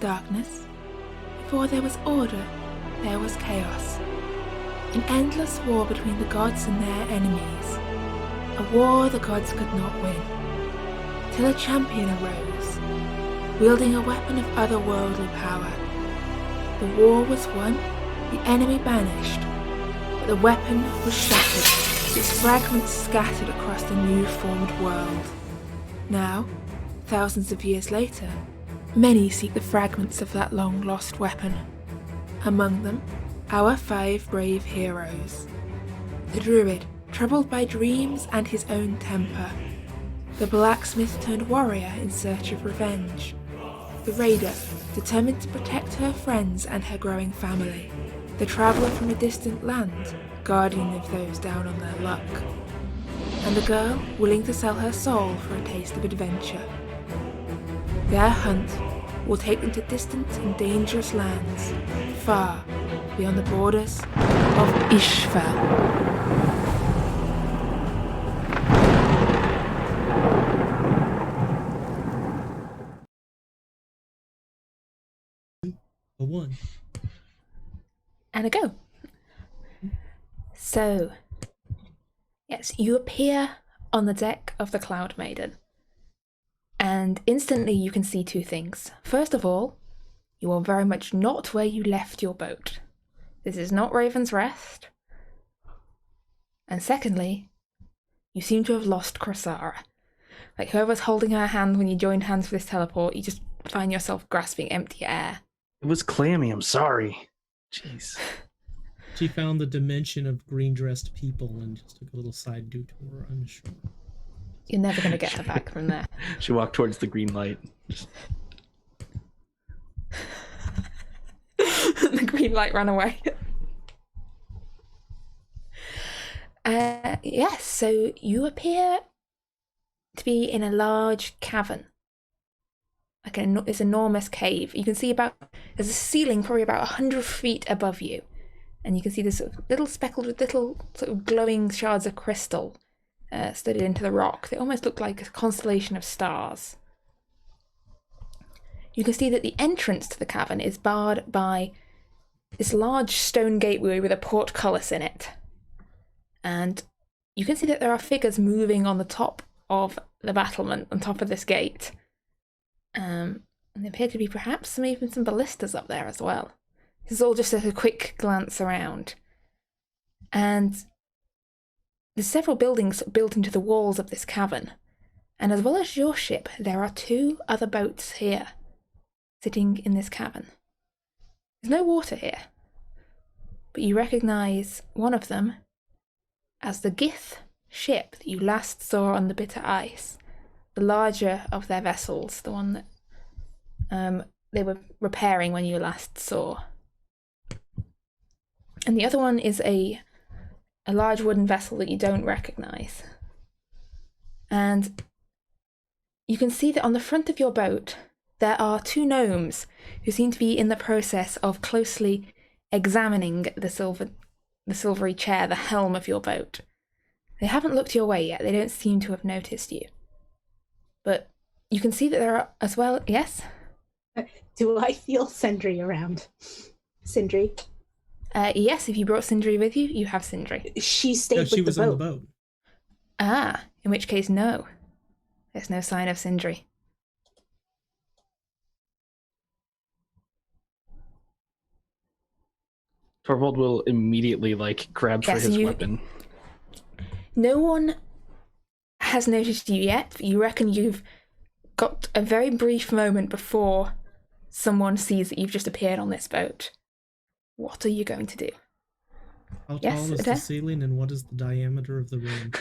darkness. Before there was order, there was chaos. An endless war between the gods and their enemies. A war the gods could not win. Till a champion arose, wielding a weapon of otherworldly power. The war was won, the enemy banished, but the weapon was shattered, its fragments scattered across the new formed world. Now, thousands of years later, many seek the fragments of that long-lost weapon. Among them, our 5 brave heroes. The druid, troubled by dreams and his own temper. The blacksmith turned warrior in search of revenge. The raider, determined to protect her friends and her growing family. The traveller from a distant land, guardian of those down on their luck. And the girl willing to sell her soul for a taste of adventure. Their hunt will take them to distant and dangerous lands, far beyond the borders of Isfjell. A 1. And a go. So, yes, you appear on the deck of the Cloudmaiden. And instantly you can see 2 things. First of all, you are very much not where you left your boat. This is not Raven's Rest. And secondly, you seem to have lost Cressara. Like whoever's holding her hand when you joined hands for this teleport, you just find yourself grasping empty air. It was clammy, I'm sorry. Jeez. She found the dimension of green-dressed people and just took a little side detour, I'm sure. You're never going to get her back from there. She walked towards the green light. The green light ran away. Yes, so you appear to be in a large cavern. Like this enormous cave. You can see there's a ceiling probably about 100 feet above you. And you can see this sort of little speckled with little sort of glowing shards of crystal studded into the rock. They almost look like a constellation of stars. You can see that the entrance to the cavern is barred by this large stone gateway with a portcullis in it. And you can see that there are figures moving on the top of the battlement, on top of this gate. And there appear to be perhaps even some ballistas up there as well. This is all just a quick glance around. And there's several buildings built into the walls of this cavern. And as well as your ship, there are 2 other boats here, sitting in this cavern. There's no water here, but you recognise one of them as the Gith ship that you last saw on the bitter ice, the larger of their vessels, the one that they were repairing when you last saw. And the other one is a large wooden vessel that you don't recognise. And you can see that on the front of your boat there are 2 gnomes who seem to be in the process of closely examining the silvery chair, the helm of your boat. They haven't looked your way yet, they don't seem to have noticed you. But you can see that there are as well, yes? Do I feel Sindri around? Sindri? Yes, if you brought Sindri with you, you have Sindri. She stayed with she the was boat. on the boat. Ah, in which case, no. There's no sign of Sindri. Torvald will immediately, grab for his weapon. No one has noticed you yet, but you reckon you've got a very brief moment before someone sees that you've just appeared on this boat. What are you going to do? How Yes, tall is okay. the ceiling and what is the diameter of the room?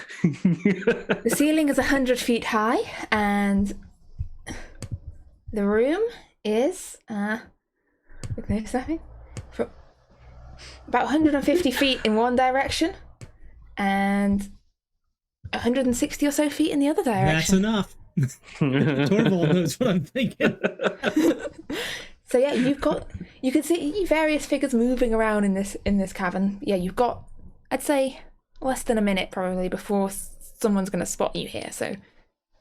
The ceiling is 100 feet high, and the room is, from about 150 feet in one direction, and 160 or so feet in the other direction. That's enough. Torvald knows what I'm thinking. So yeah, you can see various figures moving around in this cavern. Yeah, you've got, I'd say, less than a minute probably before someone's going to spot you here. So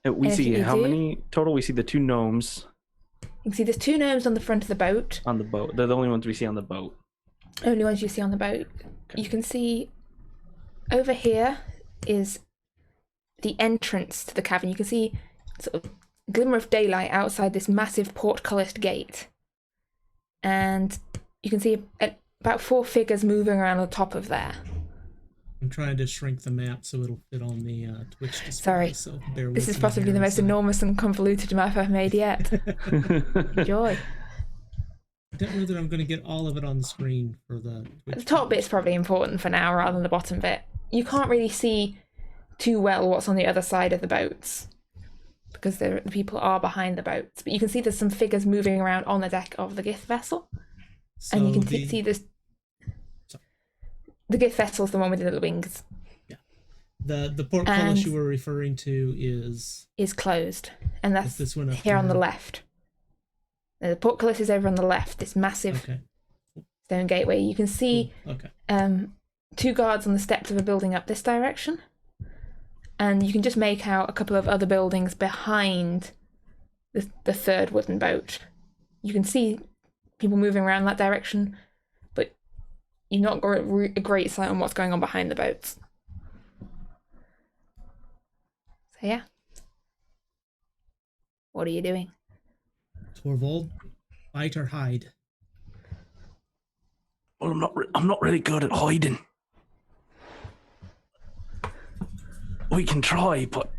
We see anything you how do? many total? We see the 2 gnomes. You can see there's 2 gnomes on the front of the boat. On the boat. They're the only ones we see on the boat. Only ones you see on the boat. Okay. You can see over here is the entrance to the cavern. You can see sort of glimmer of daylight outside this massive portcullis gate. And you can see about 4 figures moving around on top of there. I'm trying to shrink the map so it'll fit on the Twitch display. Sorry, so bear with this is me possibly here the most a enormous and convoluted map I've made yet. Enjoy. I don't know that I'm going to get all of it on the screen for the Twitch. The top bit's probably important for now rather than the bottom bit. You can't really see too well what's on the other side of the boats because the people are behind the boats. But you can see there's some figures moving around on the deck of the Gith vessel. So And you can see this. The Gith vessel's the one with the little wings. Yeah. The portcullis you were referring to is closed. And that's this one up here on the here? left. The portcullis is over on the left, this massive stone gateway. You can see Okay. 2 guards on the steps of a building up this direction. And you can just make out a couple of other buildings behind the 3rd wooden boat. You can see people moving around that direction, but you've not got a great sight on what's going on behind the boats. So yeah. What are you doing? Torvald, fight or hide? Well, I'm not really good at hiding. We can try, but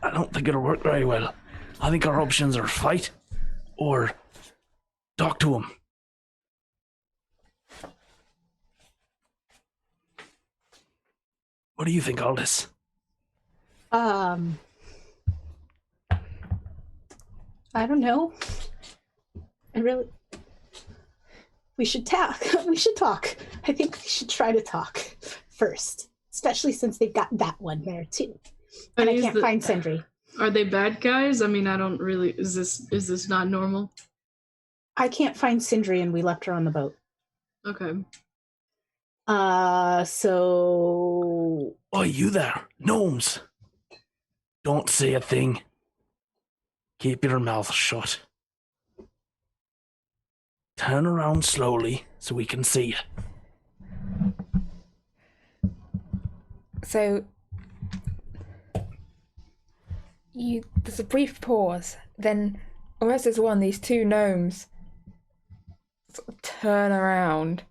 I don't think it'll work very well. I think our options are fight or talk to him. What do you think, Aldous? I don't know. We should talk. We should talk. I think we should try to talk first, especially since they've got that one there too. And I can't find Sindri. Are they bad guys? I mean, I don't really. Is this not normal? I can't find Sindri, and we left her on the boat. Okay. So. Oh, you there, gnomes? Don't say a thing. Keep your mouth shut. Turn around slowly so we can see you. So there's a brief pause, then almost as one, these 2 gnomes sort of turn around.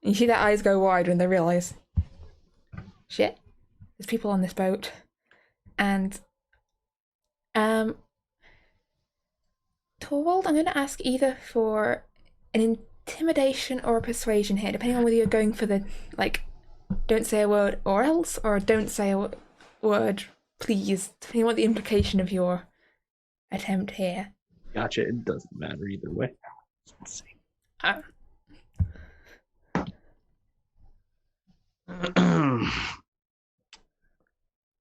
And you see their eyes go wide when they realise, shit, there's people on this boat. And Torvald, I'm going to ask either for an intimidation or a persuasion here, depending on whether you're going for the, like, don't say a word or else, or don't say a word, please, depending on what the implication of your attempt here. Gotcha, it doesn't matter either way. Let's see.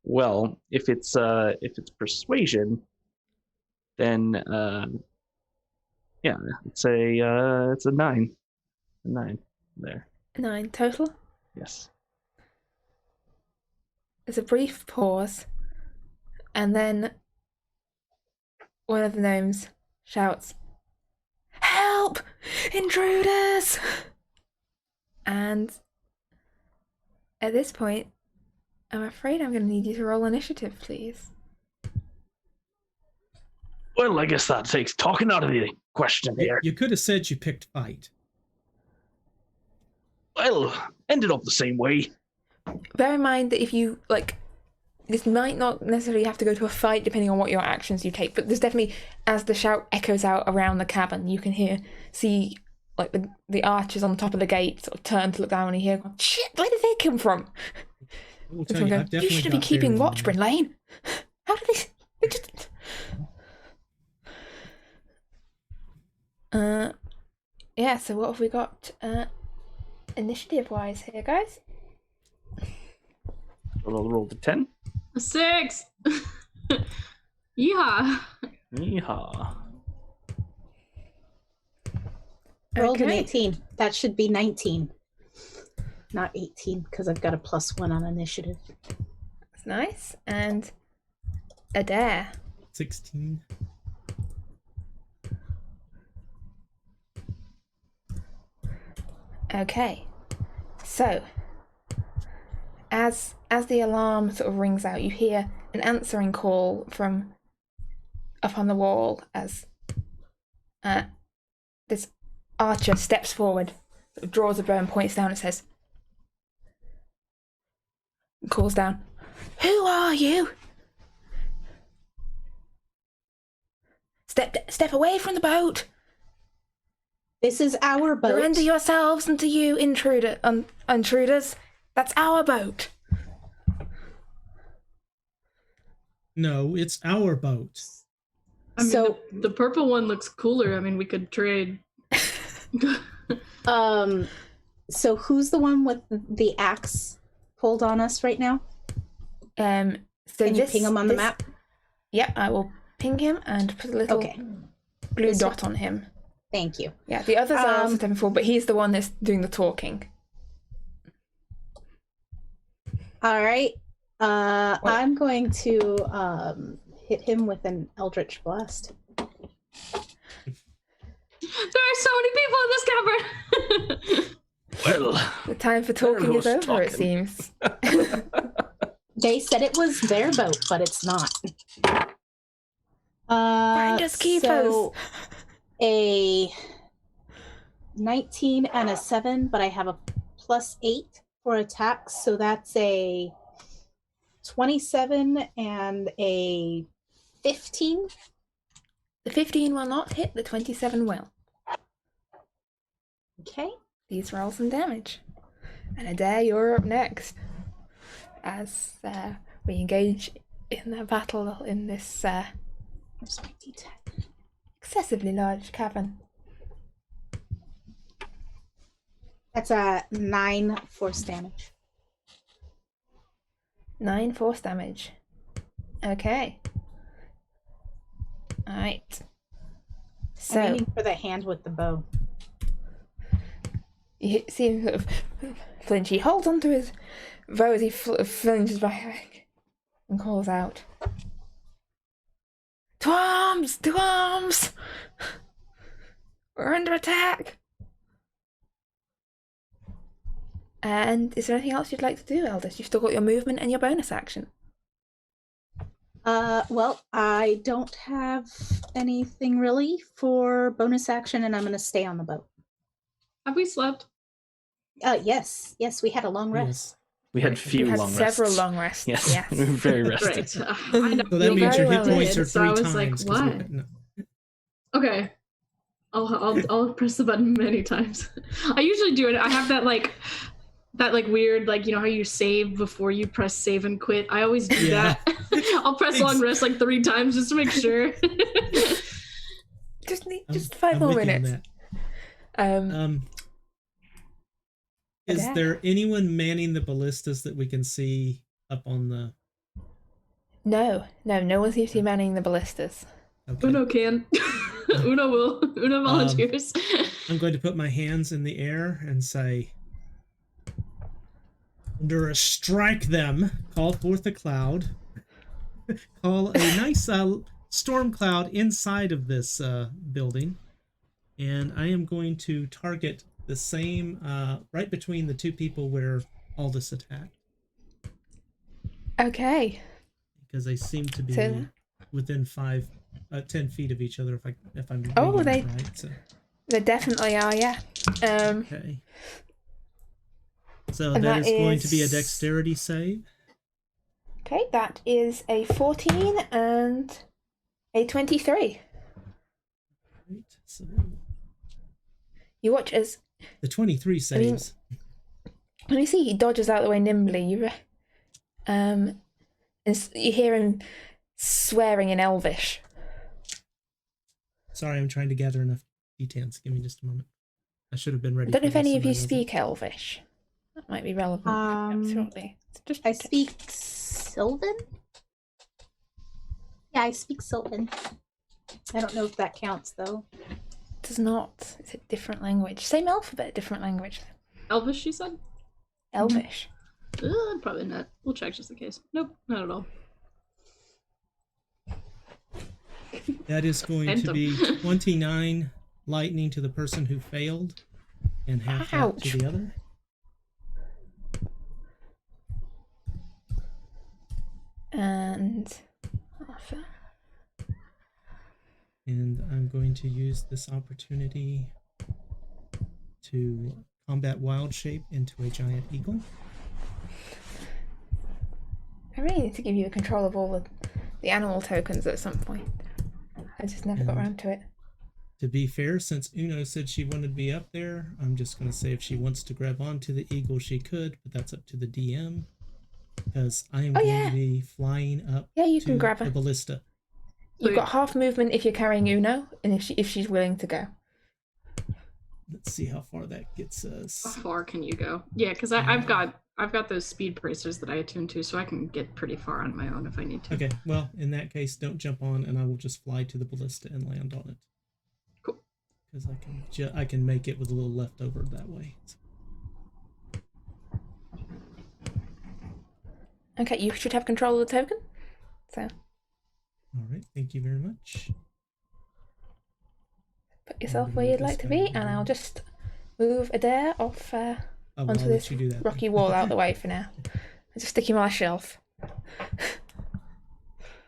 Well, if it's persuasion, then yeah, it's a 9. A 9 there. 9 total. Yes. There's a brief pause, and then one of the gnomes shouts, "Help! Intruders!" And at this point, I'm afraid I'm going to need you to roll initiative, please. Well, I guess that takes talking out of the question here. You could have said you picked fight. Well, ended up the same way. Bear in mind that if you, like, this might not necessarily have to go to a fight depending on what your actions you take, but there's definitely, as the shout echoes out around the cabin, you can see, like, the archers on the top of the gate sort of turn to look down and you hear, shit, where did they come from? We'll tell you, you shouldn't be keeping watch, Bryn Lane. How did they just... Yeah, so what have we got initiative-wise here, guys? I'll roll the 10. A 6! Yeehaw! Yeehaw. Rolled an 18. That should be 19. Not 18, because I've got a +1 on initiative. That's nice. And Adair. 16. Okay. So, as the alarm sort of rings out, you hear an answering call from up on the wall as this archer steps forward, sort of draws a bow and points down and says, calls down, "Who are you? Step away from the boat. This is our boat. Surrender yourselves unto you intruders. That's our boat." No, it's our boat. I mean, So- the purple one looks cooler. I mean, we could trade. So who's the one with the axe pulled on us right now? So Can you ping him on the map? Yep, I will ping him and put a little Okay. blue This dot on him. Thank you. Yeah, the others are stepping forward, but he's the one that's doing the talking. All right. I'm going to hit him with an Eldritch Blast. There are so many people in this cavern. Well, The time for talking is goes over, it talking. seems. They said it was their boat, but it's not. Finders keepers. So a 19 and a 7, but I have a +8 for attacks, so that's a 27 and a 15. The 15 will not hit, the 27 will. Okay. Please roll some damage. And Adair, you're up next. As we engage in the battle in this Where's my D10? excessively large cavern. That's a 9 force damage. 9 force damage. Okay. Alright. I'm So, aiming for the hand with the bow. you see him sort of flinch. He holds onto his bow as he flinches back and calls out, "To arms! To arms! We're under attack!" And is there anything else you'd like to do, Eldest? You've still got your movement and your bonus action. Well, I don't have anything really for bonus action, and I'm going to stay on the boat. Have we slept? Yes, we had a long rest. Yes. we had few You had long several rests. long rests. Yes, we were very rested. Great. I know So that you means your very hit well points did, are so 3 I was times. like, 'cause what? no. Okay. I'll press the button many times. I usually do it. I have that weird, like, you know how you save before you press save and quit. I always do Yeah. that. I'll press long rest like 3 times just to make sure. Just 5 I'm more with you on minutes. that. Is Adair? there anyone manning the ballistas that we can see up on the? No one seems to be manning the ballistas. Okay. Uno can. Uno will. Uno volunteers. I'm going to put my hands in the air and say, under a strike them, call forth a cloud, call a nice storm cloud inside of this building, and I am going to target the same, right between the 2 people where Aldous attacked, Okay. because they seem to be So- within 10 feet of each other, if I'm Oh, reading they- it right. So, They definitely are, yeah. okay. So And that that is going to be a is- dexterity save. Okay, that is a 14 and a 23. Right, so You watch as, the 23 saves. when you see he dodges out the way nimbly, and you hear him swearing in Elvish. Sorry, I'm trying to gather enough details. Give me just a moment. I should have been ready. I don't know for if any this of you and I wasn't. speak Elvish. That might be relevant shortly. Just I speak Sylvan? Yeah, I speak Sylvan. I don't know if that counts, though. does not. It's a different language. Same alphabet, different language. Elvish, she said? Elvish. Probably not. We'll check just in case. Nope, not at all. That is going to Phantom. be 29 lightning to the person who failed, and half that Ouch. to the other. And And I'm going to use this opportunity to combat wild shape into a giant eagle. I really need to give you control of all the animal tokens at some point. I just never got And around to it. to be fair, since Uno said she wanted to be up there, I'm just going to say if she wants to grab onto the eagle, she could, but that's up to the DM. Because I am going to be flying up You to can grab her. the ballista. You've got half movement if you're carrying Uno, and if she's willing to go. Let's see how far that gets us. How far can you go? Yeah, because I've got those speed bracers that I attune to, so I can get pretty far on my own if I need to. Okay, well, in that case, don't jump on, and I will just fly to the ballista and land on it. Cool. Because I can make it with a little leftover that way. Okay, you should have control of the token. So All right, thank you very much. put yourself where you'd like to be, and I'll just move Adair off I'll onto let this you do that rocky then. wall out of the way for now. I'll just stick him on a shelf.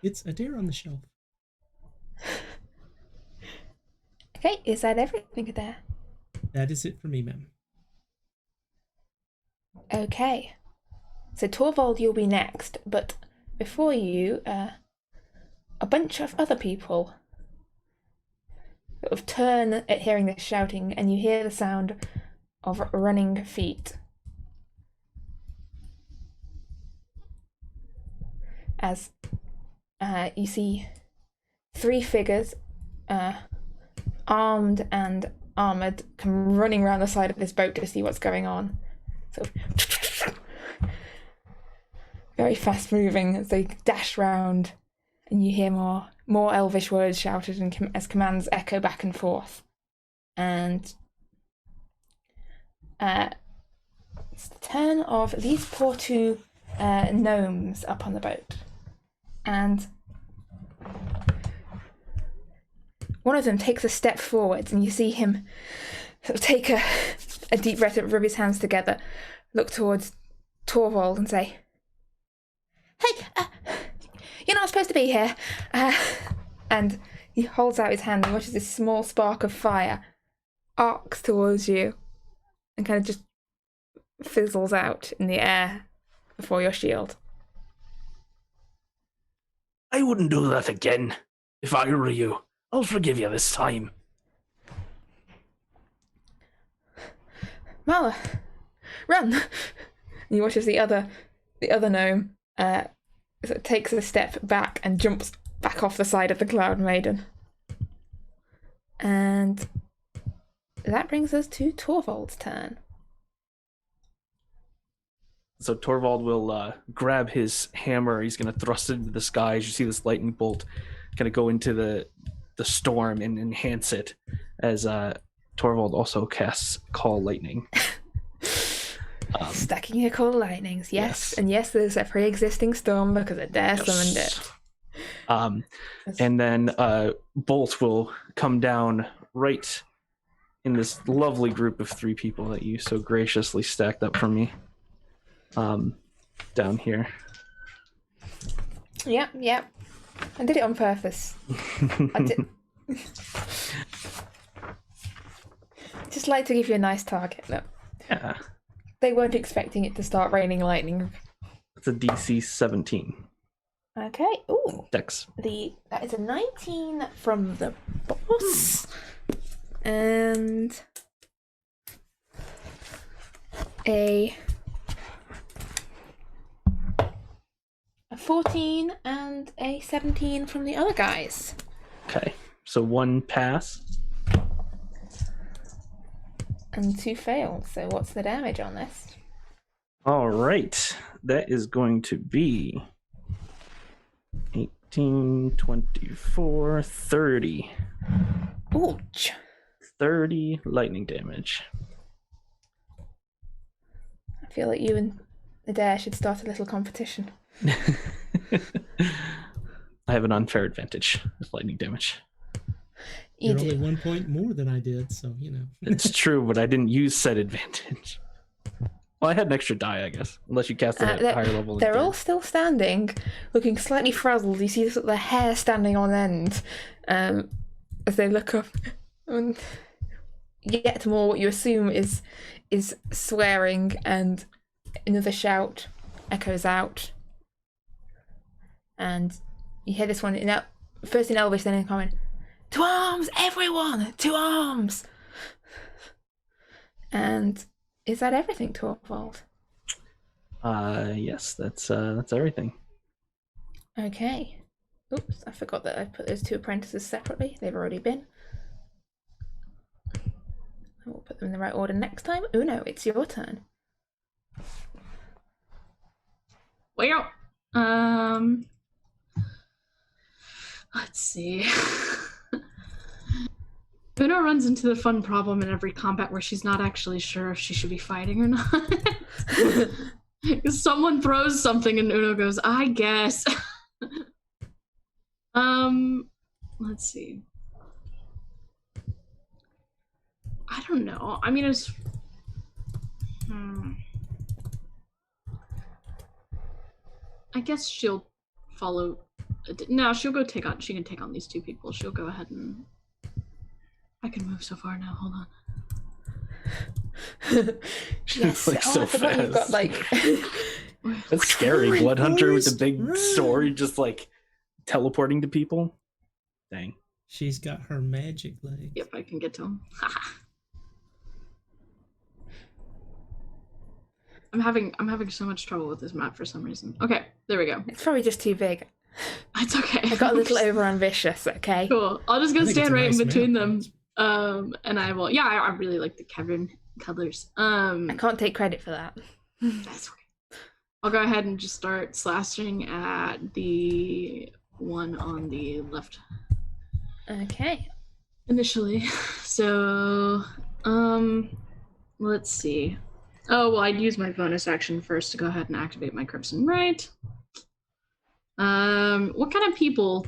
It's a dare on the shelf. Okay, is that everything, Adair? That is it for me, ma'am. Okay. So Torvald, you'll be next, but before you, a bunch of other people sort of turn at hearing this shouting, and you hear the sound of running feet. As you see 3 figures, armed and armoured, come running around the side of this boat to see what's going on. Sort of very fast moving as they dash round, and you hear more elvish words shouted and as commands echo back and forth. And it's the turn of these poor 2 gnomes up on the boat, and one of them takes a step forwards, and you see him sort of take a deep breath, rub his hands together, look towards Torvald and say, "Hey, you're not supposed to be here." And he holds out his hand and watches this small spark of fire arcs towards you and kind of just fizzles out in the air before your shield. I wouldn't do that again. If I were you, I'll forgive you this time. Mala, run! And you watch as the other gnome sort of takes a step back and jumps back off the side of the Cloudmaiden. And that brings us to Torvald's turn. So Torvald will grab his hammer. He's going to thrust it into the sky. As you see this lightning bolt kind of go into the storm and enhance it, as Torvald also casts Call Lightning. Stacking your Call Lightnings, yes. And yes, there's a pre-existing storm because Adair summoned it. And then Bolt will come down right in this lovely group of 3 people that you so graciously stacked up for me. Down here. Yep. I did it on purpose. I did. Just like to give you a nice target. Look. Yeah. They weren't expecting it to start raining lightning. It's a DC 17. Okay. Ooh. Dex. That is a 19 from the boss. And a 14 and a 17 from the other guys. Okay. So 1 pass. And 2 failed. So what's the damage on this? All right. That is going to be 18, 24, 30. Ouch. 30 lightning damage. I feel like you and Adair should start a little competition. I have an unfair advantage with lightning damage. You You're do. only 1 point more than I did, so you know. It's true, but I didn't use said advantage. Well, I had an extra die, I guess, unless you cast it at higher level. They're all still standing, looking slightly frazzled. You see their hair standing on end as they look up. And you get to more what you assume is swearing, and another shout echoes out. And you hear this one first in Elvish, then in Common. To arms, everyone! To arms! And is that everything, Torvald? Yes, that's everything. Okay. Oops, I forgot that I put those 2 apprentices separately. They've already been. I will put them in the right order next time. Uno, it's your turn. Well, let's see. Uno runs into the fun problem in every combat where she's not actually sure if she should be fighting or not. Someone throws something and Uno goes, I guess. Let's see. I don't know. I mean, I guess she'll follow. No, she'll go take on. She can take on these 2 people. She'll go ahead and. I can move so far now. Hold on. Yes. Like so I forgot fast. you've got like. That's scary. Bloodhunter with the big sword, just like teleporting to people. Dang. She's got her magic leg. Yep, I can get to him. I'm having so much trouble with this map for some reason. Okay, there we go. It's probably just too big. It's okay. I got a little over ambitious. Okay. Cool. I'll just I go think it's stand a right in nice between map. them. And I will. Yeah, I really like the Kevin colors. I can't take credit for that. That's okay. I'll go ahead and just start slashing at the one on the left Okay. initially. So, let's see. Oh, well, I'd use my bonus action first to go ahead and activate my Crimson Right. What kind of people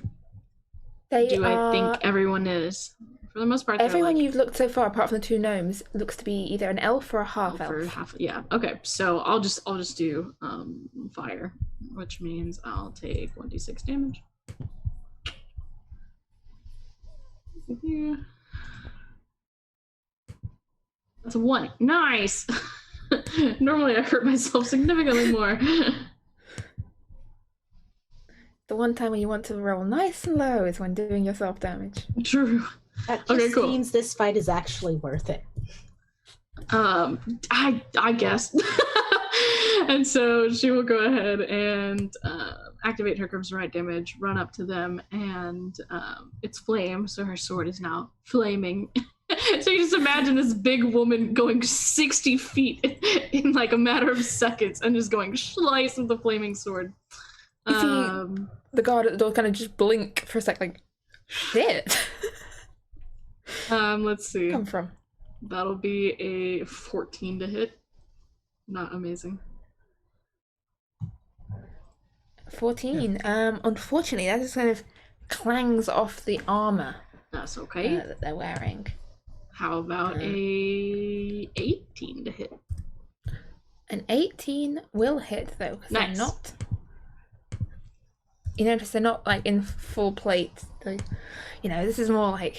They do are. I think everyone is? For the most part, they're Everyone like, you've looked so far, apart from the 2 gnomes, looks to be either an elf or a half for elf. half. Yeah. Okay. So I'll just do fire, which means I'll take 1d6 damage. Yeah. That's a 1. Nice. Normally I hurt myself significantly more. The one time when you want to roll nice and low is when doing your self damage. True. That just Okay, cool. means this fight is actually worth it. I guess. And so she will go ahead and activate her Crimson Right damage, run up to them, and it's flame, so her sword is now flaming. So you just imagine this big woman going 60 feet in like a matter of seconds and just going slice with the flaming sword. You see the guard at the door kind of just blink for a sec, like, shit. Let's see. Come from? That'll be a 14 to hit. Not amazing. 14. Unfortunately, that just kind of clangs off the armor That's okay. that they're wearing. How about a 18 to hit? An 18 will hit, though, because Nice. they're not... You notice they're not, like, in full plate. This is more like,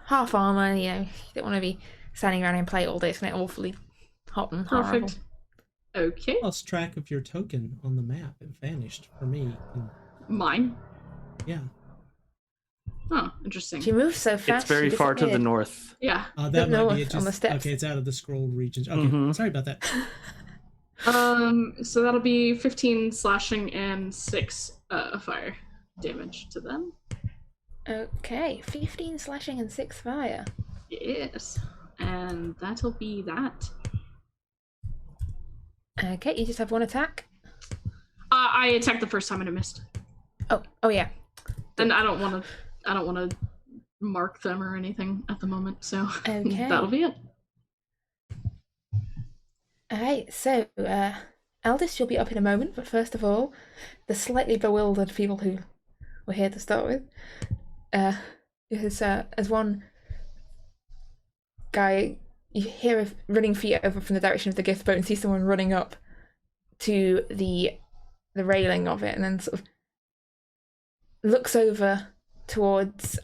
half armor, you don't want to be standing around in plate all day. It's going to be awfully hot and horrible. Perfect. Okay. Lost track of your token on the map. It vanished for me. Mine? Yeah. Oh, interesting. She moves so fast. It's very she far to the disappeared. north. Yeah. That No, might be it. on the Just, steps. okay, it's out of the scroll regions. Okay, Mhm. sorry about that. So that'll be 15 slashing and 6 fire damage to them. Okay, 15 slashing and 6 fire. Yes. And that'll be that. Okay, you just have 1 attack. I attacked the first time and it missed. Oh yeah. And I don't want to mark them or anything at the moment, so Okay. that'll be it. Alright, so Aldous, you'll be up in a moment, but first of all, the slightly bewildered people who were here to start with, Because as one guy, you hear of running feet over from the direction of the gift boat and see someone running up to the railing of it, and then sort of looks over towards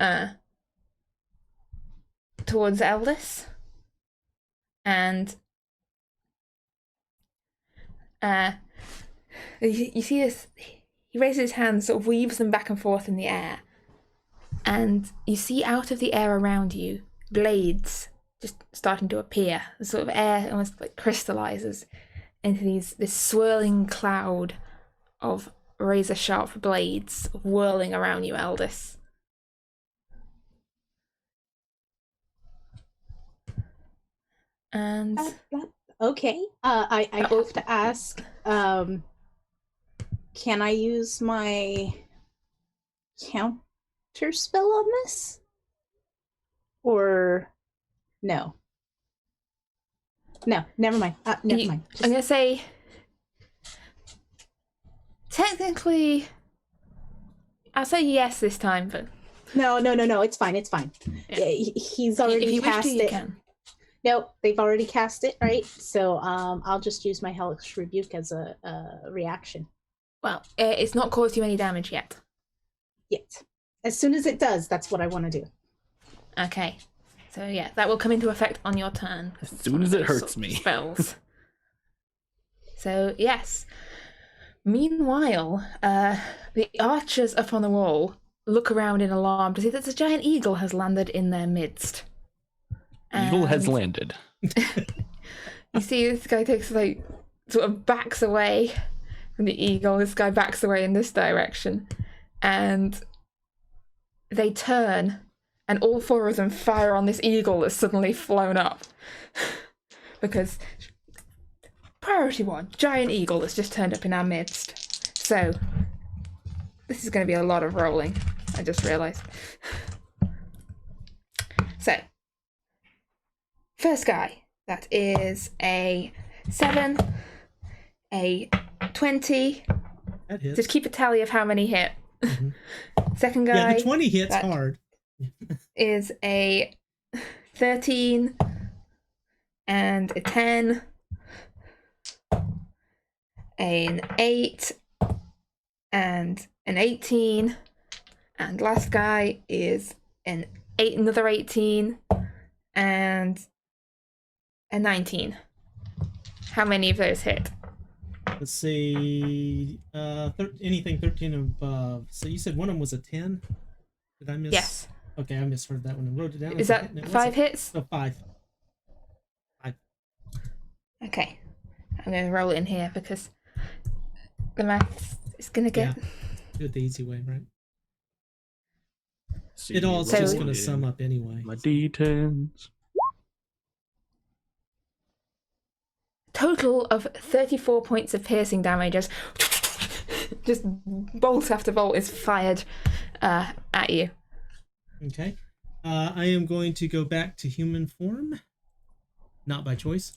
Eldis, and you see this. He raises his hands, sort of weaves them back and forth in the air, and you see out of the air around you blades just starting to appear. The sort of air almost like crystallizes into this swirling cloud of razor-sharp blades whirling around you, Eldis. And okay. I have to ask, can I use my counter spell on this? Or no? No, never mind. Never mind. I'm gonna say technically I'll say yes this time, but No, it's fine. Yeah. He's already if you cast wish to, you it. can. Nope, they've already cast it, right? So I'll just use my Hellish Rebuke as a reaction. Well, it's not caused you any damage yet. Yet. As soon as it does, that's what I want to do. Okay. So yeah, that will come into effect on your turn. As soon as it hurts me. Spells. So yes. Meanwhile, the archers up on the wall look around in alarm to see that a giant eagle has landed in their midst. Eagle has landed. You see this guy sort of backs away from the eagle. This guy backs away in this direction. And they turn, and all four of them fire on this eagle that's suddenly flown up. Because priority one, giant eagle that's just turned up in our midst. So this is going to be a lot of rolling, I just realised. So, first guy, that is a 7, a 20. That hits. Just keep a tally of how many hit. Mhm. Second guy. Yeah, the 20 hits that hard. is a 13 and a 10, an 8 and an 18, and last guy is another 18 and a 19. How many of those hit? Let's see. Anything 13 above. So you said one of them was a 10? Did I miss? Yes. Okay, I misheard that one and wrote it down. Is that 5 hits? Oh, 5. Okay. I'm going to roll it in here because the maths is going to get... Yeah. Do it the easy way, right? See, It all is just rolling going to in sum up anyway. my d10s. Total of 34 points of piercing damage as just bolt after bolt is fired at you. Okay. I am going to go back to human form. Not by choice.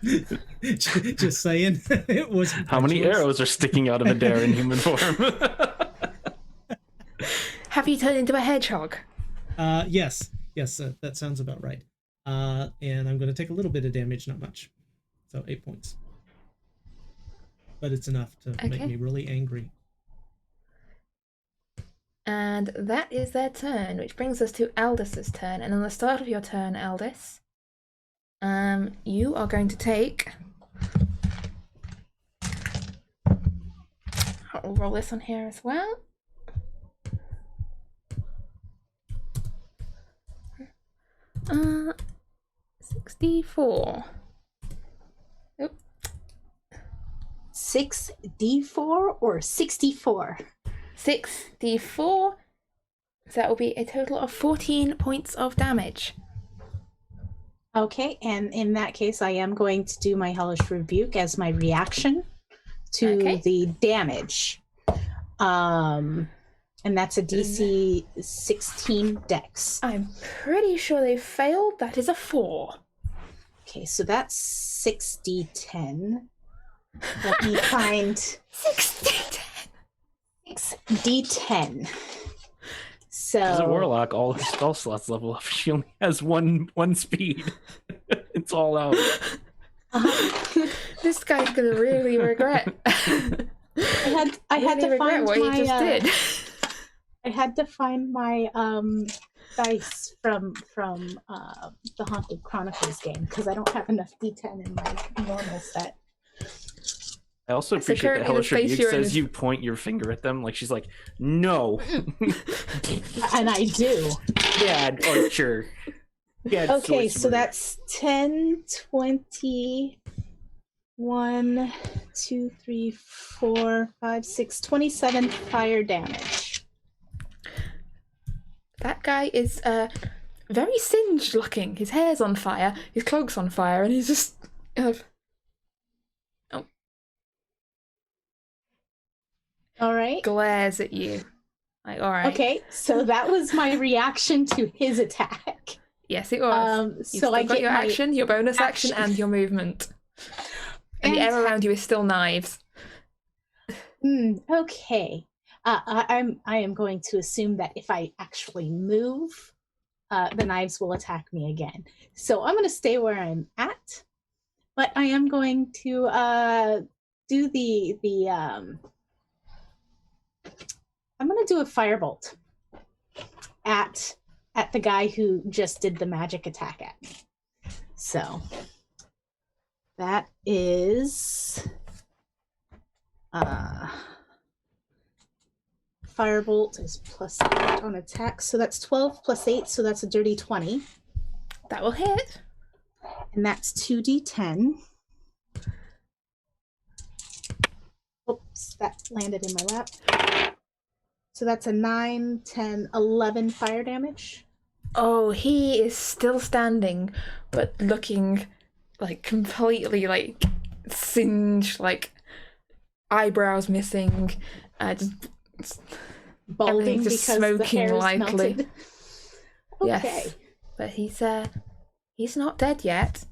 Just saying. It was. How many arrows are sticking out of the dare in human form? Have you turned into a hedgehog? Yes, that sounds about right. And I'm going to take a little bit of damage, not much. So 8 points. But it's enough to make me really angry. And that is their turn, which brings us to Aldis's turn. And on the start of your turn, Aldis, you are going to take... I'll roll this on here as well. Uh, 64. Oop. 6d4 or 64? 6d4. So that will be a total of 14 points of damage. Okay, and in that case, I am going to do my Hellish Rebuke as my reaction to the damage. And that's a DC 16 dex. I'm pretty sure they failed. That is a 4. Okay, so that's 6d10. Let me find 6d10. 6d10. As a So warlock, all her spell slots level up. She only has one speed. It's all out. This guy's gonna really regret. I had really to regret find what he my just did. I had to find my dice from the Haunted Chronicles game because I don't have enough D10 in my normal set. I also So appreciate that currently the Hellish space you're in says is- you point your finger at them like she's like, no. And I do. Bad archer. Bad Okay, so sorcerer. that's 10, 20, 1, 2, 3, 4, 5, 6, 27 fire damage. That guy is very singed looking. His hair's on fire, his cloak's on fire, and he's just All right. glares at you. Like, all right. Okay, so that was my reaction to his attack. Yes, it was. You've So still I got get your my action, your bonus action, and your movement. And the air around you is still knives. Okay. I am going to assume that if I actually move, the knives will attack me again. So I'm going to stay where I'm at, but I am going to do I'm going to do a firebolt at the guy who just did the magic attack at me. So that is firebolt is +8 on attack, so that's 12 + 8, so that's a dirty 20, That will hit. and that's 2d10. Oops, that landed in my lap. So that's a 9, 10, 11 fire damage. Oh, he is still standing, but looking like completely like singed, like eyebrows missing, just Balding everything's just because the smoking hair is lightly. melted. Okay. Yes, but he's not dead yet,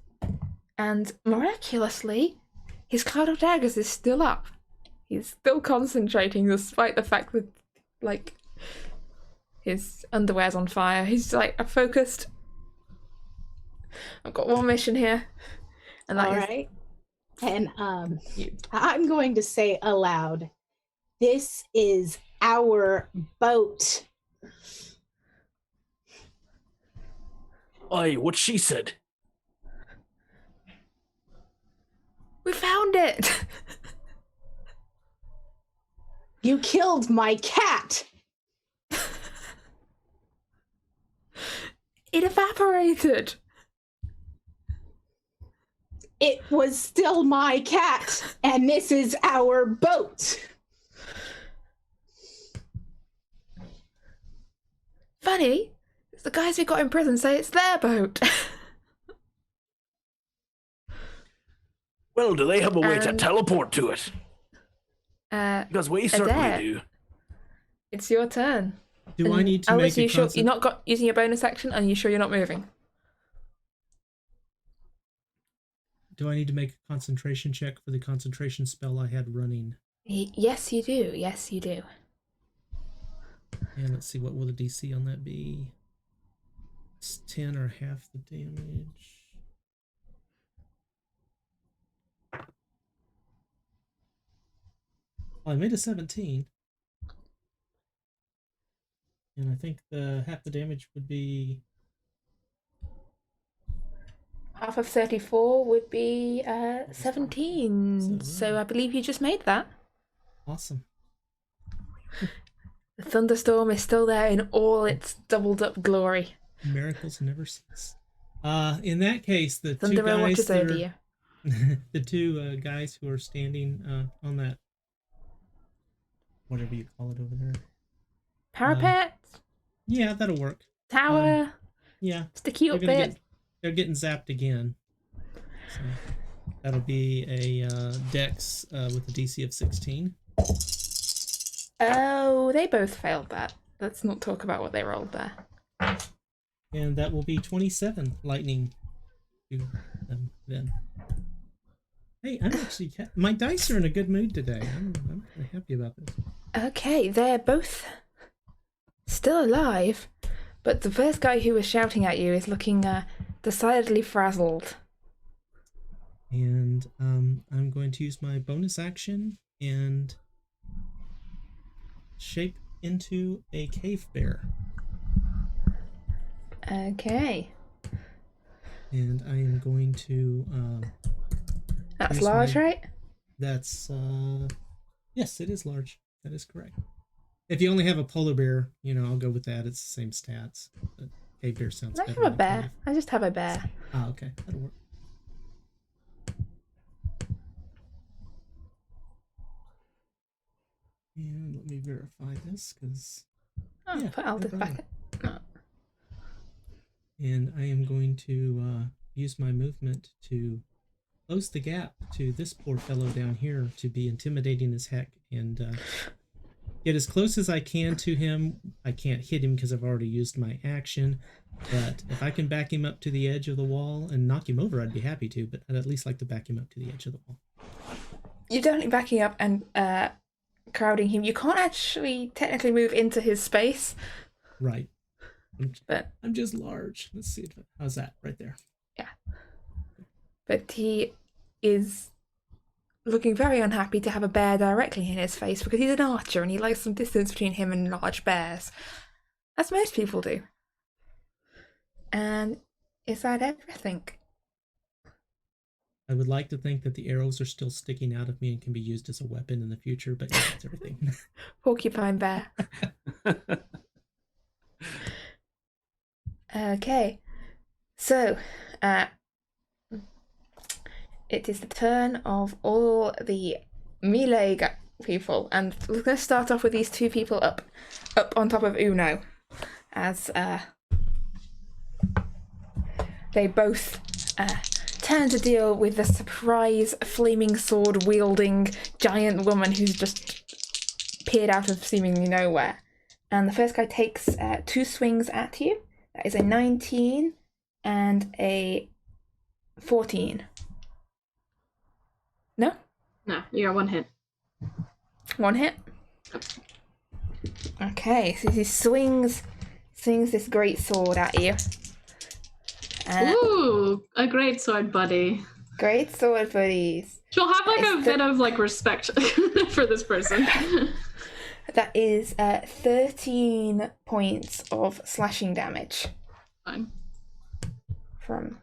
and miraculously, his cloud of daggers is still up. He's still concentrating despite the fact that, like, his underwear's on fire. He's like, focused. I've got one mission here, and that All is right. And you. I'm going to say aloud, this is our boat. Aye, what she said. We found it. You killed my cat. It evaporated. It was still my cat, and this is our boat. Funny, the guys we got in prison say it's their boat. Well, do they have a way to And- teleport to it? Because we certainly there. do. It's your turn. Do I need to Alice, make a you sure you're not got using your bonus action? And you sure you're not moving? Do I need to make a concentration check for the concentration spell I had running? Yes, you do. Yes, you do. And let's see, what will the DC on that be? It's 10 or half the damage. I made a 17. And I think the half the damage would be... Half of 34 would be 17. So- So I believe you just made that. Awesome. The thunderstorm is still there in all its doubled up glory. Miracles never cease. In that case, the two Thunder guys watches that over are, you. the two guys who are standing on that, whatever you call it over there. Parapet, Yeah, that'll work. tower, Yeah, sticky up bit. they're getting zapped again. So that'll be a Dex with a DC of 16. Oh, they both failed that. Let's not talk about what they rolled there. And that will be 27 lightning to them then. Hey, I'm actually... My dice are in a good mood today. I'm pretty happy about this. Okay, they're both still alive, but the first guy who was shouting at you is looking decidedly frazzled. And I'm going to use my bonus action and shape into a cave bear. Okay. And I am going to... That's use large, my- right? That's... Yes, it is large. That is correct. If you only have a polar bear, I'll go with that. It's the same stats. But cave bear sounds I better. have a than bear. cave. I just have a bear. Ah, okay. That'll work. And let me verify this, because... Oh, Yeah, put Aldous no back. Oh. And I am going to use my movement to close the gap to this poor fellow down here, to be intimidating as heck, and get as close as I can to him. I can't hit him because I've already used my action, but if I can back him up to the edge of the wall and knock him over, I'd be happy to, but I'd at least like to back him up to the edge of the wall. You're definitely backing up and crowding him. You can't actually technically move into his space. Right. But I'm just large. Let's see. How's that? Right there. But he is looking very unhappy to have a bear directly in his face because he's an archer and he likes some distance between him and large bears. As most people do. And is that everything? I would like to think that the arrows are still sticking out of me and can be used as a weapon in the future, but yeah, that's everything. Porcupine bear. Okay. So, it is the turn of all the melee people, and we're going to start off with these two people up on top of Uno, as they both turn to deal with the surprise flaming sword wielding giant woman who's just appeared out of seemingly nowhere. And the first guy takes 2 swings at you. That is a 19 and a 14. No? No, you got 1 hit. 1 hit? Okay, so he swings this great sword at you. Ooh, a great sword buddy. Great sword buddies. She'll have like It's a bit of like respect for this person. That is 13 points of slashing damage Fine. from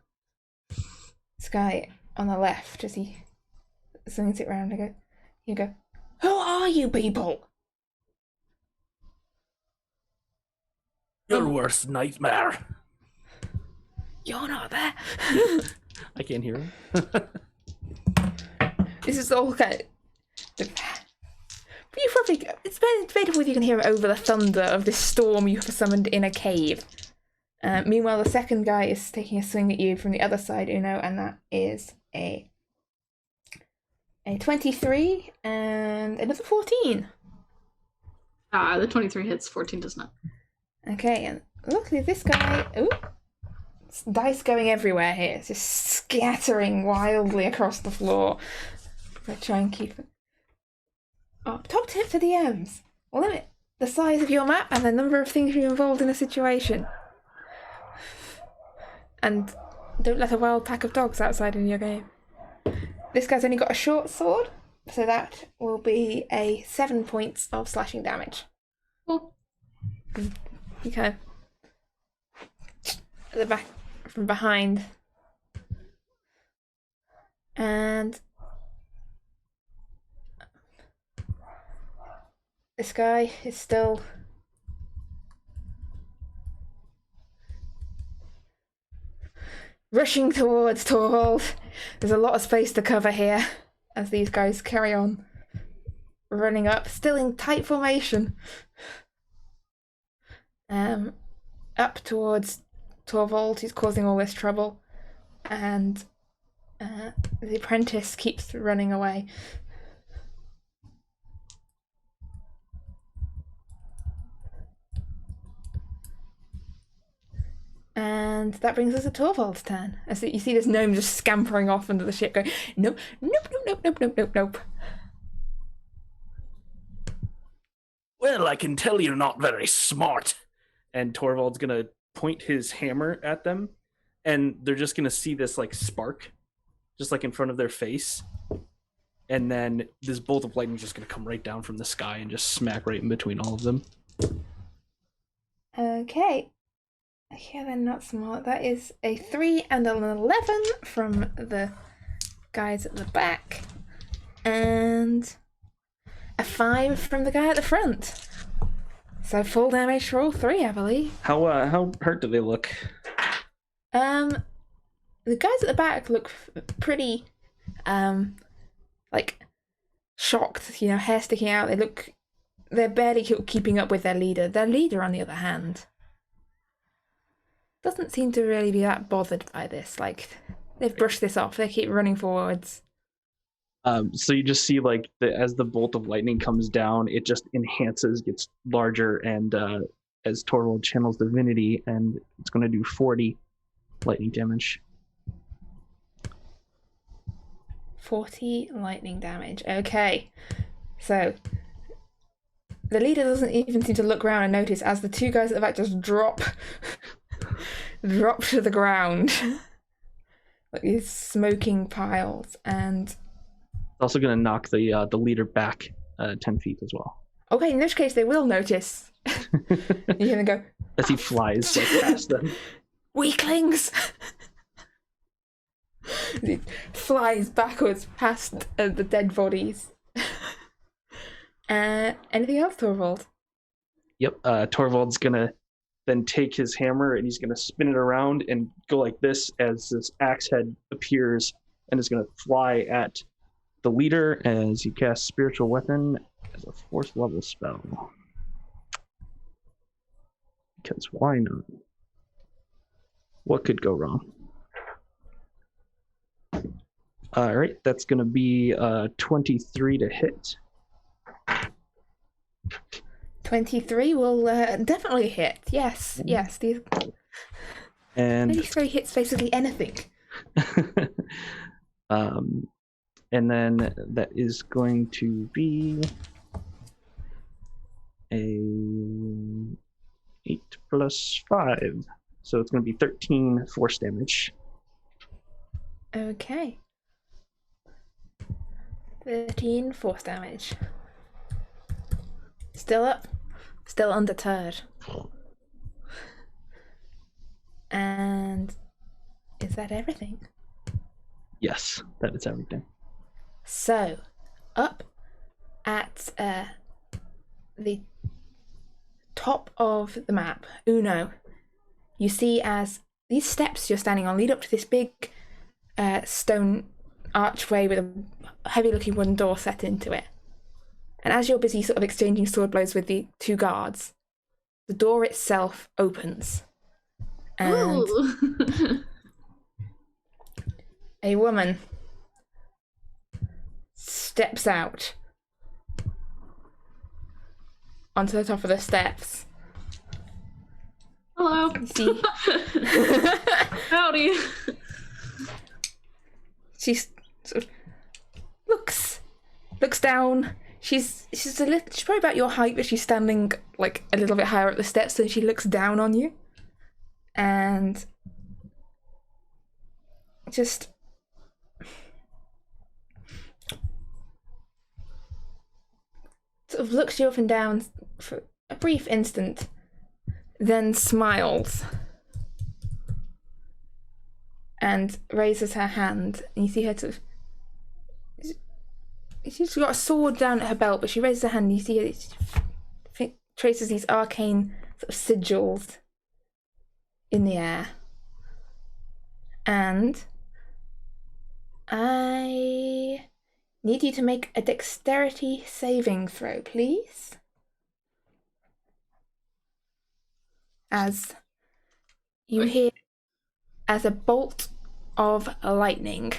this guy on the left as he swings it round. You go, who are you people? Your worst nightmare. You're not there. I can't hear him. This is all kind of... You probably... It's debatable if you can hear it over the thunder of this storm you have summoned in a cave. Meanwhile, the second guy is taking a swing at you from the other side, Uno, and that is a 23 and another 14. The 23 hits, 14 does not. Okay, and luckily this guy... Ooh, dice going everywhere here. It's just scattering wildly across the floor. I try and keep it. Oh, top tip for DMs. Limit the size of your map and the number of things you're involved in a situation. And don't let a wild pack of dogs outside in your game. This guy's only got a short sword, so that will be a 7 points of slashing damage. Cool. Okay. At the back from behind. And this guy is still rushing towards Torvald. There's a lot of space to cover here as these guys carry on running up, still in tight formation. Up towards Torvald, who's causing all this trouble, and the apprentice keeps running away. And that brings us to Torvald's turn. As you see this gnome just scampering off under the ship going, nope, nope, nope, nope, nope, nope, nope, nope. Well, I can tell you're not very smart. And Torvald's gonna point his hammer at them, and they're just gonna see this like spark, just like in front of their face. And then this bolt of lightning is just gonna come right down from the sky and just smack right in between all of them. Okay. Yeah, they're not smart. That is a 3 and an 11 from the guys at the back. And a 5 from the guy at the front. So full damage for all 3, I believe. How hurt do they look? The guys at the back look pretty, like, shocked, you know, hair sticking out. They're barely keeping up with their leader. Their leader, on the other hand, doesn't seem to really be that bothered by this. Like, they've brushed this off. They keep running forwards. So you just see, like, as the bolt of lightning comes down, it just enhances, gets larger, and as Torvald channels divinity, and it's going to do 40 lightning damage. 40 lightning damage. Okay. So, the leader doesn't even seem to look around and notice as the 2 guys at the back just drop to the ground. Like these smoking piles. And It's also going to knock the leader back 10 feet as well. okay, in which case they will notice. You're gonna go As he flies like, past them. weaklings. He flies backwards past the dead bodies. Anything else, Torvald? Yep, Torvald's going to then take his hammer and he's going to spin it around and go like this as this axe head appears and is going to fly at the leader as he casts Spiritual Weapon as a 4th level spell. Because why not? What could go wrong? Alright, that's going to be 23 to hit. 23 will definitely hit. Yes. These And 23 hits basically anything. and then that is going to be a 8 plus 5. So it's going to be 13 force damage. Okay. 13 force damage. Still up. Still undeterred. And is that everything? Yes, that is everything. So, up at the top of the map, Uno, you see as these steps you're standing on lead up to this big stone archway with a heavy-looking wooden door set into it. And as you're busy sort of exchanging sword blows with the 2 guards, the door itself opens. And a woman steps out onto the top of the steps. Hello. You see, Howdy. she sort of looks down. She's probably about your height, but she's standing like a little bit higher up the steps, so she looks down on you, and just sort of looks you up and down for a brief instant, then smiles and raises her hand, and you see her sort of. She's got a sword down at her belt, but she raises her hand and you see her traces these arcane sort of sigils in the air. And I need you to make a dexterity saving throw, please. As you hear as a bolt of lightning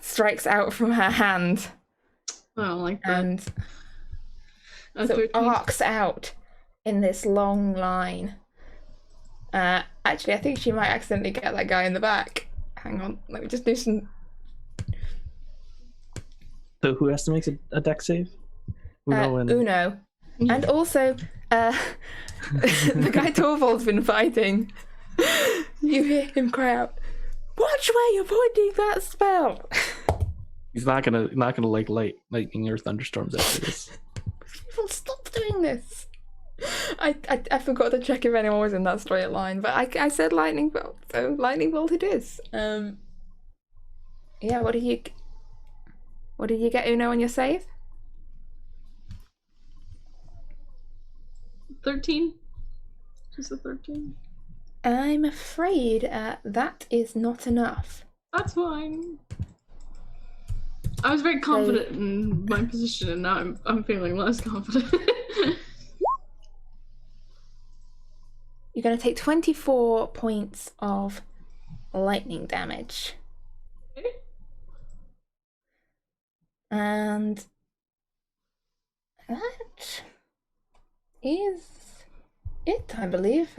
strikes out from her hand. I don't like that. And A so 13. arcs out in this long line. Actually, I think she might accidentally get that guy in the back. Hang on, let me just do some. So who has to make a dex save? Uno and Uno. And also, the guy Torvald's been fighting. You hear him cry out, "Watch where you're pointing that spell!" He's not gonna like lightning or thunderstorms after this. People, stop doing this. I forgot to check if anyone was in that straight line, but I said lightning bolt, so lightning bolt it is. Yeah, what did you get, Uno, on your save? 13. Just a 13. I'm afraid that is not enough. That's fine. I was very confident in my position, and now I'm feeling less confident. You're going to take 24 points of lightning damage. And that is it, I believe.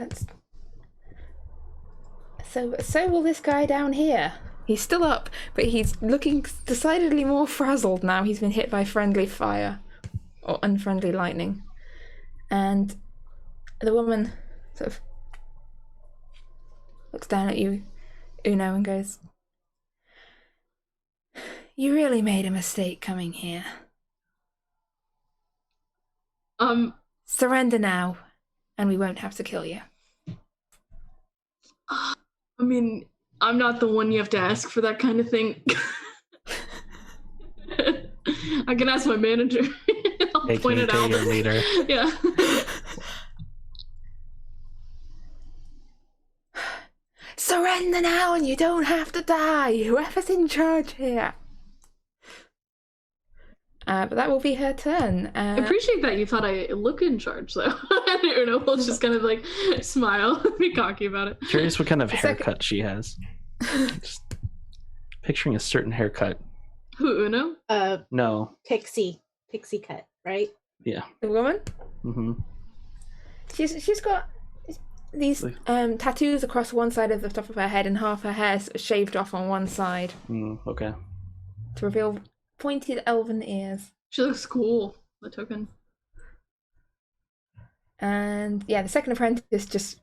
So will this guy down here. He's still up, but he's looking decidedly more frazzled now. He's been hit by friendly fire or unfriendly lightning. And the woman sort of looks down at you, Uno, and goes, "You really made a mistake coming here. Surrender now, and we won't have to kill you." I mean, I'm not the one you have to ask for that kind of thing. I can ask my manager. I'll point it out. Your leader. Yeah. Surrender now and you don't have to die. Whoever's in charge here. But that will be her turn. I appreciate that you thought I look in charge, though. Uno will just kind of like smile and be cocky about it. Curious what kind of haircut she has. Just picturing a certain haircut. Who, Uno? No. Pixie cut, right? Yeah. The woman? Mm-hmm. She's got these tattoos across one side of the top of her head, and half her hair shaved off on one side. Okay. To reveal pointed elven ears. She looks cool, the token. And yeah, the second apprentice just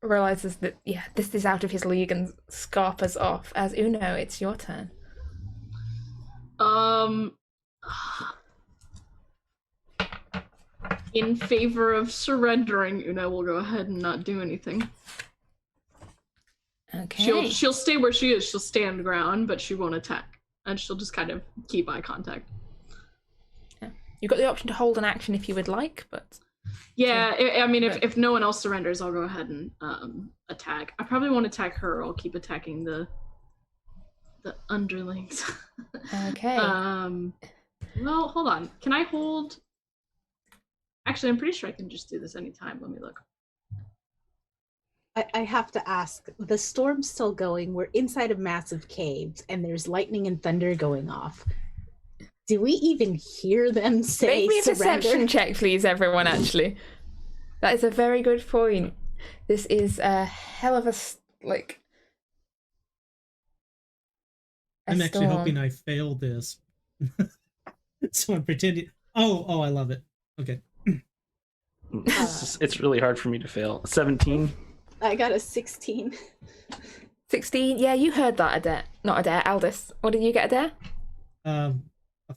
realizes that, yeah, this is out of his league and scarpers off. As Uno, it's your turn. In favor of surrendering, Uno will go ahead and not do anything. Okay. She'll stay where she is. She'll stand the ground, but she won't attack. And she'll just kind of keep eye contact. Yeah. You've got the option to hold an action if you would like, but... Yeah, I mean, if no one else surrenders, I'll go ahead and attack. I probably won't attack her. I'll keep attacking the underlings. Okay. Well, hold on. Can I hold... Actually, I'm pretty sure I can just do this anytime. Let me look. I have to ask, the storm's still going, we're inside of massive caves, and there's lightning and thunder going off. Do we even hear them say Make me a surrender? perception check, please, everyone, actually. That is a very good point. This is a hell of a, like... I'm actually hoping I fail this. So I'm pretending... Oh, I love it. Okay. It's really hard for me to fail. 17? I got a 16. 16? Yeah, you heard that, Adair. Not Adair, Aldous. What did you get, Adair? A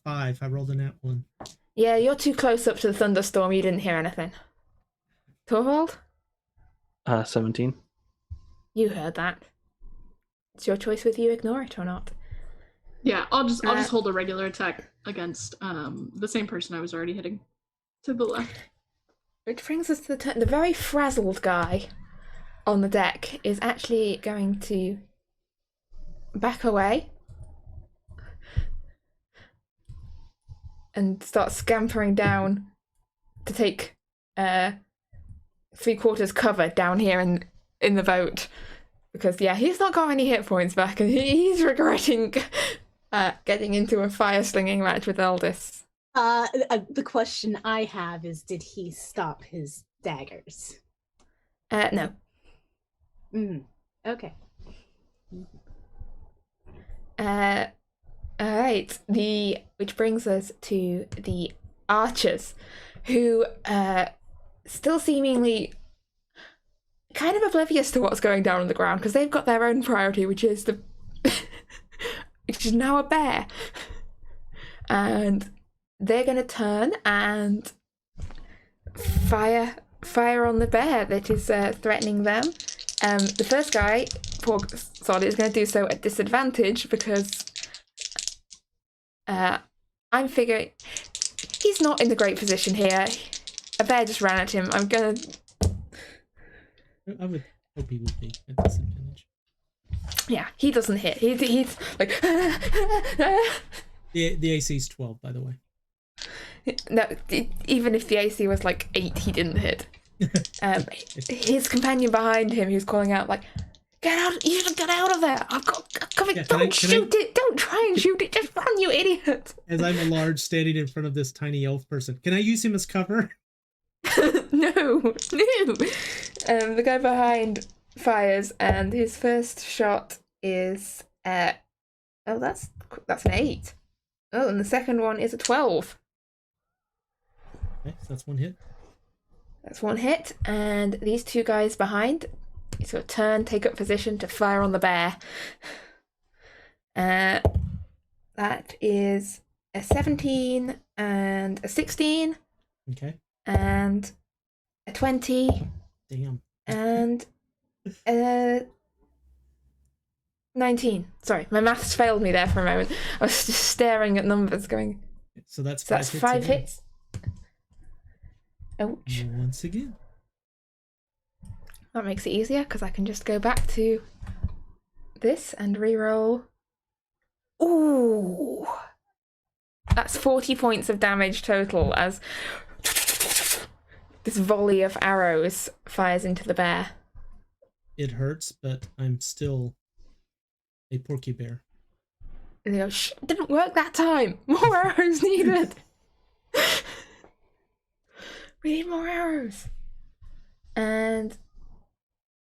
5. I rolled a nat 1. Yeah, you're too close up to the thunderstorm. You didn't hear anything. Torvald? 17. You heard that. It's your choice whether you ignore it or not. Yeah, I'll just hold a regular attack against the same person I was already hitting to the left. Which brings us to the turn. The very frazzled guy on the deck is actually going to back away and start scampering down to take 3/4 cover down here in the boat, because yeah, he's not got any hit points back and he's regretting getting into a fire slinging match with Eldis. The question I have is, did he stop his daggers? No. Okay. Alright, which brings us to the archers, who still seemingly kind of oblivious to what's going down on the ground because they've got their own priority, which is which is now a bear, and they're going to turn and fire on the bear that is threatening them. The first guy, poor sod, is going to do so at disadvantage because I'm figuring he's not in a great position here. A bear just ran at him. I'm gonna. I would hope he would be at disadvantage. Yeah, he doesn't hit. He's like. The AC is 12, by the way. No, even if the AC was like 8, he didn't hit. His companion behind him, he was calling out like, "Get out! You should get out of there! I'm coming! Yeah, Don't shoot it! Don't try and shoot it! Just run, you idiot!" As I'm a large standing in front of this tiny elf person, can I use him as cover? No. The guy behind fires, and his first shot is oh, that's an 8. Oh, and the second one is a 12. Okay, so that's one hit. That's one hit, and these two guys behind, he's going to turn, take up position to fire on the bear. That is a 17 and a 16. Okay. And a 20. Damn. And a 19. Sorry, my maths failed me there for a moment. I was just staring at numbers going. So that's five hits. Ouch. Once again. That makes it easier because I can just go back to this and reroll. Ooh. That's 40 points of damage total as this volley of arrows fires into the bear. It hurts, but I'm still a porky bear. And they go, "Shh, didn't work that time. More arrows needed." We need more arrows. And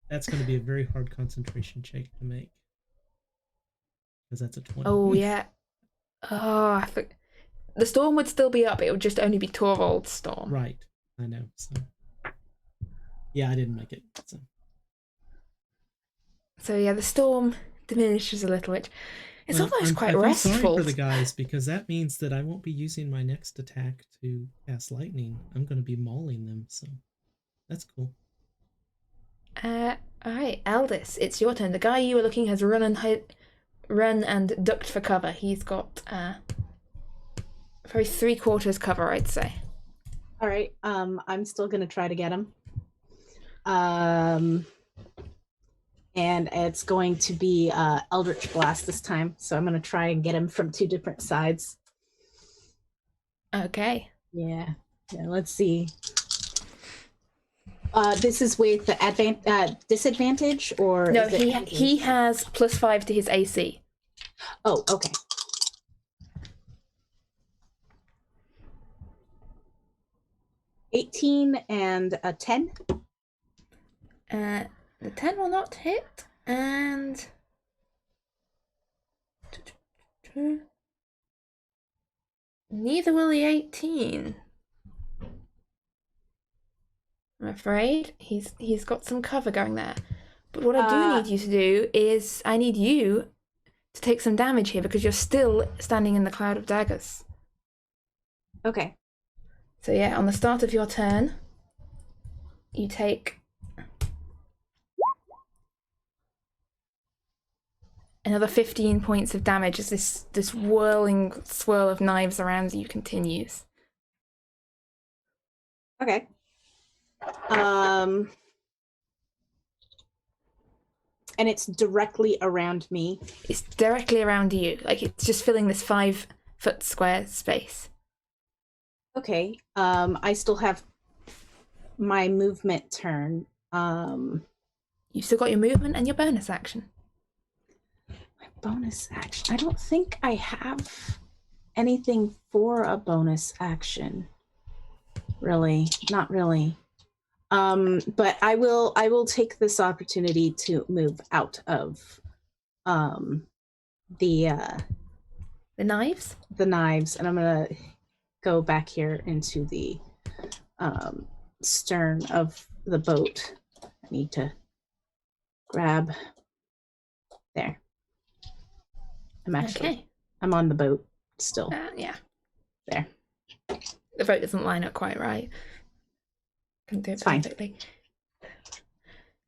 that's going to be a very hard concentration check to make. Because that's a 20. Oh, yeah. Oh, the storm would still be up. It would just only be Torvald's storm. Right. I know. So yeah, I didn't make it. So yeah, the storm diminishes a little, which it's almost quite I feel restful. sorry for the guys because that means that I won't be using my next attack to cast lightning. I'm going to be mauling them, so that's cool. Alright, Aldous, it's your turn. The guy you were looking has run and ducked for cover. He's got probably 3/4 cover, I'd say. All right. I'm still gonna try to get him. And it's going to be Eldritch Blast this time. So I'm gonna try and get him from 2 different sides. Okay. Yeah. Let's see. This is with the disadvantage, or no? is it He has +5 to his AC. Oh, okay. $18 and a 10. The 10 will not hit, and neither will the 18. I'm afraid he's got some cover going there. But what I do need you to do is I need you to take some damage here because you're still standing in the cloud of daggers. Okay. So yeah, on the start of your turn, you take another 15 points of damage as this whirling swirl of knives around you continues. Okay. And it's directly around me. It's directly around you, like it's just filling this 5-foot square space. Okay. I still have my movement turn. You've still got your movement and your bonus action. My bonus action. I don't think I have anything for a bonus action. Really, not really. But I will take this opportunity to move out of the knives. The knives, and I'm gonna go back here into the stern of the boat. I need to grab there. I'm on the boat still. Yeah. There. The boat doesn't line up quite right. Can do it perfectly.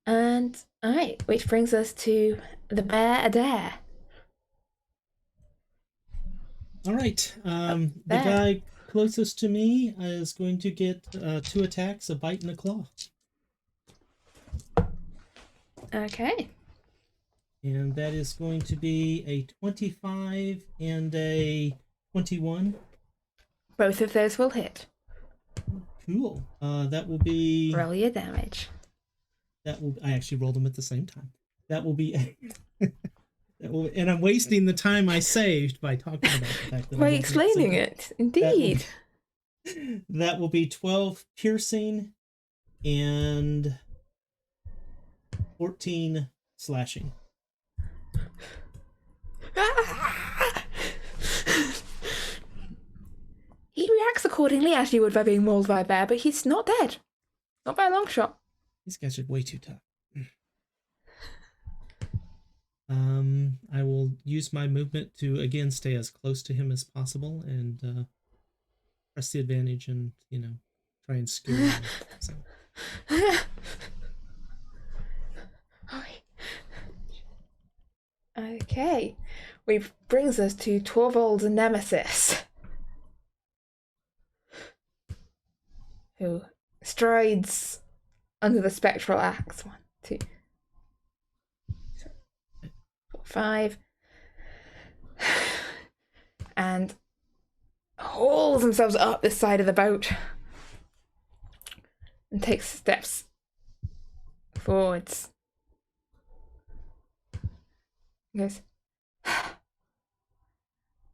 And alright, which brings us to the bear Adair. Alright, the guy closest to me is going to get 2 attacks, a bite and a claw. Okay. And that is going to be a 25 and a 21. Both of those will hit. Cool. That will be... Roll your damage. I actually rolled them at the same time. That will be... and I'm wasting the time I saved by talking about the fact that... By explaining it, indeed. That will be 12 piercing and 14 slashing. He reacts accordingly as you would by being mauled by a bear, but he's not dead. Not by a long shot. These guys are way too tough. I will use my movement to again stay as close to him as possible and press the advantage and, try and scare him. So. Okay, which brings us to Torvald's nemesis, who strides under the spectral axe. 1, 2, 3, 4, 5, and hauls themselves up the side of the boat and takes steps forwards. He goes,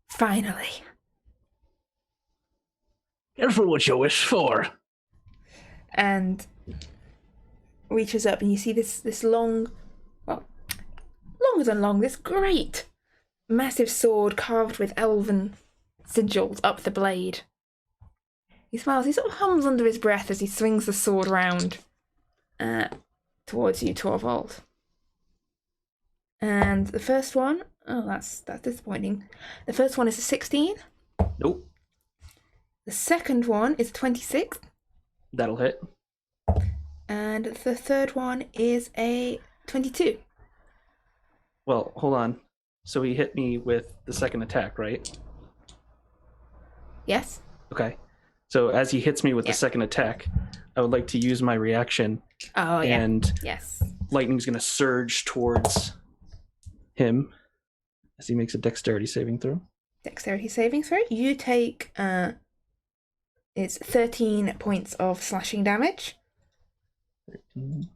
finally. Careful what you wish for. And reaches up and you see this long, well, longer than long, this great massive sword carved with elven sigils up the blade. He smiles, he sort of hums under his breath as he swings the sword round towards you, Torvald. And the first one, oh, that's disappointing. The first one is a 16. Nope. The second one is a 26. That'll hit. And the third one is a 22. Well, hold on. So he hit me with the second attack, right? Yes. Okay. So as he hits me with the second attack, I would like to use my reaction. Oh, yeah. And yes. Lightning's going to surge towards him as he makes a dexterity saving throw. Dexterity saving throw. You take it's 13 points of slashing damage. 13.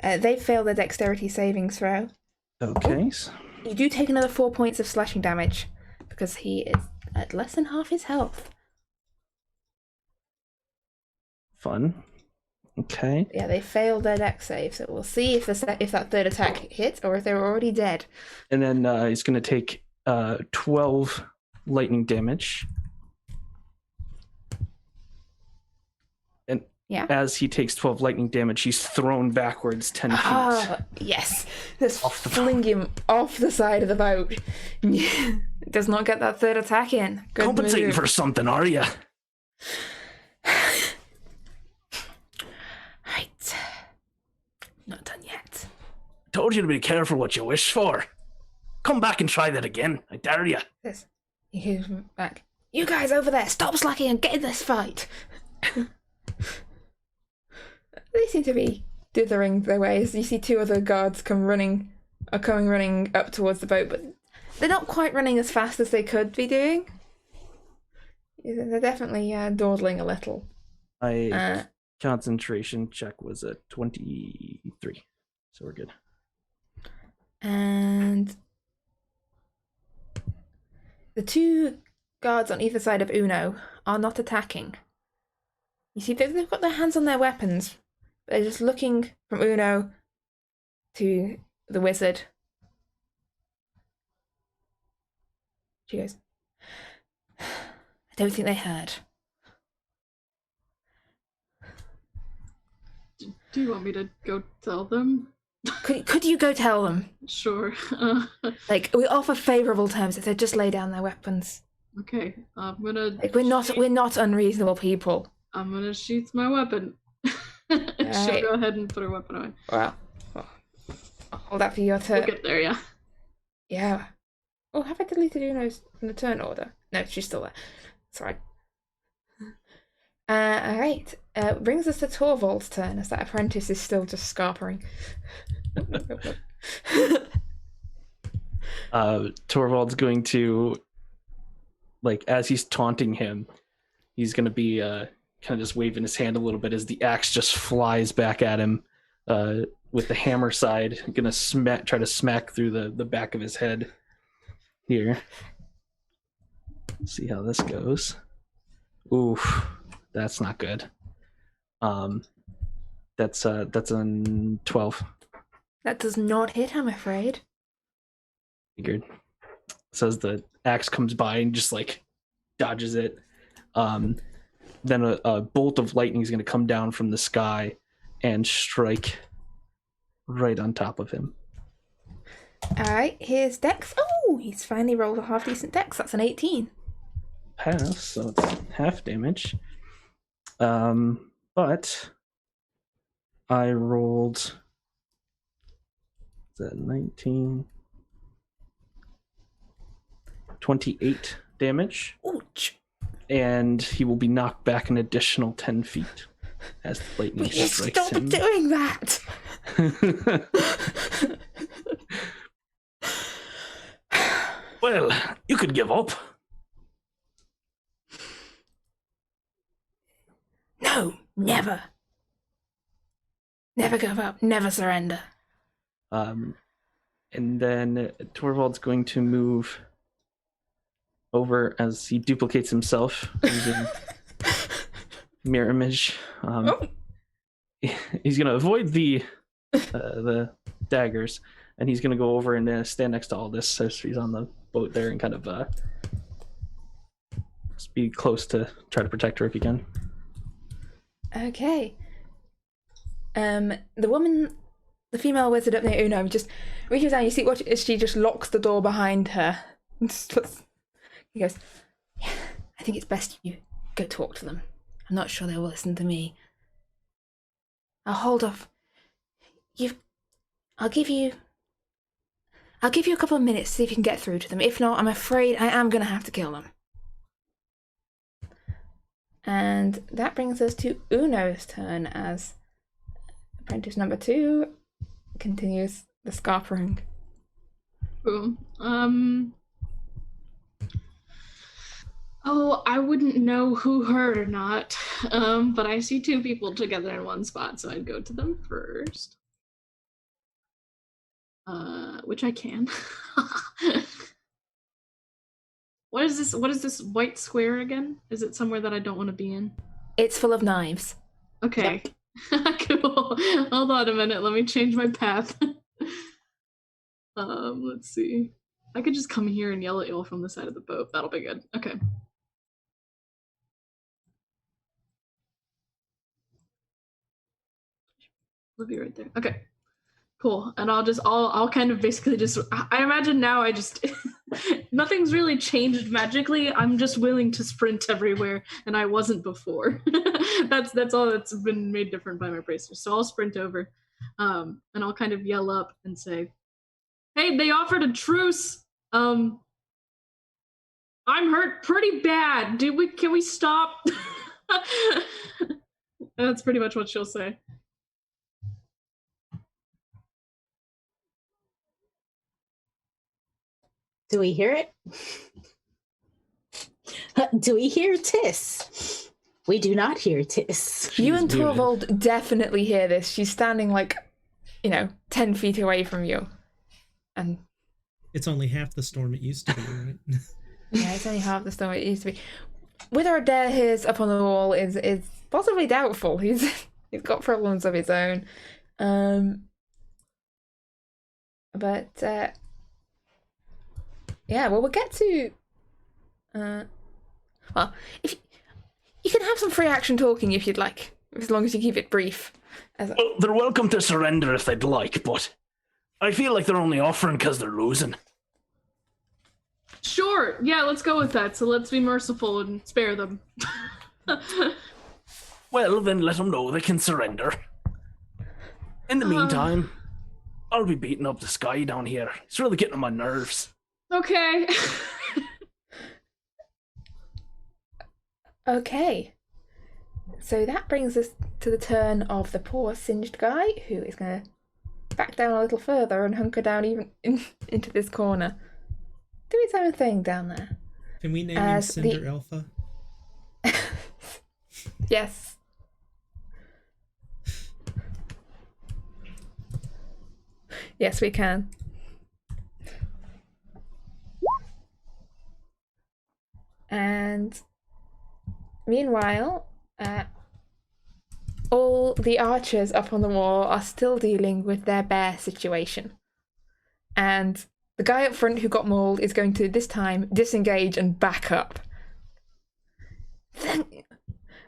They fail their dexterity saving throw. Okay. You do take another 4 points of slashing damage because he is at less than half his health. Fun. Okay. Yeah, they failed their dex save, so we'll see if that third attack hits or if they're already dead. And then he's going to take 12 lightning damage. And as he takes 12 lightning damage, he's thrown backwards 10 feet. Oh, yes. Just fling him off the side of the boat. Does not get that third attack in. Good Compensating move. for something, are you? Right. Not done yet. Told you to be careful what you wish for. Come back and try that again. I dare you. Yes. He hears back. You guys over there, stop slacking and get in this fight. They seem to be dithering their ways. You see 2 other guards coming running up towards the boat, but they're not quite running as fast as they could be doing. They're definitely dawdling a little. My concentration check was a 23, so we're good. And the 2 guards on either side of Uno are not attacking. You see, they've got their hands on their weapons. They're just looking from Uno to the wizard. She goes, I don't think they heard. Do you want me to go tell them? Could you go tell them? Sure. Like, we offer favourable terms if they just lay down their weapons. Okay, I'm gonna. Like, we're not unreasonable people. I'm gonna sheath my weapon. She'll go ahead and put her weapon away. Well, I'll hold that for your turn. We'll get there, yeah. Yeah. Oh, have I deleted Uno's in the turn order? No, she's still there. That's right. Alright. Brings us to Torvald's turn, as that apprentice is still just scarpering. Torvald's going to, like, as he's taunting him, he's going to be kind of just waving his hand a little bit as the axe just flies back at him with the hammer side. Going to try to smack through the back of his head here. See how this goes. Oof, that's not good. That's a 12. That does not hit, I'm afraid. Figured. So as the axe comes by and just like dodges it, then a bolt of lightning is going to come down from the sky and strike right on top of him. Alright, here's Dex. Oh, he's finally rolled a half decent Dex. That's an 18. Pass, so it's half damage. But I rolled 19, 28 damage. Ouch. And he will be knocked back an additional 10 feet as the lightning Will you strikes stop him. doing that? Well, you could give up. No, never. Never give up, never surrender. And then Torvald's going to move over as he duplicates himself using mirror image. He's going to avoid the daggers, and he's going to go over and stand next to Aldous, so he's on the boat there, and kind of just be close to try to protect her if he can. Okay. The female wizard up near Uno just reaches down. You see what she just locks the door behind her. He goes, yeah, I think it's best you go talk to them. I'm not sure they will listen to me. I'll hold off. I'll give you a couple of minutes to see if you can get through to them. If not, I'm afraid I am going to have to kill them. And that brings us to Uno's turn as apprentice number 2 continues the scarpering. Cool. Oh, I wouldn't know who heard or not. But I see 2 people together in one spot, so I'd go to them first. Which I can. What is this white square again? Is it somewhere that I don't want to be in? It's full of knives. Okay. Cool. Hold on a minute. Let me change my path. Let's see. I could just come here and yell at y'all from the side of the boat. That'll be good. Okay. We'll be right there. Okay. Cool. And I'll kind of basically just, I imagine now I just, nothing's really changed magically. I'm just willing to sprint everywhere, and I wasn't before. That's all that's been made different by my bracer. So I'll sprint over, and I'll kind of yell up and say, hey, they offered a truce. I'm hurt pretty bad. Can we stop? That's pretty much what she'll say. Do we hear it? Do we hear Tiss? We do not hear Tiss. You and Torvald definitely hear this. She's standing 10 feet away from you. And it's only half the storm it used to be, right? yeah, it's only half the storm it used to be. Whether Adair hears up on the wall is possibly doubtful. He's got problems of his own. Yeah, well, we'll get to... if you can have some free action talking if you'd like. as long as you keep it brief. Well, they're welcome to surrender if they'd like, but I feel like they're only offering because they're losing. Sure, yeah, let's go with that. So let's be merciful and spare them. Well, then let them know they can surrender. In the meantime, I'll be beating up the sky down here. It's really getting on my nerves. Okay. Okay. So that brings us to the turn of the poor singed guy, who is going to back down a little further and hunker down even into this corner. Do his own thing down there. Can we name him Cinder Alpha? Yes. Yes, we can. And meanwhile, all the archers up on the wall are still dealing with their bear situation. And the guy up front who got mauled is going to, this time, disengage and back up.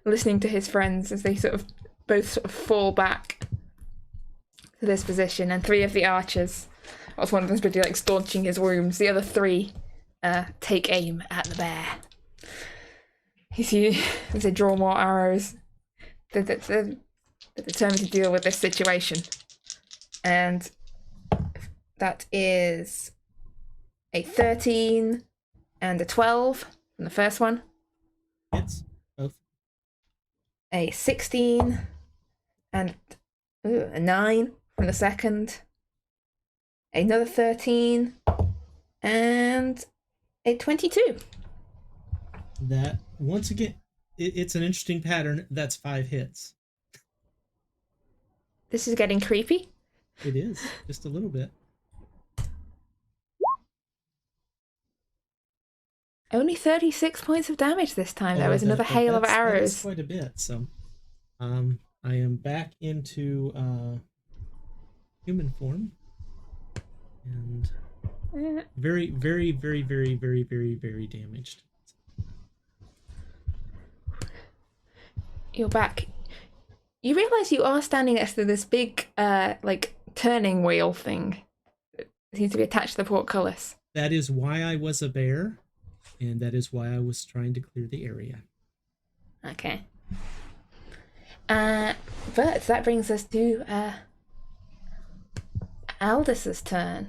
Listening to his friends as they both fall back to this position. And 3 of the archers, whilst one of them's busy staunching his wounds, the other 3 take aim at the bear. You see, as they draw more arrows, they're determined to deal with this situation. And that is a 13 and a 12 from the first one. Hits. Both. A 16 and a 9 from the second. Another 13 and a 22. That, once again, it's an interesting pattern. That's 5 hits. This is getting creepy. It is, just a little bit. Only 36 points of damage this time. There was another hail of arrows. That's quite a bit. So, I am back into human form, and very, very, very, very, very, very, very damaged. You're back. You realise you are standing next to this big, turning wheel thing. It seems to be attached to the portcullis. That is why I was a bear, and that is why I was trying to clear the area. Okay. But that brings us to Aldous' turn.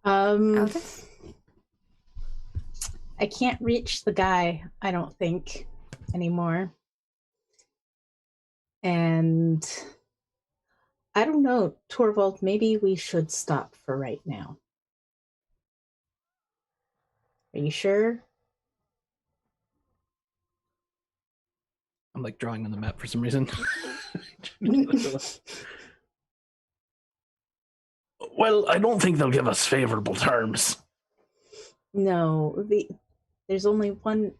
Aldous? I can't reach the guy, I don't think, anymore. And I don't know, Torvald, maybe we should stop for right now. Are you sure? I'm drawing on the map for some reason. Well, I don't think they'll give us favorable terms. No, there's only one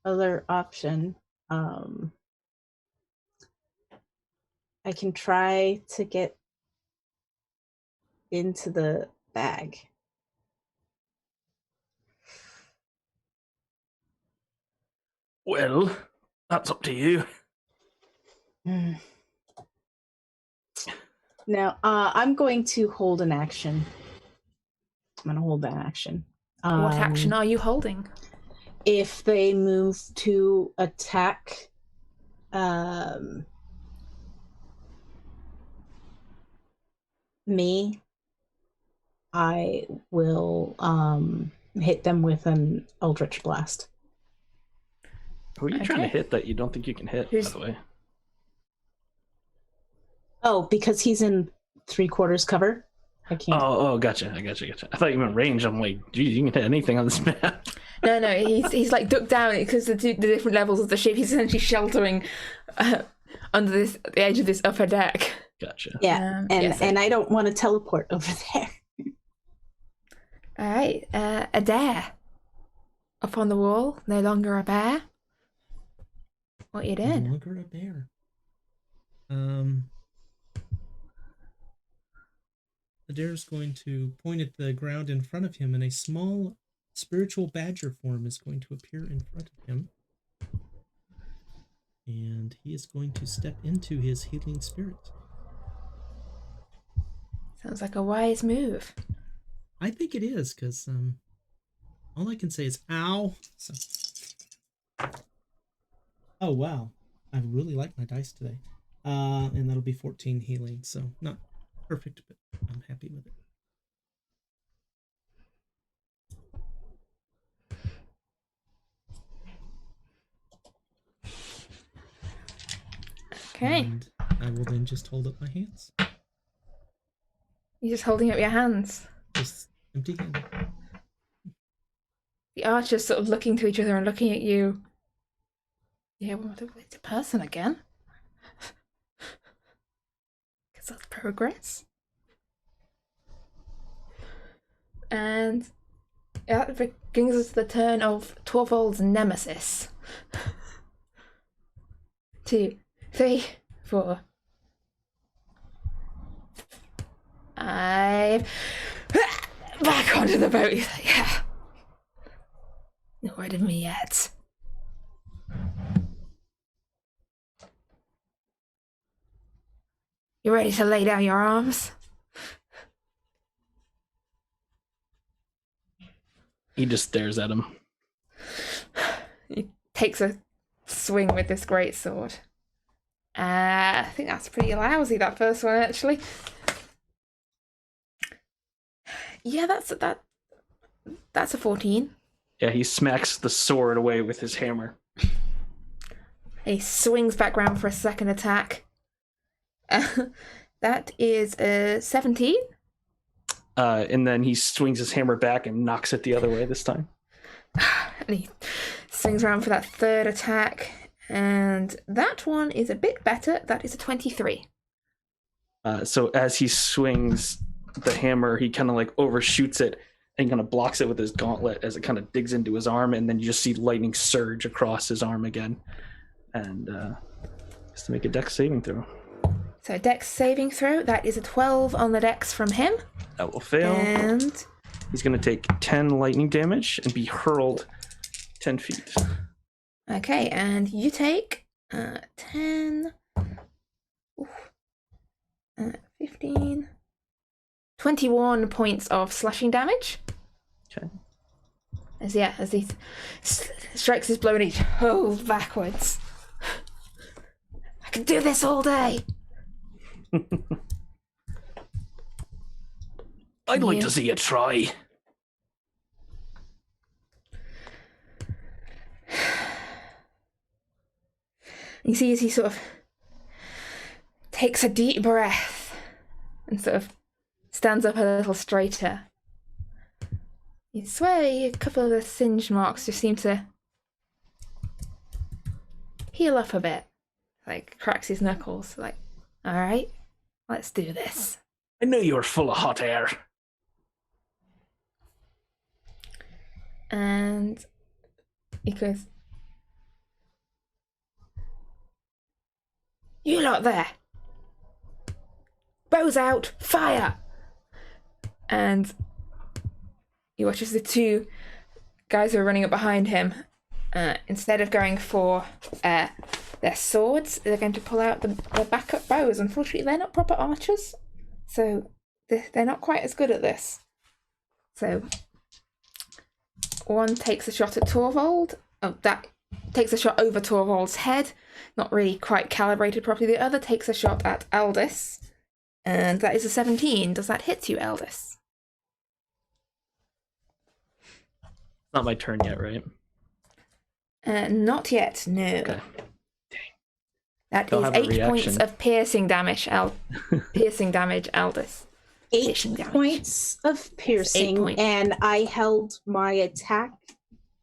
other option. I can try to get into the bag. Well, that's up to you. Now, I'm going to hold an action. I'm going to hold that action. What action are you holding? If they move to attack me, I will hit them with an Eldritch Blast. Who are you trying to hit that you don't think you can hit, by the way? Oh, because he's in 3/4 cover. I can't. Oh, gotcha. I thought you meant range. I'm like, geez, you can hit anything on this map. No, he's ducked down because the different levels of the ship. He's essentially sheltering under the edge of this upper deck. Gotcha. Yeah, and I don't want to teleport over there. All right, Adair, up on the wall, no longer a bear. What you doing? No longer a bear. Adair's going to point at the ground in front of him, and a small spiritual badger form is going to appear in front of him. And he is going to step into his healing spirit. Sounds like a wise move. I think it is, because all I can say is ow. So. Oh, wow. I really like my dice today. And that'll be 14 healing, so not perfect, but I'm happy with it. Okay. And I will then just hold up my hands. You're just holding up your hands. Just empty-handed. The archers sort of looking to each other and looking at you. Yeah, well, it's a person again. Because that's progress. And that brings us to the turn of Torvald's nemesis. 2, 3, 4, 5. Back onto the boat. He's like, yeah. Not rid of me yet. You ready to lay down your arms? He just stares at him. He takes a swing with this great sword. I think that's pretty lousy, that first one, actually. Yeah, that's a 14. Yeah, he smacks the sword away with his hammer. He swings back round for a second attack. That is a 17. And then he swings his hammer back and knocks it the other way this time. And he swings around for that third attack. And that one is a bit better. That is a 23. So as he swings the hammer, he kind of like overshoots it and kind of blocks it with his gauntlet as it kind of digs into his arm. And then you just see lightning surge across his arm again. And just to make a dex saving throw. So dex saving throw, that is a 12 on the dex from him. That will fail. And he's going to take 10 lightning damage and be hurled 10 feet. okay, and you take 10, 15, 21 points of slashing damage. Okay. As he strikes his blow and he hurls backwards. I can do this all day. I'd like to see you try. You see as he sort of takes a deep breath and sort of stands up a little straighter. You swear a couple of the singe marks just seem to heal up a bit. Like, cracks his knuckles. Like, alright, let's do this. I knew you were full of hot air. And he goes, you lot there. Bows out, fire! And he watches the two guys who are running up behind him. Instead of going for their swords, they're going to pull out the backup bows. Unfortunately, they're not proper archers, so they're not quite as good at this. So one takes a shot at Torvald. Oh, that takes a shot over Torvald's head, not really quite calibrated properly. The other takes a shot at Aldous, and that is a 17. Does that hit you, Aldous? Not my turn yet, right? Not yet, no. Okay. That Don't is have a 8 points reaction. of piercing damage, piercing damage, Aldous. 8 Piercing damage. points of piercing, points. and I held my attack.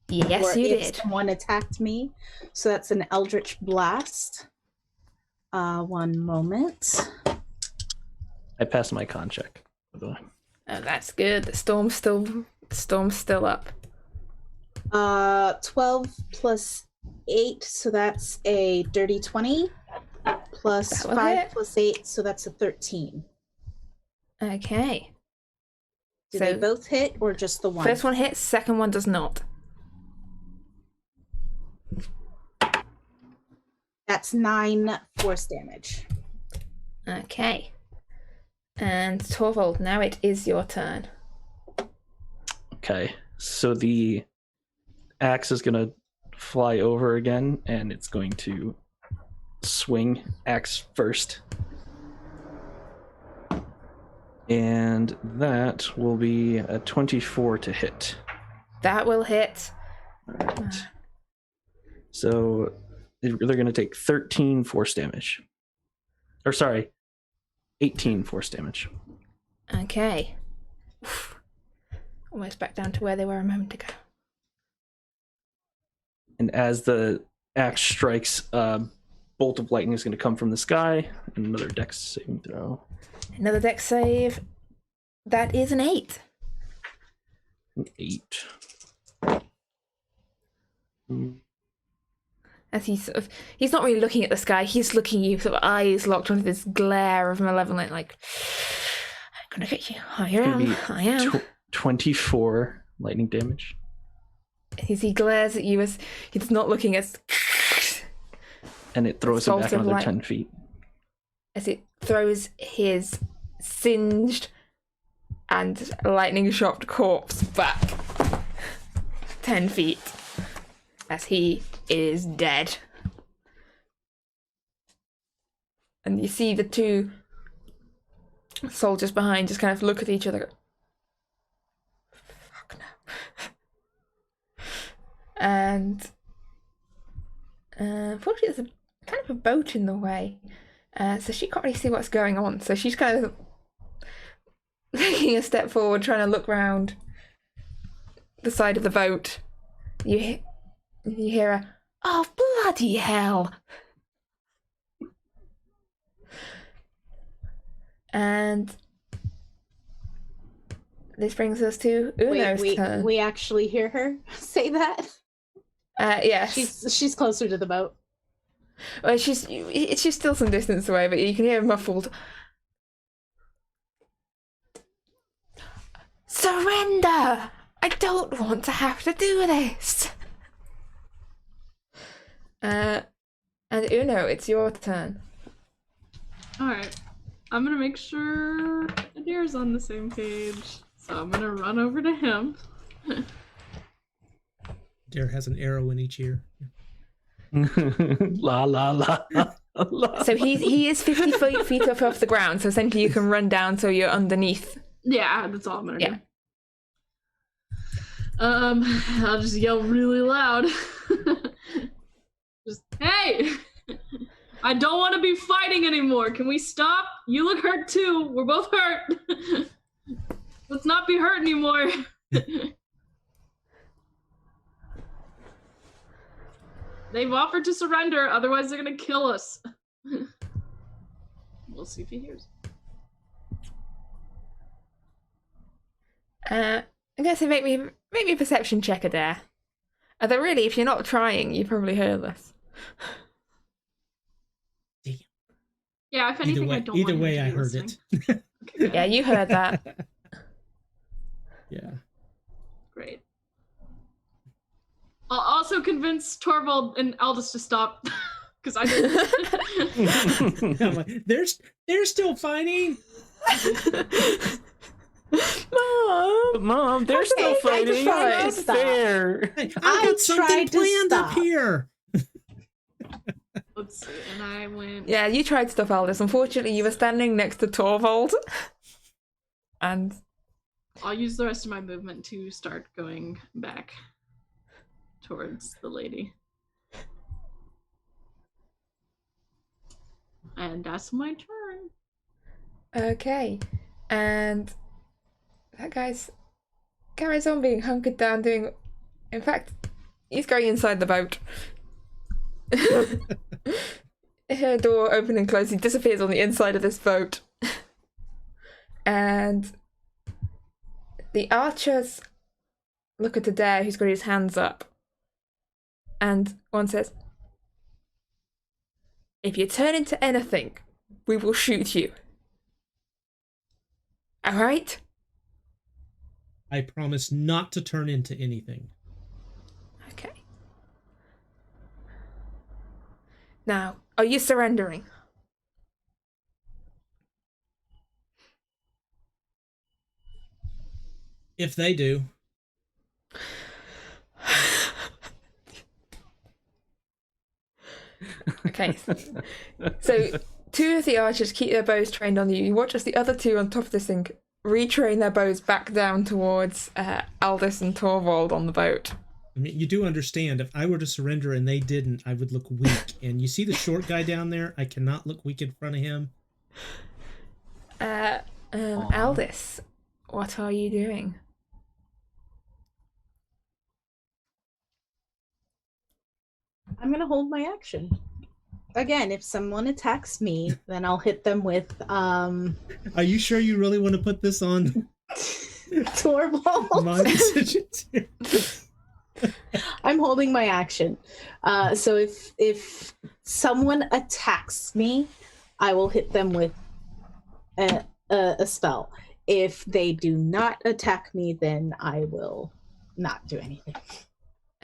Yes, or you if did. someone attacked me. So that's an Eldritch Blast. One moment. I passed my con check, by the way. Oh, that's good. The storm's still up. 12 plus 8, so that's a dirty 20. Plus That will 5 hit. plus 8, so that's a 13. Okay. Do So- they both hit or just the one? First one hits, second one does not. That's 9 force damage. Okay. And Torvald, now it is your turn. Okay, so the axe is gonna fly over again, and it's going to swing axe first. And that will be a 24 to hit. That will hit. Alright. So they're going to take 13 force damage. Or sorry, 18 force damage. Okay. Oof. Almost back down to where they were a moment ago. And as the axe strikes, a bolt of lightning is going to come from the sky. And another dex saving throw. Another dex save. That is an 8. An 8. As he's not really looking at the sky, he's looking at you, sort of eyes locked onto this glare of malevolent, like, I'm gonna get you. I am. 24 lightning damage. As he glares at you as he's not looking as And it throws him back Bolt of another light- 10 feet. as it throws his singed and lightning-shocked corpse back 10 feet as he is dead. And you see the two soldiers behind just kind of look at each other. Fuck no. And unfortunately there's a kind of a boat in the way. So she can't really see what's going on. So she's kind of taking a step forward, trying to look round the side of the boat. You hear a, oh, bloody hell. And this brings us to Uno's turn. We actually hear her say that? Yes. She's closer to the boat. Well, she's still some distance away, but you can hear muffled. Surrender! I don't want to have to do this. And Uno, it's your turn. Alright. I'm gonna make sure Adir's on the same page. So I'm gonna run over to him. Dare has an arrow in each ear. La la la la. So he is 50 feet up off the ground, so essentially you can run down so you're underneath. Yeah, that's all I'm gonna Yeah. do. I'll just yell really loud. Just, hey! I don't want to be fighting anymore. Can we stop? You look hurt too. We're both hurt. Let's not be hurt anymore. They've offered to surrender, otherwise they're gonna kill us. We'll see if he hears. I'm gonna say make me a perception check there. Although really, if you're not trying, you probably hear this. Yeah, if anything, I don't Either want way, him I to be heard listening. it. Okay, good. Yeah, you heard that. Yeah. Great. I'll also convince Torvald and Aldous to stop. Because I didn't. I'm like, they're still fighting. Mom, they're still I fighting. tried to It's stop. fair. Hey, I I've got something tried to planned up stop. here. Let's see, and I went. Yeah, you tried to stop Aldous. Unfortunately, you were standing next to Torvald. And I'll use the rest of my movement to start going back towards the lady. And that's my turn. okay. And that guy's carries on being hunkered down doing, in fact, he's going inside the boat. Her door open and close, he disappears on the inside of this boat. And the archers look at Adair, who's got his hands up. And one says, if you turn into anything, we will shoot you. Alright? I promise not to turn into anything. Okay. Now, are you surrendering? If they do. Okay. So 2 of the archers keep their bows trained on you. You watch as the other 2 on top of this thing retrain their bows back down towards Aldous and Torvald on the boat. I mean, you do understand, if I were to surrender and they didn't, I would look weak. And you see the short guy down there? I cannot look weak in front of him. Aldous, what are you doing? I'm gonna hold my action. Again, if someone attacks me, then I'll hit them with Are you sure you really want to put this on Torvald. my decision? I'm holding my action. So if someone attacks me, I will hit them with a spell. If they do not attack me, then I will not do anything.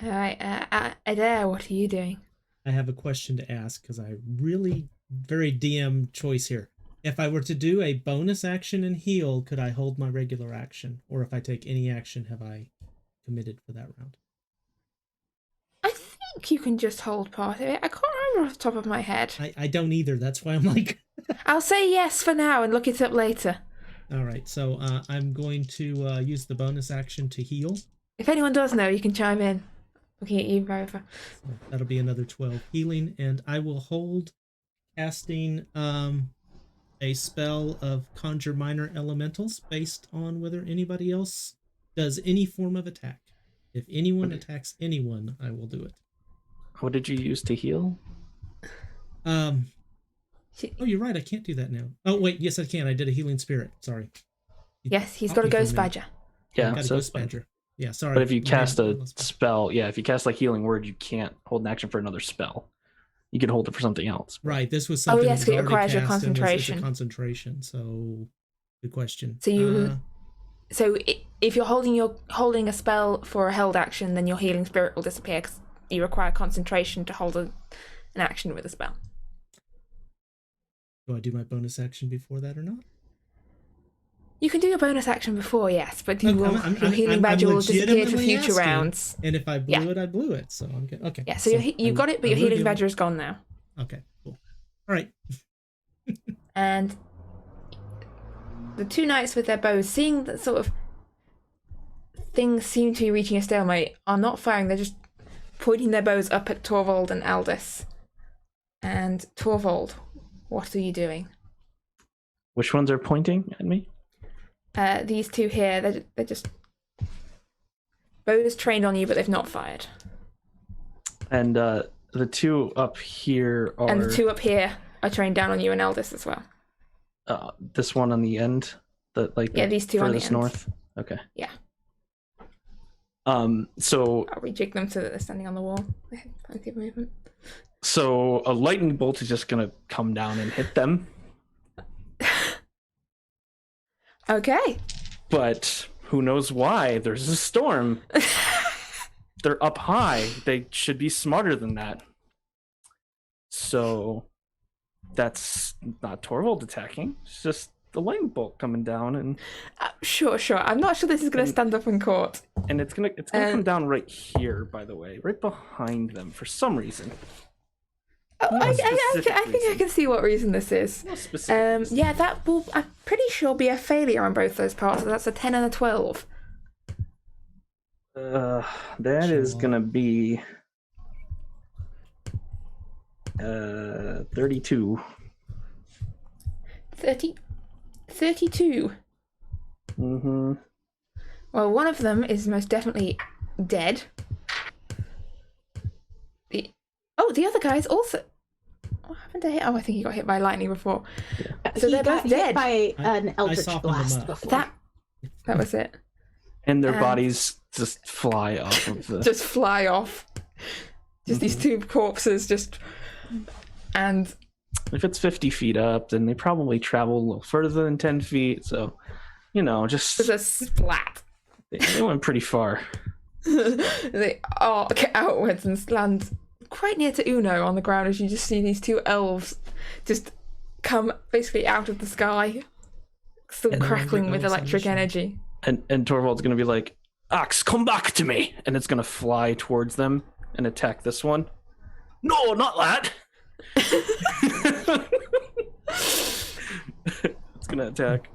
All right, Adair, what are you doing? I have a question to ask because I really very DM choice here. If I were to do a bonus action and heal, could I hold my regular action? Or if I take any action, have I committed for that round? I think you can just hold part of it. I can't remember off the top of my head. I don't either. That's why I'm like... I'll say yes for now and look it up later. All right, so I'm going to use the bonus action to heal. If anyone does know, you can chime in. Looking at you, Rover. So that'll be another 12 healing, and I will hold casting a spell of Conjure Minor Elementals based on whether anybody else does any form of attack. If anyone attacks anyone, I will do it. What did you use to heal? Oh, you're right. I can't do that now. Oh, wait. Yes, I can. I did a Healing Spirit. Sorry. Yes, he's got a Ghost Badger. Yeah, got a Ghost Badger. Yeah, sorry. But if you cast a spell, if you cast like Healing Word, you can't hold an action for another spell. You can hold it for something else. Right. This was something. Oh yes, that it was requires your already cast and concentration. it's a concentration. So, good question. So you, if you're holding a spell for a held action, then your Healing Spirit will disappear because you require concentration to hold an action with a spell. Do I do my bonus action before that or not? You can do your bonus action before, yes, but your Healing Badger will disappear for future rounds. And if I blew it, I blew it. So I'm good. Okay. Yeah, so you've got it, but your Healing Badger is gone now. Okay, cool. All right. And the 2 knights with their bows, seeing that sort of things seem to be reaching a stalemate, are not firing. They're just pointing their bows up at Torvald and Aldous. And Torvald, what are you doing? Which ones are pointing at me? These 2 here, they're just bows trained on you, but they've not fired. And the 2 up here are... And the 2 up here are trained down on you and Aldous as well. This one on the end? These 2 on the end. North? Okay. Yeah. So... I'll rejig them so that they're standing on the wall. They have plenty of movement. So a lightning bolt is just going to come down and hit them. Okay. But who knows why? There's a storm. They're up high. They should be smarter than that. So that's not Torvald attacking. It's just the lightning bolt coming down, and sure. I'm not sure this is going to stand up in court. And it's gonna come down right here, by the way, right behind them for some reason. I think I can see what reason this is. Yeah, that will, I'm pretty sure, be a failure on both those parts. So that's a 10 and a 12. That is gonna be 32. 32. Mm-hmm. Well, one of them is most definitely dead. The other guy's also... What happened to him? Oh, I think he got hit by lightning before. Yeah. So they're both dead. Hit by an eldritch blast before. That was it. And their bodies just fly off of the... Just fly off. Just these 2 corpses just... And... If it's 50 feet up, then they probably travel a little further than 10 feet. So, just... There's a splat. They went pretty far. They arc outwards and land quite near to Uno on the ground as you just see these two elves just come basically out of the sky, still And crackling with elves on electric mission. energy. And Torvald's gonna be like, Axe, come back to me! And it's gonna fly towards them and attack this one. No, not that! It's gonna attack.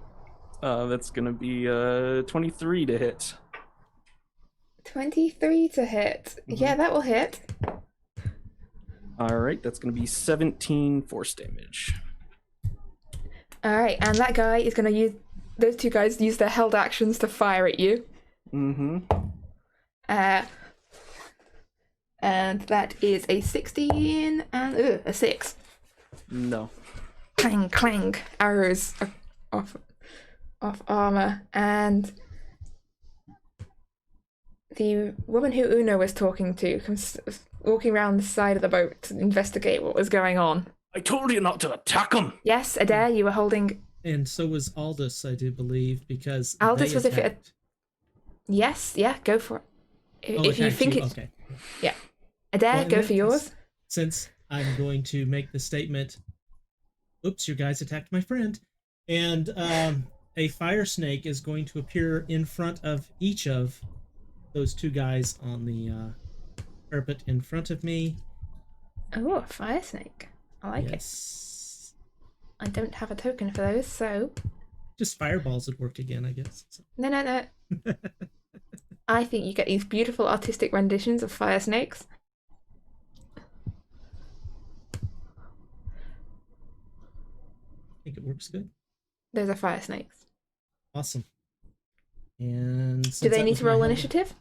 That's gonna be 23 to hit. 23 to hit. Yeah, that will hit. Alright, that's gonna be 17 force damage. Alright, and that guy is going to use... Those two guys use their held actions to fire at you. Mm-hmm. And that is a 16 and a 6. No. Clang, clang. Arrows off armor. And the woman who Uno was talking to comes walking around the side of the boat to investigate what was going on. I told you not to attack him! Yes, Adair, you were holding... And so was Aldous, I do believe, because Aldous they was if it- attacked. Yes, yeah, go for it. Oh, If you attacked think it's... okay. Yeah. Adair, Well, in go that for case, yours. Since I'm going to make the statement, oops, your guys attacked my friend, and a fire snake is going to appear in front of each of those two guys on the carpet in front of me. Oh, a fire snake. I like it. Yes. I don't have a token for those, so... Just fireballs would work again, I guess. So. No. I think you get these beautiful artistic renditions of fire snakes. I think it works good. Those are fire snakes. Awesome. And Do since they that need was to my roll helmet- initiative?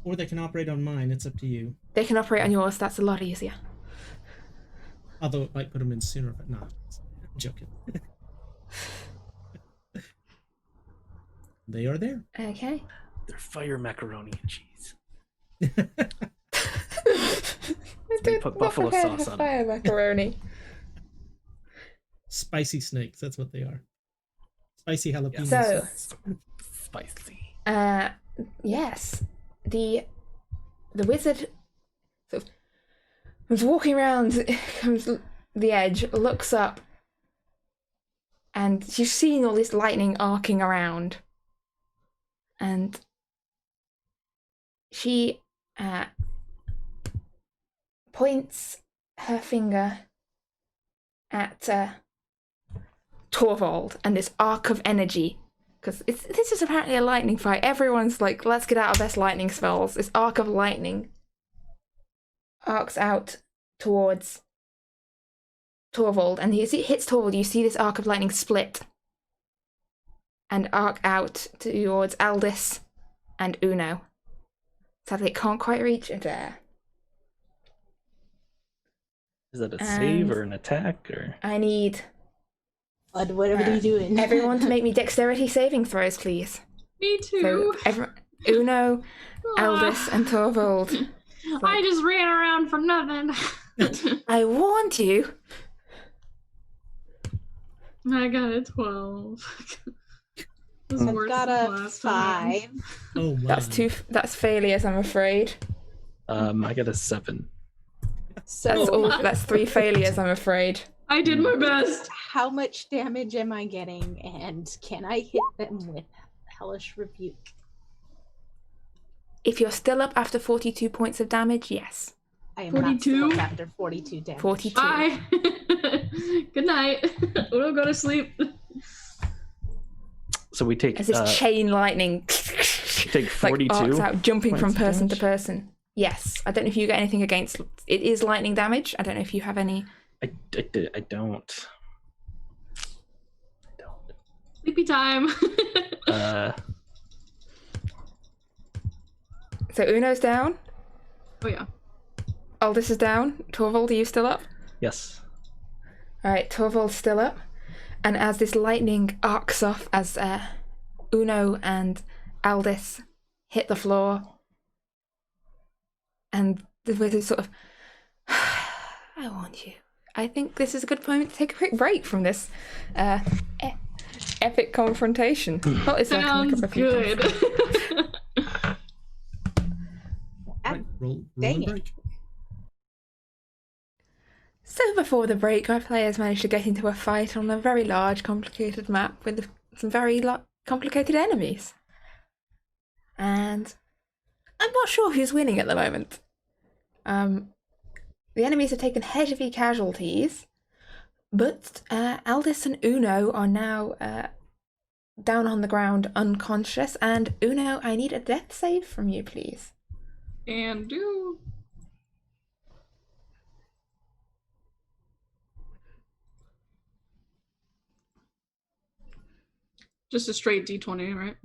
Or they can operate on mine. It's up to you. They can operate on yours, that's a lot easier. Although it might put them in sooner, but not. I'm joking. They are there. Okay. They're fire macaroni and cheese. They put buffalo sauce on it. fire macaroni. Spicy snakes. That's what they are. Spicy jalapenos. So- Spicy. Yes. The wizard sort of was walking around, comes the edge, looks up, and she's seeing all this lightning arcing around. And she points her finger at Torvald and this arc of energy. Because this is apparently a lightning fight. Everyone's like, let's get out our best lightning spells. This arc of lightning arcs out towards Torvald. And as it hits Torvald, you see this arc of lightning split. And arc out towards Aldous and Uno. Sadly, it can't quite reach Adair. Is that a save And- or an attack? Or I need What are you doing? everyone to make me dexterity saving throws, please. Me too. So, Uno, Aldous, and Torvald. I just ran around for nothing. I warned you. I got a 12. This is I've worse got than a last time. 5. Oh my. That's failures, I'm afraid. I got a 7. So That's 3 failures, I'm afraid. I did my best. how much damage am I getting, and can I hit them with Hellish Rebuke? If you're still up after 42 points of damage, yes. I am not still 42? up after 42 damage. 42. Bye. Good night. We'll go to sleep. So we take As this chain lightning take like 42. arcs out, jumping from points of person to damage? person. Yes. I don't know if you get anything against... It is lightning damage. I don't know if you have any... I don't. Sleepy time. So Uno's down. Oh yeah. Aldous is down. Torvald, are you still up? Yes. Alright, Torvald's still up. And as this lightning arcs off, as Uno and Aldous hit the floor, and the wizard sort of, I warned you. I think this is a good moment to take a quick break from this epic confrontation. What is that? Sounds good. Right, roll Dang and it. break. So before the break, our players managed to get into a fight on a very large, complicated map with some very complicated enemies. And I'm not sure who's winning at the moment. The enemies have taken heavy casualties, but Aldous and Uno are now down on the ground unconscious. And Uno, I need a death save from you, please. And do. Just a straight D20, right?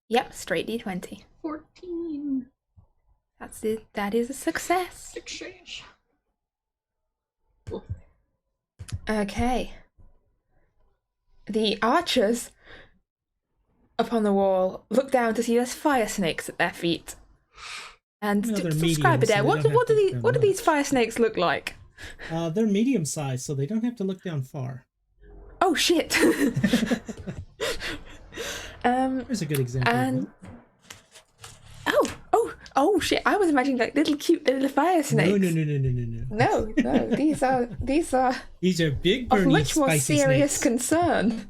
Yep, straight D20. 14. That is a success. Success. Cool. Okay. The archers up on the wall look down to see there's fire snakes at their feet. And No, they're subscribe medium, there. so What they don't have to do look down what do these much. fire snakes look like? They're medium sized, so they don't have to look down far. Oh shit. There's a good example. And oh shit! I was imagining like little cute little fire snakes. No. No, these are These are big, of burny, much more spicy serious snakes. concern.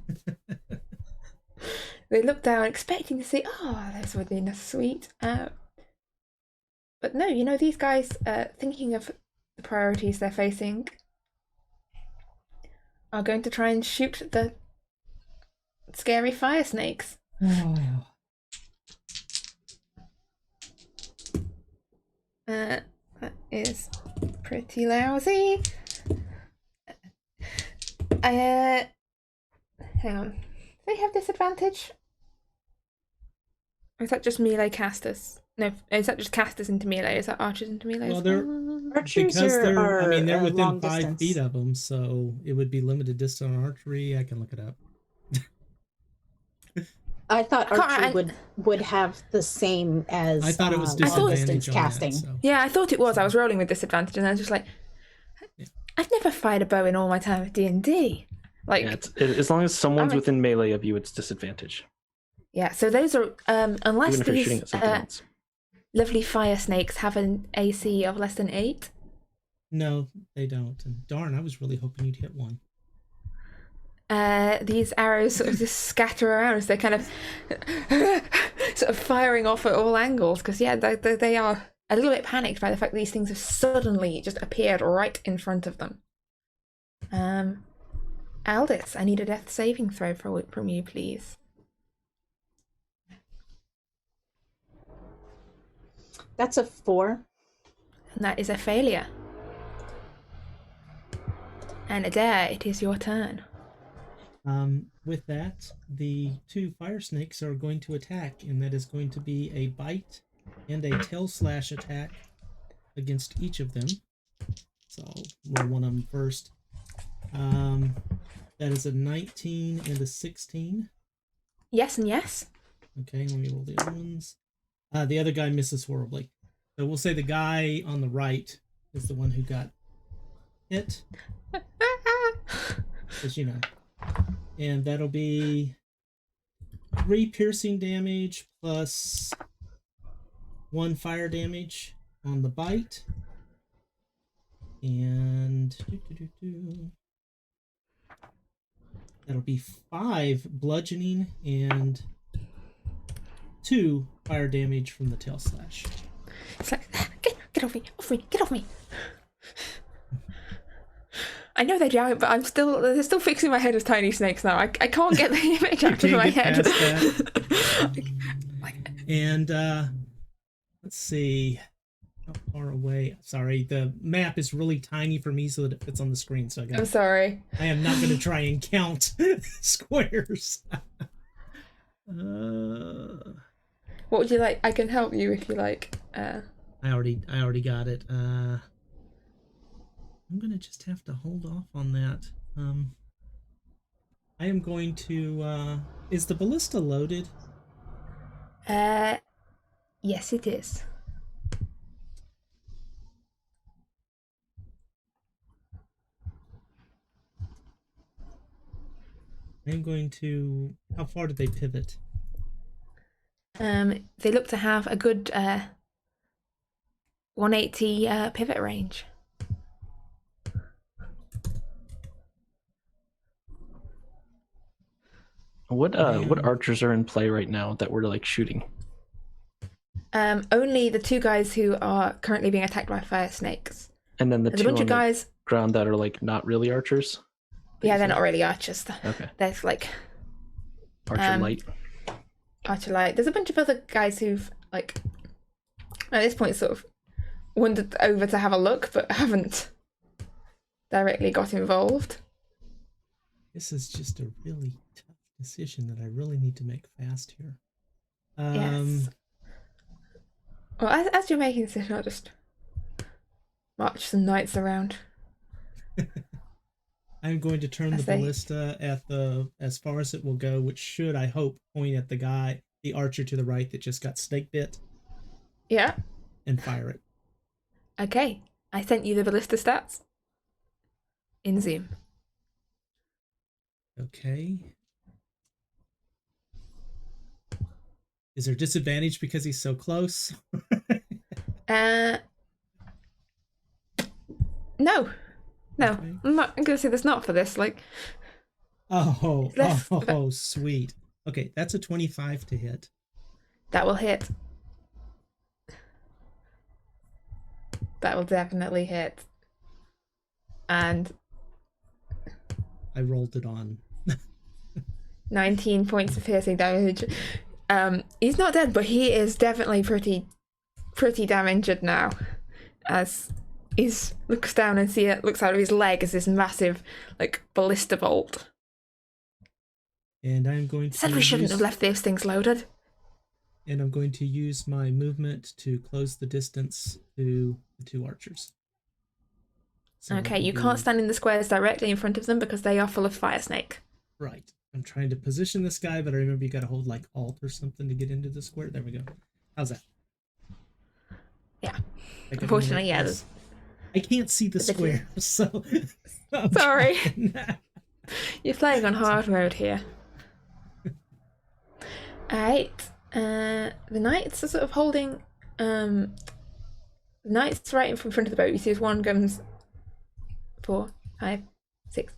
They look down, expecting to see, oh, there's within a sweet. But no, these guys, thinking of the priorities they're facing, are going to try and shoot the scary fire snakes. Oh. That is pretty lousy. Hang on. Do they have disadvantage? Or is that just melee casters? No, is that just casters into melee? Is that archers into melee? Well, as they're well? Archers because they're. I mean, they're within long 5 distance. feet of them, so it would be limited distance on archery. I can look it up. I thought I can't- archery would have the same as I thought it was long disadvantage distance on casting. that. So. Yeah, I thought it was. I was rolling with disadvantage, and I was just like, Yeah. I've never fired a bow in all my time of D&D. Like, Yeah, as long as someone's I'm a- within melee of you, it's disadvantage. yeah. So those are unless Even if you're shooting these at something else. lovely fire snakes have an AC of less than 8. No, they don't. And darn, I was really hoping you'd hit one. These arrows sort of just scatter around as they're kind of sort of firing off at all angles. Because yeah, they are a little bit panicked by the fact that these things have suddenly just appeared right in front of them. Aldous, I need a death saving throw from you, please. That's a 4. And that is a failure. And Adair, it is your turn. With that, the 2 fire snakes are going to attack, and that is going to be a bite and a tail slash attack against each of them. So I'll roll one of them first. That is a 19 and a 16. Yes and yes. Okay, let me roll the other ones. The other guy misses horribly. So we'll say the guy on the right is the one who got hit. Because, and that'll be 3 piercing damage plus 1 fire damage on the bite. And that'll be 5 bludgeoning and 2 fire damage from the tail slash. It's like, get off me, get off me. I know they're giant, but they're still fixing my head as tiny snakes now. I can't get the image out of my head. And let's see. How far away? Sorry, the map is really tiny for me, so that it fits on the screen. So I'm sorry. I am not going to try and count squares. What would you like? I can help you if you like. I already got it. I'm gonna just have to hold off on that. I am going to. Is the ballista loaded? Yes, it is. I'm going to... How far did they pivot? They look to have a good 180 pivot range. What archers are in play right now that we're like shooting? Only the two guys who are currently being attacked by fire snakes. And then the There's two a bunch on of guys. the ground that are like not really archers? Yeah, they're not really archers. Okay. There's like Archer light. Archer light. There's a bunch of other guys who've like at this point sort of wandered over to have a look but haven't directly got involved. This is just a really tough decision that I really need to make fast here. Yes. Well, as you're making this decision, I'll just march some knights around. I'm going to turn the ballista at as far as it will go, which should, I hope, point at the archer to the right that just got snake bit. Yeah. And fire it. Okay. I sent you the ballista stats in Zoom. Okay. Is there disadvantage because he's so close? No. No. Okay. I'm gonna say there's not for this, like. Oh, sweet. Okay, that's a 25 to hit. That will hit. That will definitely hit. And I rolled it on. 19 points of piercing damage. He's not dead, but he is definitely pretty damn injured now. As he looks down and looks out of his leg as this massive, like, ballista bolt. And I'm going to... Said we shouldn't have left those things loaded. And I'm going to use my movement to close the distance to the two archers. So okay, you can't stand in the squares directly in front of them because they are full of fire snake. Right. I'm trying to position this guy, but I remember you got to hold like Alt or something to get into the square. There we go. How's that? Yeah. Unfortunately, yeah. I can't see the square, so... Sorry. You're playing on hard mode here. Alright. The knights are sort of holding... the knights right in front of the boat. You see as one comes... 4, 5, 6.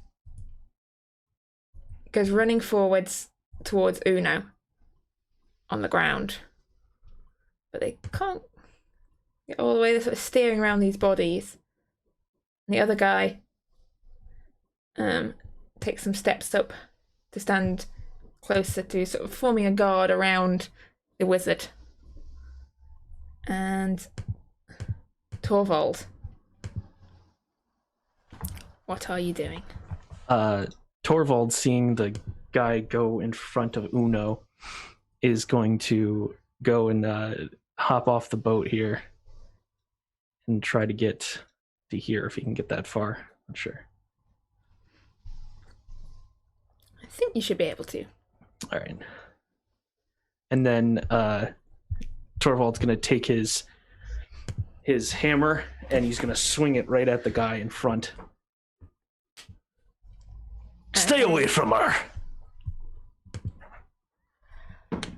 Goes running forwards towards Uno on the ground. But they can't get all the way. They're sort of steering around these bodies. And the other guy takes some steps up to stand closer to sort of forming a guard around the wizard. And Torvald, what are you doing? Torvald, seeing the guy go in front of Uno, is going to go and hop off the boat here and try to get to here if he can get that far. Not sure. I think you should be able to. All right. And then Torvald's going to take his hammer and he's going to swing it right at the guy in front. Stay away from her!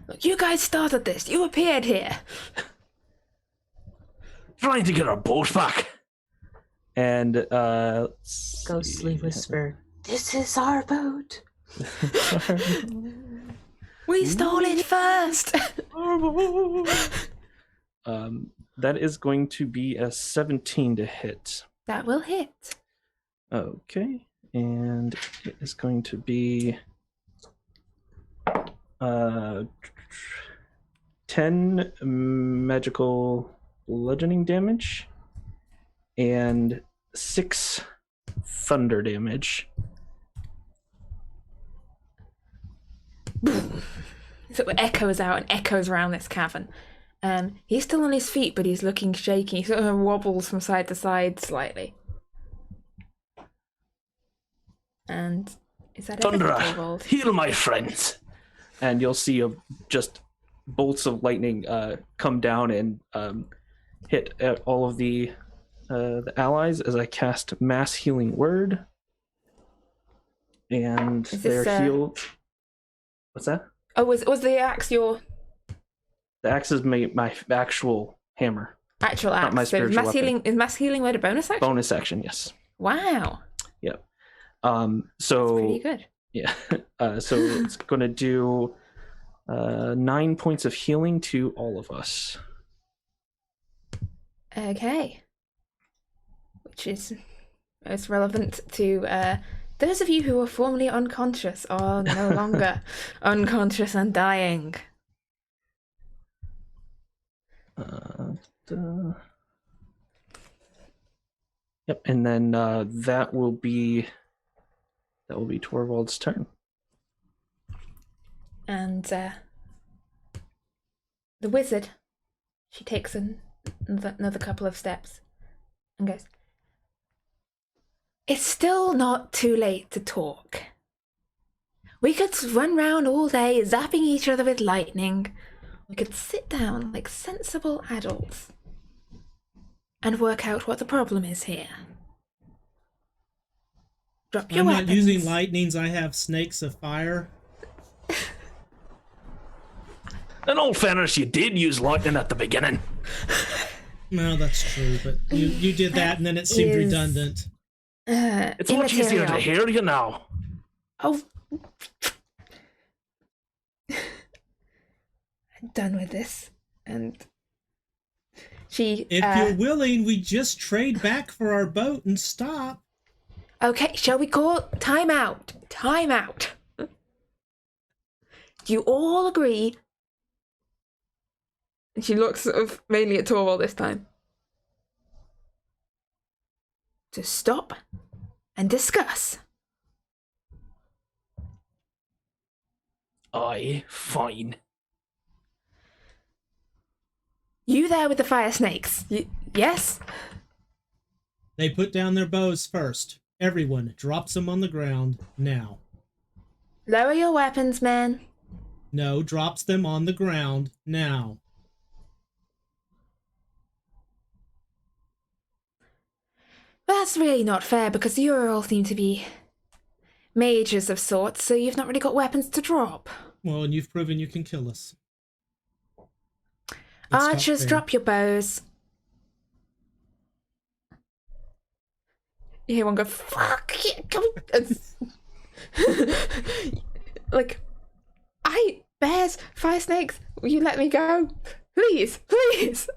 Look, you guys started this. You appeared here. Trying to get our boat back. And Ghostly whisper, "This is our boat." We stole it first. That is going to be a 17 to hit. That will hit. Okay. And it is going to be 10 magical bludgeoning damage and 6 thunder damage. So it echoes out and echoes around this cavern. He's still on his feet, but he's looking shaky. He sort of wobbles from side to side slightly. And is that Thunderer, heal my friends. And you'll see just bolts of lightning come down and hit all of the allies as I cast Mass Healing Word. and Is this, they're healed. What's that? Oh, was the axe your The axe is my actual hammer. actual axe? Not my So spiritual is mass healing made a bonus action? Bonus action, yes. Wow. Yep. That's pretty So good. yeah. So it's gonna do 9 points of healing to all of us. Okay. Which is most relevant to those of you who were formerly unconscious are no longer unconscious and dying. Yep, and then that will be Torvald's turn. And the wizard, she takes another couple of steps and goes, "It's still not too late to talk. We could run round all day zapping each other with lightning. We could sit down like sensible adults and work out what the problem is here. Drop your I'm weapons." not using lightnings. I have snakes of fire. In all fairness, you did use lightning at the beginning. No, that's true, but you did that and then it seemed Is- redundant. It's much easier to hear you now. Oh. I'm done with this. And she... If you're willing, we just trade back for our boat and stop. Okay, shall we call time out? Time out. Do you all agree? And she looks sort of mainly at Torvald this time. To stop and discuss. Aye, fine. You there with the fire snakes? Yes? They put down their bows first. Everyone drops them on the ground now. Lower your weapons, men. No, drops them on the ground now. That's really not fair because you all seem to be mages of sorts, so you've not really got weapons to drop. Well, and you've proven you can kill us. That's not Archers, fair. drop your bows. You hear one go, "Fuck yeah, come like, bears, fire snakes, will you let me go? Please, please."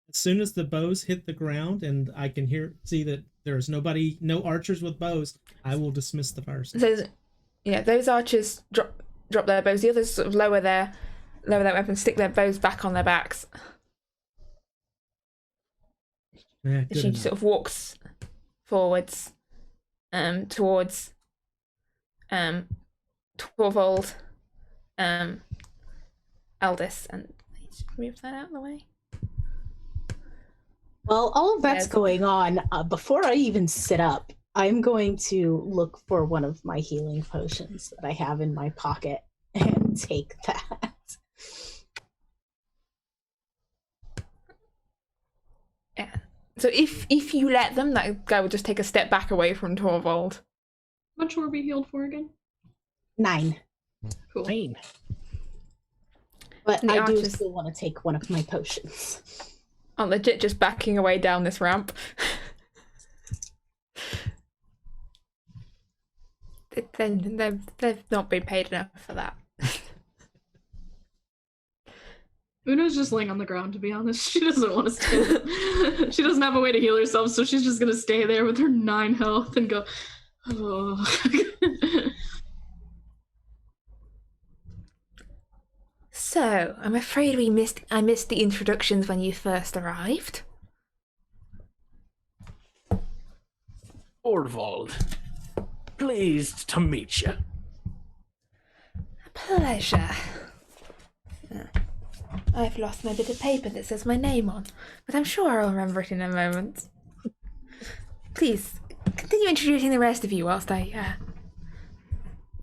As soon as the bows hit the ground and I can see that there's no archers with bows, I will dismiss the fire snake. So, yeah, those archers drop their bows. The others sort of lower their weapons, stick their bows back on their backs. Yeah, good She enough. sort of walks forwards, towards Torvald, Aldous, and just move that out of the way. Well, all of that's Yes. going on. Before I even sit up, I'm going to look for one of my healing potions that I have in my pocket and take that. Yeah. So if you let them, that guy will just take a step back away from Torvald. How much were we healed for again? 9. Cool. Fine. But And the I do archers- still want to take one of my potions. I'm legit just backing away down this ramp. They've not been paid enough for that. Una's just laying on the ground, to be honest. She doesn't want to stand. She doesn't have a way to heal herself, so she's just gonna stay there with her 9 health and go, oh. So, I'm afraid I missed the introductions when you first arrived. Torvald, pleased to meet you. A pleasure. I've lost my bit of paper that says my name on, but I'm sure I'll remember it in a moment. Please, continue introducing the rest of you whilst I,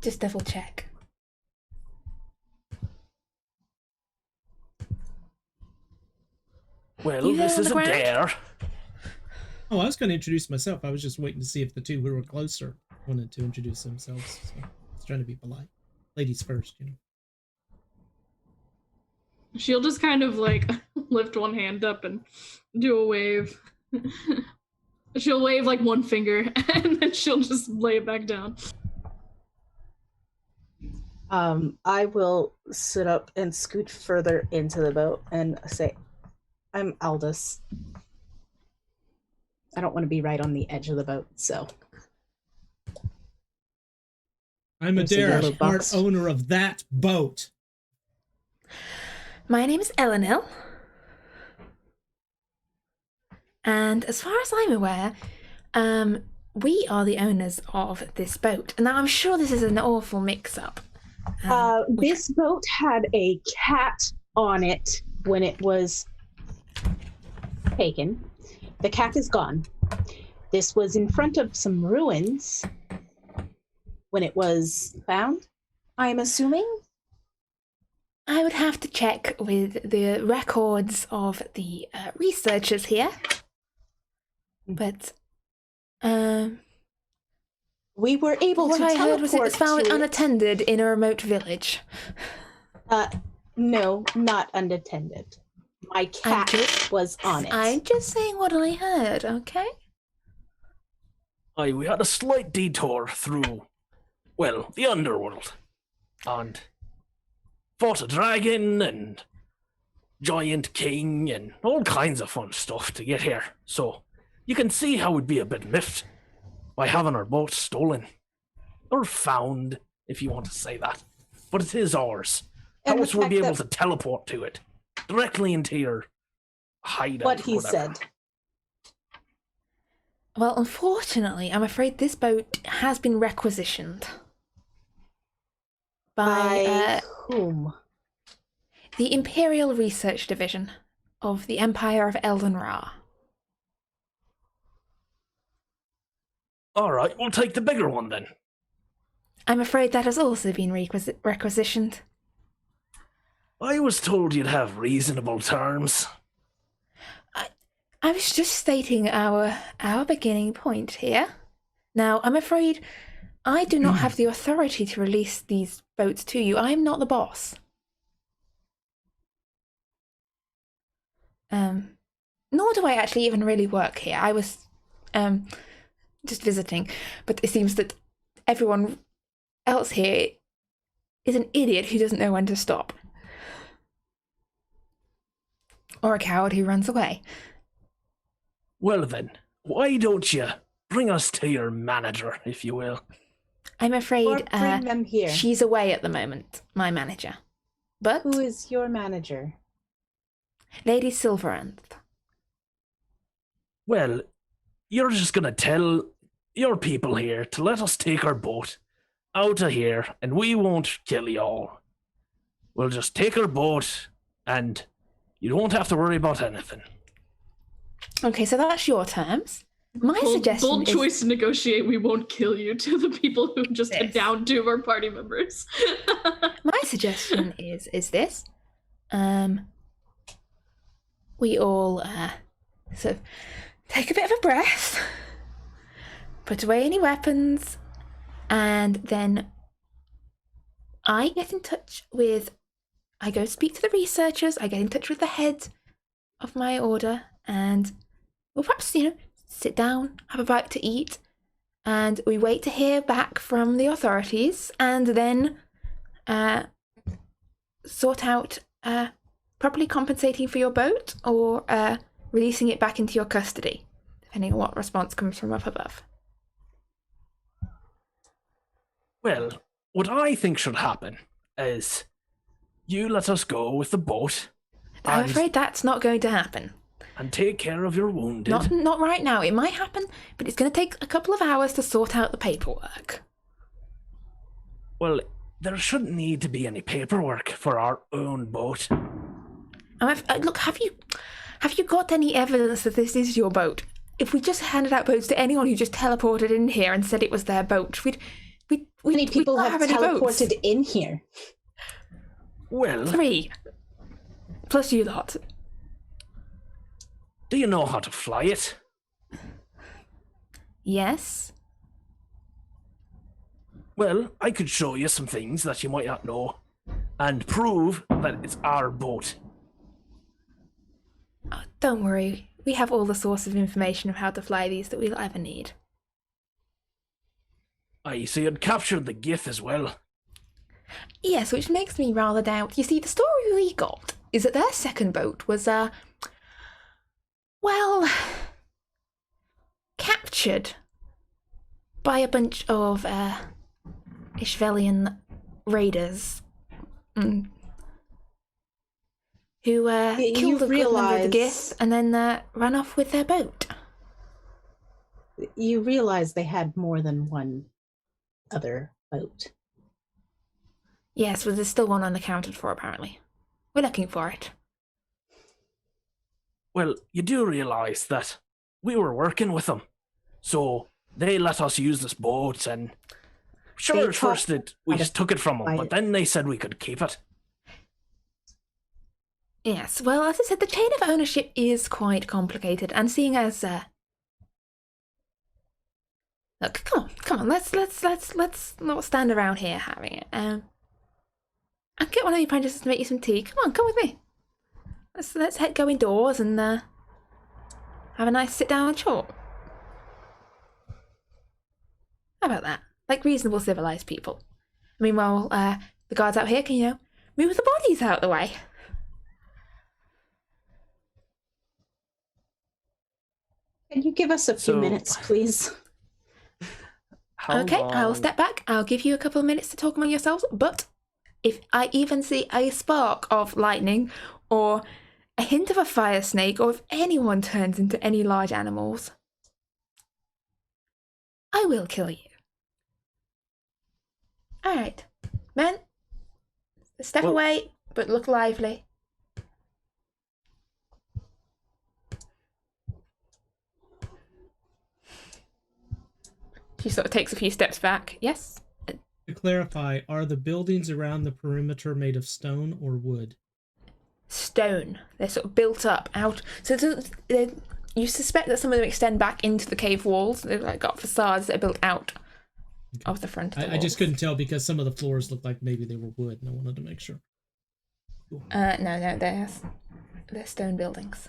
just double check. Well, You there this on is the a ground? dare. Oh, I was going to introduce myself. I was just waiting to see if the two who were closer wanted to introduce themselves. So it's trying to be polite. Ladies first, you know. She'll just kind of like lift one hand up and do a wave. She'll wave like one finger and then she'll just lay it back down. I will sit up and scoot further into the boat and say, I'm Aldous. I don't want to be right on the edge of the boat, so. I'm There's a Adair, yellow part box. owner of that boat. My name is Uriell. And as far as I'm aware, we are the owners of this boat. Now, I'm sure this is an awful mix-up. This boat had a cat on it when it was taken. The cat is gone. This was in front of some ruins when it was found, I'm assuming. I would have to check with the records of the researchers here. But, We were able what to I teleport heard was it was found to it. unattended in a remote village. No, not unattended. My cat was on it. I'm just saying what I heard, okay? Aye, we had a slight detour through, well, the underworld. And fought a dragon and giant king and all kinds of fun stuff to get here. So you can see how we'd be a bit miffed by having our boat stolen. Or found, if you want to say that. But it is ours. How And the else would we be fact able that- to teleport to it? Directly into your hideout. What or he whatever. said. Well, unfortunately, I'm afraid this boat has been requisitioned. By whom? the Imperial Research Division of the Empire of Elven Ra. Alright, we'll take the bigger one then. I'm afraid that has also been requisitioned. I was told you'd have reasonable terms. I was just stating our beginning point here. Now, I'm afraid I do not have the authority to release these boats to you. I'm not the boss. Nor do I actually even really work here. I was just visiting, but it seems that everyone else here is an idiot who doesn't know when to stop. Or a coward who runs away. Well then, why don't you bring us to your manager, if you will? I'm Or afraid bring them here. she's away at the moment, my manager. But Who is your manager? Lady Silveranth. Well, you're just gonna tell your people here to let us take our boat out of here, and we won't kill you all. We'll just take our boat, and you won't have to worry about anything. Okay, so that's your terms. My suggestion bold is choice to negotiate. We won't kill you to the people who just Yes. downed two of our party members. my suggestion is this. We all sort of take a bit of a breath, put away any weapons, and then I get in touch with I go speak to the researchers, I get in touch with the head of my order, and we'll perhaps, sit down, have a bite to eat, and we wait to hear back from the authorities, and then sort out properly compensating for your boat or releasing it back into your custody, depending on what response comes from up above. Well, what I think should happen is you let us go with the boat I'm and, afraid that's not going to happen. and take care of your wounded. Not right now. It might happen, but it's going to take a couple of hours to sort out the paperwork. Well, there shouldn't need to be any paperwork for our own boat. Look, have you got any evidence that this is your boat? If we just handed out boats to anyone who just teleported in here and said it was their boat, we'd Many people not have any teleported boats. in here. Well, 3. Plus you lot. do you know how to fly it? Yes. Well, I could show you some things that you might not know, and prove that it's our boat. Oh, don't worry. We have all the source of information of how to fly these that we'll ever need. Aye, so you'd captured the Gith as well. Yes, which makes me rather doubt. You see, the story we got is that their second boat was, well, captured by a bunch of, Isfjellian raiders. Who, killed a good number of the Gith and then, ran off with their boat. You realize they had more than one other boat. Yes, but there's still one unaccounted for, apparently. We're looking for it. Well, you do realise that we were working with them, so they let us use this boat, and sure, at first we just took it from them, but then they said we could keep it. Yes, well, as I said, the chain of ownership is quite complicated, and seeing as, look, come on, let's not stand around here having it. I'll get one of the apprentices to make you some tea. Come with me. Let's go indoors and have a nice sit down and talk. How about that? Like reasonable, civilized people. I mean, while the guards out here can, move the bodies out of the way. Can you give us a few minutes, please? Okay, I'll step back. I'll give you a couple of minutes to talk among yourselves, but if I even see a spark of lightning or a hint of a fire snake, or if anyone turns into any large animals, I will kill you. Alright, men, step away, but look lively. She sort of takes a few steps back. Yes? To clarify, are the buildings around the perimeter made of stone or wood? Stone. They're sort of built up out. So you suspect that some of them extend back into the cave walls. They've got facades that are built out of the front of the I just couldn't tell because some of the floors looked like maybe they were wood, and I wanted to make sure. No, they're stone buildings.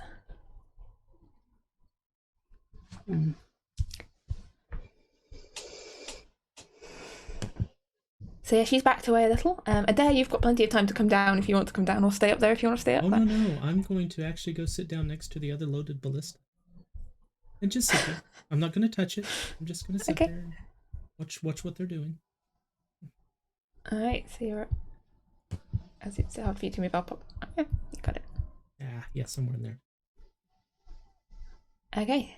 Mm. So yeah, she's backed away a little. Adair, you've got plenty of time to come down if you want to come down, or stay up there if you want to stay up there. No, I'm going to actually go sit down next to the other loaded ballista. And just sit there. I'm not going to touch it. I'm just going to sit there and watch what they're doing. Alright, so you're up. As it's hard for you to move up. Okay, you got it. Yeah, somewhere in there. Okay.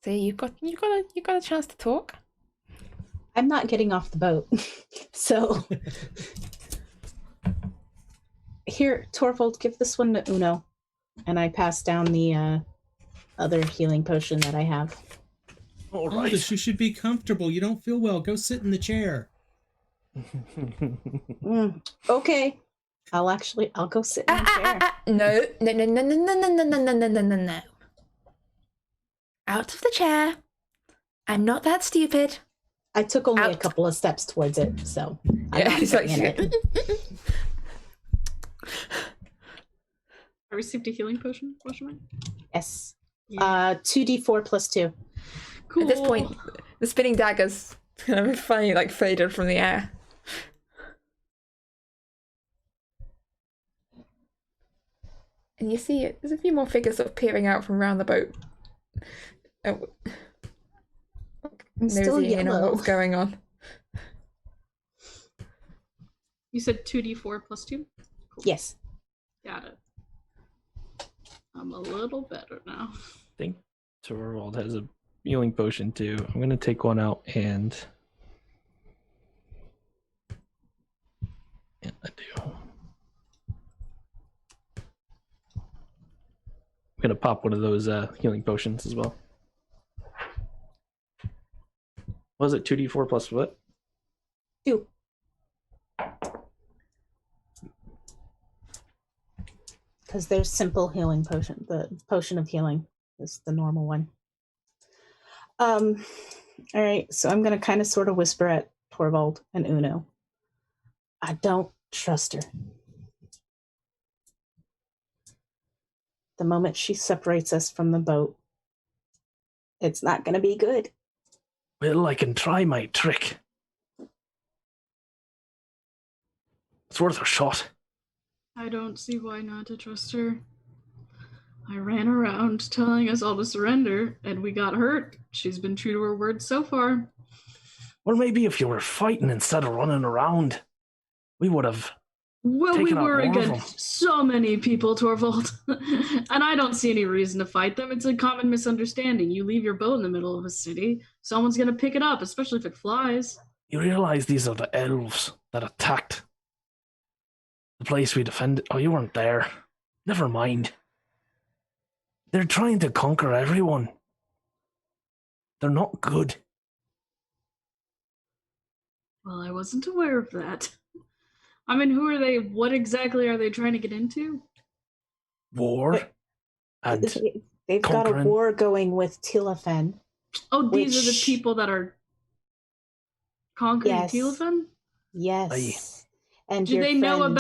So you got a chance to talk. I'm not getting off the boat. So here, Torvald, give this one to Uno. And I pass down the other healing potion that I have. All right. You should be comfortable. You don't feel well. Go sit in the chair. Okay. I'll go sit in the chair. No. Out of the chair. I'm not that stupid. I took only a couple of steps towards it, so I'm not it's like in it. I received a healing potion? Yes. Yeah. 2d4 plus 2. Cool. At this point, the spinning daggers kind of finally faded from the air. And you see it. There's a few more figures sort of peering out from around the boat. Oh. I'm still yellow. What's going on? You said 2d4 plus 2? Cool. Yes. Got it. I'm a little better now. I think Torvald has a healing potion too. I'm going to take one out and... Yeah, I do. I'm going to pop one of those healing potions as well. Was it 2d4 plus what? 2. Because there's simple healing potion. The potion of healing is the normal one. All right, so I'm going to kind of sort of whisper at Torvald and Uno. I don't trust her. The moment she separates us from the boat, it's not going to be good. Well, I can try my trick. It's worth a shot. I don't see why not to trust her. I ran around telling us all to surrender, and we got hurt. She's been true to her word so far. Or maybe if you were fighting instead of running around, we would have. Well, we Taking out were more of them. against so many people, Torvald. And I don't see any reason to fight them. It's a common misunderstanding. You leave your boat in the middle of a city, someone's going to pick it up, especially if it flies. You realize these are the elves that attacked the place we defended. Oh, you weren't there. Never mind. They're trying to conquer everyone. They're not good. Well, I wasn't aware of that. I mean, who are they? What exactly are they trying to get into? War. And They've got a conquering. war going with Tilafen. Oh, these are the Which- people that are conquering Yes. Tilafen? Yes. And Do your they know friend-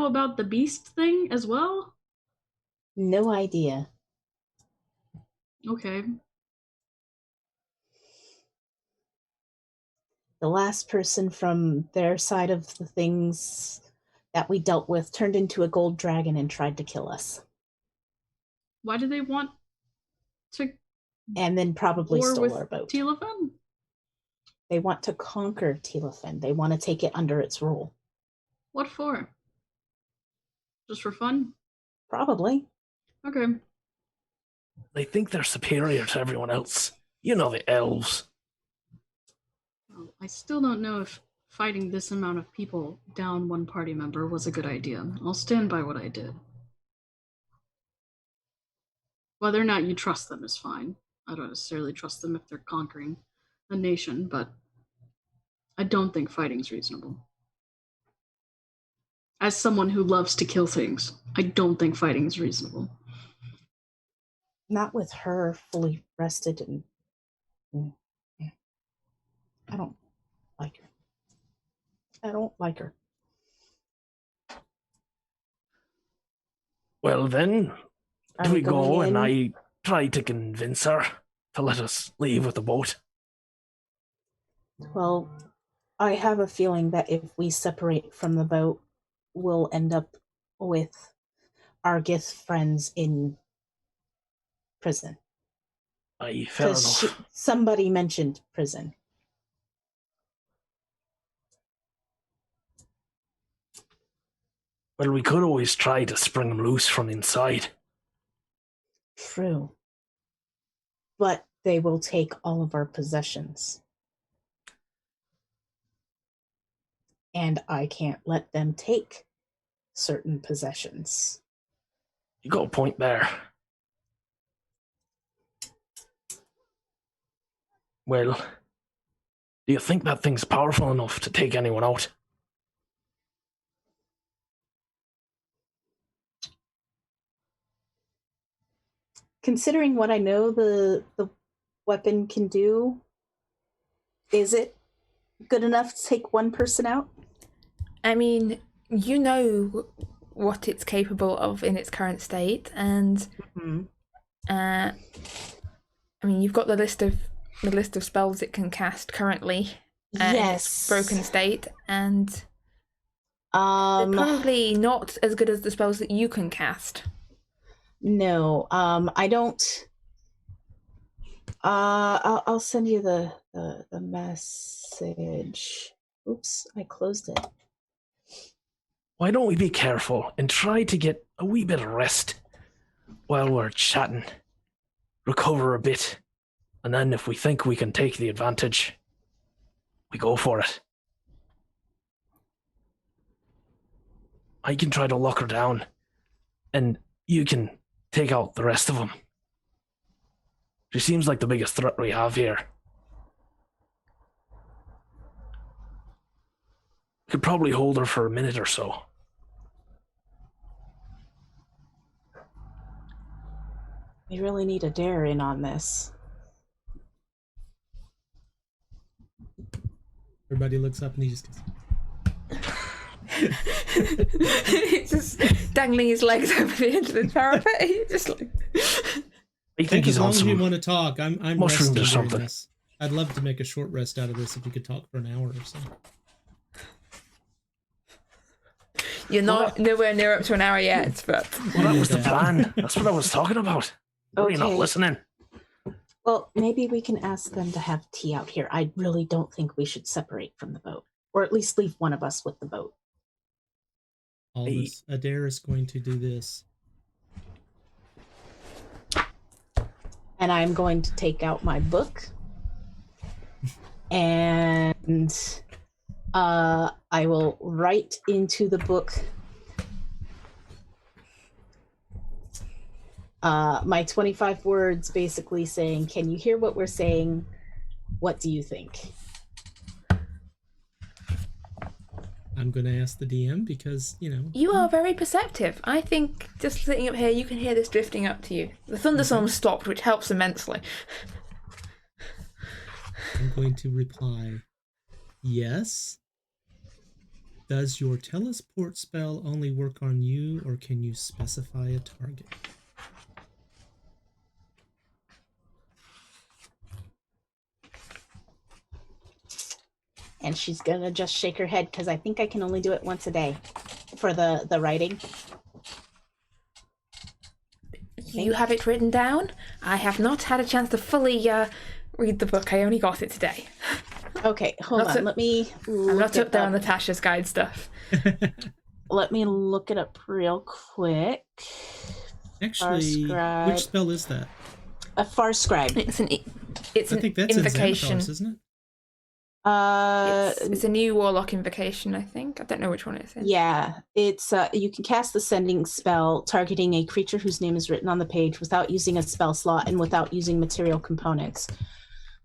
about the beast thing as well? No idea. Okay. The last person from their side of the things that we dealt with turned into a gold dragon and tried to kill us. Why do they want to And then probably war stole with our boat. Tilafen? They want to conquer Tilafen. They want to take it under its rule. What for? Just for fun? Probably. Okay. They think they're superior to everyone else. You know the elves. Well, I still don't know if fighting this amount of people down one party member was a good idea. I'll stand by what I did. Whether or not you trust them is fine. I don't necessarily trust them if they're conquering a nation, but I don't think fighting's reasonable. As someone who loves to kill things, I don't think fighting is reasonable. Not with her fully rested and I don't like her. I don't like her. Well then, Are do we going go in? and I try to convince her to let us leave with the boat? Well, I have a feeling that if we separate from the boat, we'll end up with our Gith friends in prison. Aye, fair Because enough. somebody mentioned prison. Well, we could always try to spring them loose from inside. True. But they will take all of our possessions. And I can't let them take certain possessions. You got a point there. Well, do you think that thing's powerful enough to take anyone out? Considering what I know the weapon can do, is it good enough to take one person out? I mean, you know what it's capable of in its current state, and Mm-hmm. I mean, you've got the list of spells it can cast currently in its broken state, and they're probably not as good as the spells that you can cast. No, I don't. I'll send you the message. Oops, I closed it. Why don't we be careful and try to get a wee bit of rest while we're chatting? Recover a bit, and then if we think we can take the advantage, we go for it. I can try to lock her down, and you can take out the rest of them. She seems like the biggest threat we have here. We could probably hold her for a minute or so. We really need a dare in on this. Everybody looks up and he just goes, He's just dangling his legs over the edge of the parapet. He's just like. I think he's as on long as you some want to talk, I'm mushrooms resting or during something. this. I'd love to make a short rest out of this if you could talk for an hour or so. You're not nowhere near up to an hour yet, but Well, that was the plan. That's what I was talking about. Are you not Okay. listening? Well, maybe we can ask them to have tea out here. I really don't think we should separate from the boat, or at least leave one of us with the boat. All this, Adair is going to do this. And I'm going to take out my book, and I will write into the book my 25 words, basically saying, "Can you hear what we're saying? What do you think?" I'm going to ask the DM because, you know... you are very perceptive. I think just sitting up here, you can hear this drifting up to you. The thunderstorm stopped, which helps immensely. I'm going to reply, yes. Does your teleport spell only work on you, or can you specify a target? And she's gonna just shake her head because I think I can only do it once a day for the writing. You have it written down. I have not had a chance to fully read the book. I only got it today. Okay, hold Not on. to- Let me I'm not look up there on it the up. Tasha's guide stuff. Let me look it up real quick. Actually, Farscribe. which spell is that? A far scribe. It's an I think that's invocation. in Xanathar's, isn't it? It's a new warlock invocation, I think. I don't know which one it's in. Yeah, it's you can cast the sending spell targeting a creature whose name is written on the page without using a spell slot and without using material components.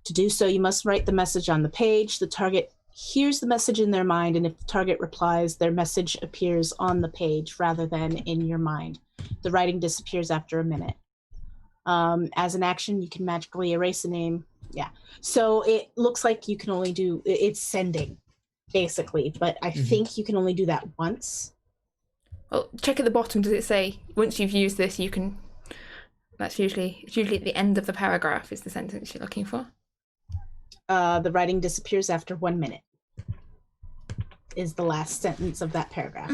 To do so, you must write the message on the page. The target hears the message in their mind, and if the target replies, their message appears on the page rather than in your mind. The writing disappears after a minute. As an action, you can magically erase a name. Yeah. So it looks like you can only do it's sending, basically, but I think you can only do that once. Well, check at the bottom. Does it say once you've used this, you can? It's usually at the end of the paragraph. Is the sentence you're looking for? The writing disappears after 1 minute. Is the last sentence of that paragraph.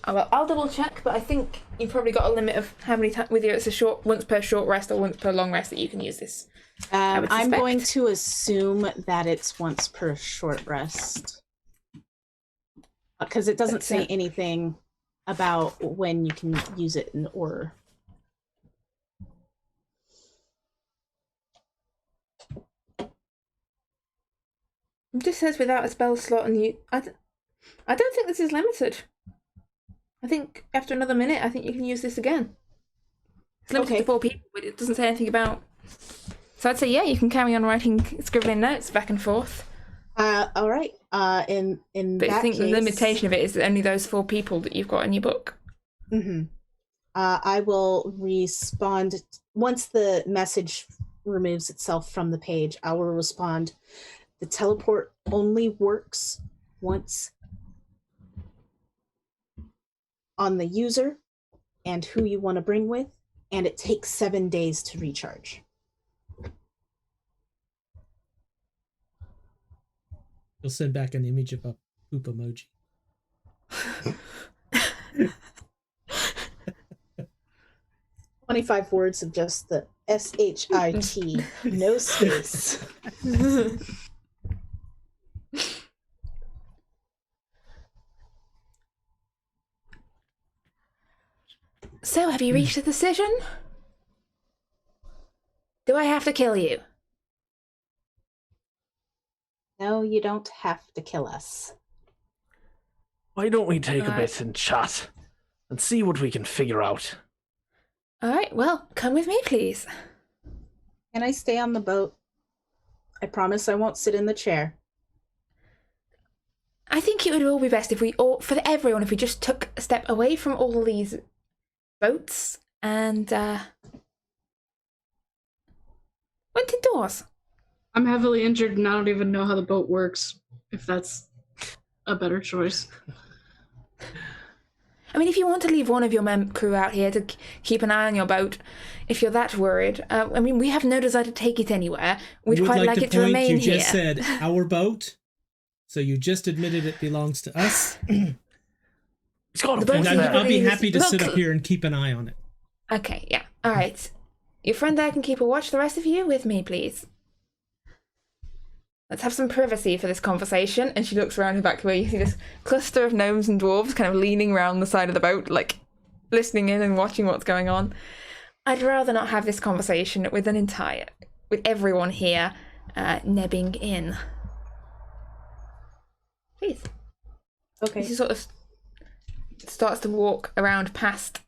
Oh, well, I'll double check, but I think you've probably got a limit of how many times, whether it's a short once per short rest or once per long rest, that you can use this. I would I'm suspect. going to assume that it's once per short rest. Because it doesn't say anything about when you can use it in order. It just says without a spell slot, and I don't think this is limited. I think after another minute, I think you can use this again. It's limited to 4 people, but it doesn't say anything about. So I'd say, yeah, you can carry on writing, scribbling notes back and forth. All right. In But that I think case, the limitation of it is that only those 4 people that you've got in your book. I will respond once the message removes itself from the page. I will respond. The teleport only works once on the user and who you want to bring with, and it takes 7 days to recharge. You'll send back an image of a poop emoji. 25 words of just the SHIT, no space. So, have you reached a decision? Do I have to kill you? No, you don't have to kill us. Why don't we take a Right. bit and chat and see what we can figure out? Alright, well, come with me, please. Can I stay on the boat? I promise I won't sit in the chair. I think it would all be best if we all, for everyone, if we just took a step away from all these boats and went indoors. I'm heavily injured and I don't even know how the boat works, if that's a better choice. I mean, if you want to leave one of your crew out here to keep an eye on your boat, if you're that worried, I mean, we have no desire to take it anywhere. We'd quite like it to remain you here. just said our boat, so you just admitted it belongs to us. It's got a And I'll be happy to sit Look. up here and keep an eye on it. Okay, yeah. All right. Your friend there can keep a watch. The rest of you with me, please. Let's have some privacy for this conversation. And she looks around and back where you see this cluster of gnomes and dwarves kind of leaning around the side of the boat, like listening in and watching what's going on. I'd rather not have this conversation with everyone here nebbing in. Please. Okay. She sort of starts to walk around past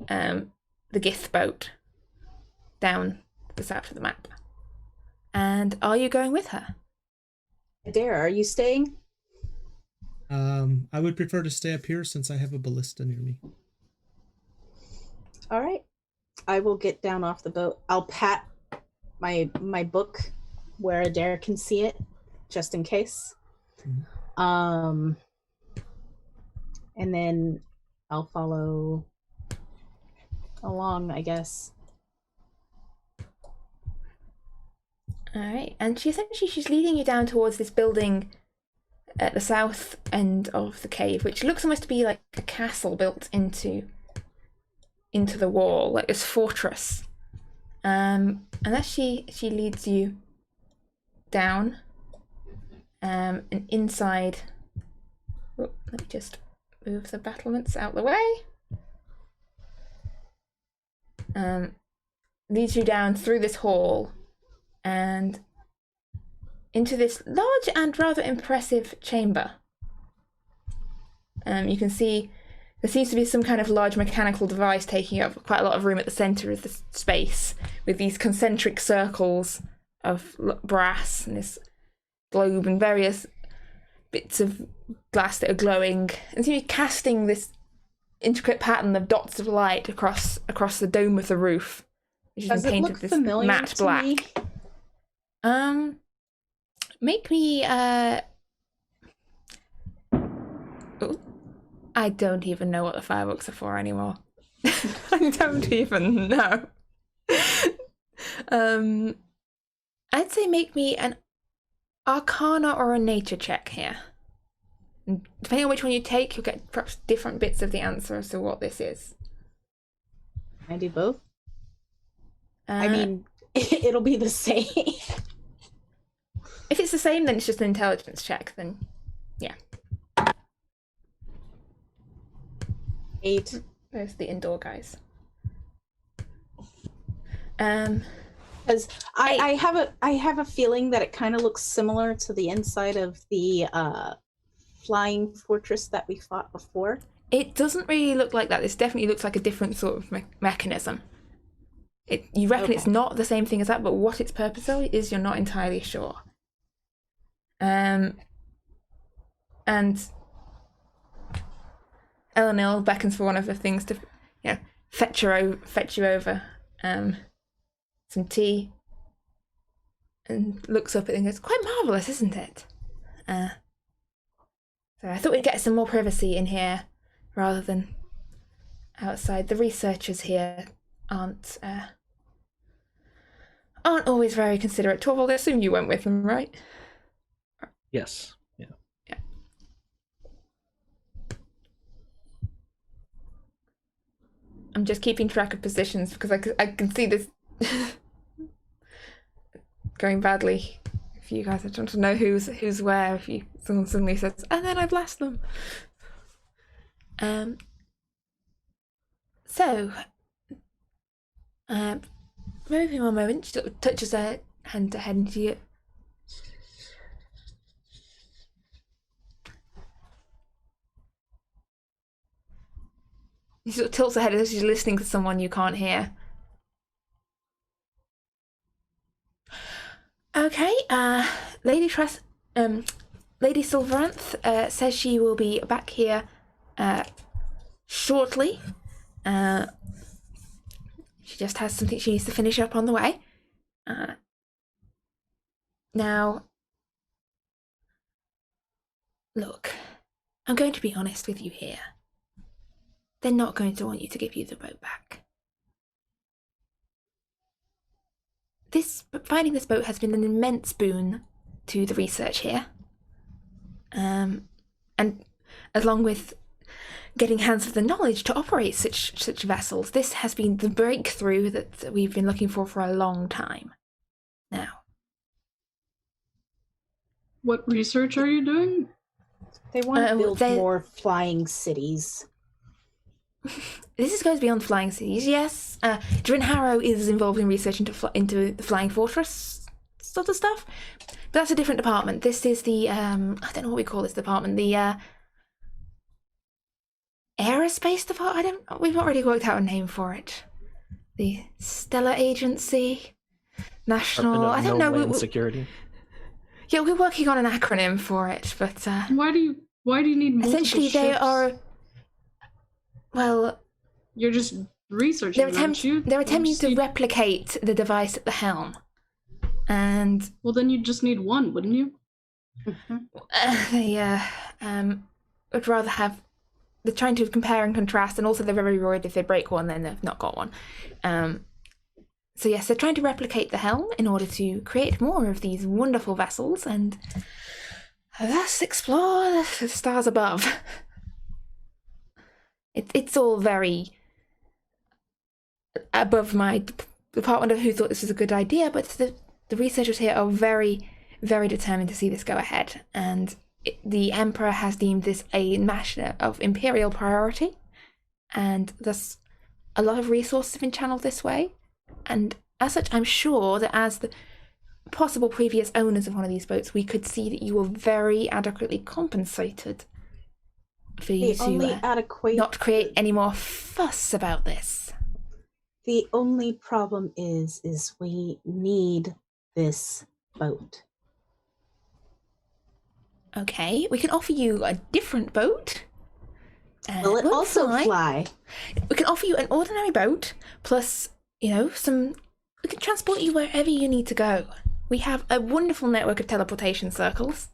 the Gith boat down the south of the map. And are you going with her? Dare, are you staying? I would prefer to stay up here since I have a ballista near me. All right. I will get down off the boat. I'll pat my book where Adair can see it, just in case. Mm-hmm. And then I'll follow along, I guess. All right, and she's leading you down towards this building at the south end of the cave, which looks almost to be like a castle built into the wall, like this fortress. And as she leads you down, and inside. Oh, let me just move the battlements out the way. Leads you down through this hall and into this large and rather impressive chamber. You can see there seems to be some kind of large mechanical device taking up quite a lot of room at the centre of the space, with these concentric circles of brass and this globe and various bits of glass that are glowing, and seem to be casting this intricate pattern of dots of light across the dome of the roof, which has been painted this matte black. Make me oh, I don't even know what the fireworks are for anymore. I don't even know. I'd say make me an Arcana or a Nature check here. And depending on which one you take, you'll get perhaps different bits of the answer as to what this is. Can I do both? I mean, it'll be the same. If it's the same, then it's just an intelligence check, then yeah. 8. There's the indoor guys. Because I have a feeling that it kind of looks similar to the inside of the flying fortress that we fought before. It doesn't really look like that. This definitely looks like a different sort of mechanism. You reckon it's not the same thing as that, but what its purpose is, you're not entirely sure. And Elenil beckons for one of the things to, fetch you over some tea, and looks up at it and goes, "Quite marvellous, isn't it? So I thought we'd get some more privacy in here rather than outside. The researchers here aren't always very considerate. Torvald, I assume you went with them, right?" Yes. Yeah. Yeah. I'm just keeping track of positions because I can see this going badly. If you guys want to know who's where, if someone suddenly says, "And then I've lost them." So, moving one moment, she sort of touches her hand to head into you. She sort of tilts her head as she's listening to someone you can't hear. Okay, Lady Silveranth says she will be back here shortly. She just has something she needs to finish up on the way. Now, look, I'm going to be honest with you here. They're not going to want you to give you the boat back. Finding this boat has been an immense boon to the research here. And along with getting hands of the knowledge to operate such vessels, this has been the breakthrough that we've been looking for a long time now. What research are you doing? They want to build they- more flying cities. This is going beyond flying cities, yes. Drin Harrow is involved in research into the flying fortress sort of stuff. But that's a different department. This is the, I don't know what we call this department, the aerospace department? We've not really worked out a name for it. The Stellar Agency, National, I don't know. Security. Yeah, we're working on an acronym for it, but Why do you need multiple essentially they ships? are, well, You're just researching. they're attempting to replicate the device at the helm, and Well, then you'd just need one, wouldn't you? they would rather have. They're trying to compare and contrast, and also they're very worried if they break one, then they've not got one. So yes, they're trying to replicate the helm in order to create more of these wonderful vessels and thus explore the stars above. It's all very above my department of who thought this was a good idea, but the researchers here are very, very determined to see this go ahead, and the Emperor has deemed this a matter of imperial priority, and thus a lot of resources have been channeled this way. And as such, I'm sure that as the possible previous owners of one of these boats, we could see that you were very adequately compensated for you to not create any more fuss about this. The only problem is we need this boat. Okay, we can offer you a different boat. Will it also fly? We can offer you an ordinary boat, plus, we can transport you wherever you need to go. We have a wonderful network of teleportation circles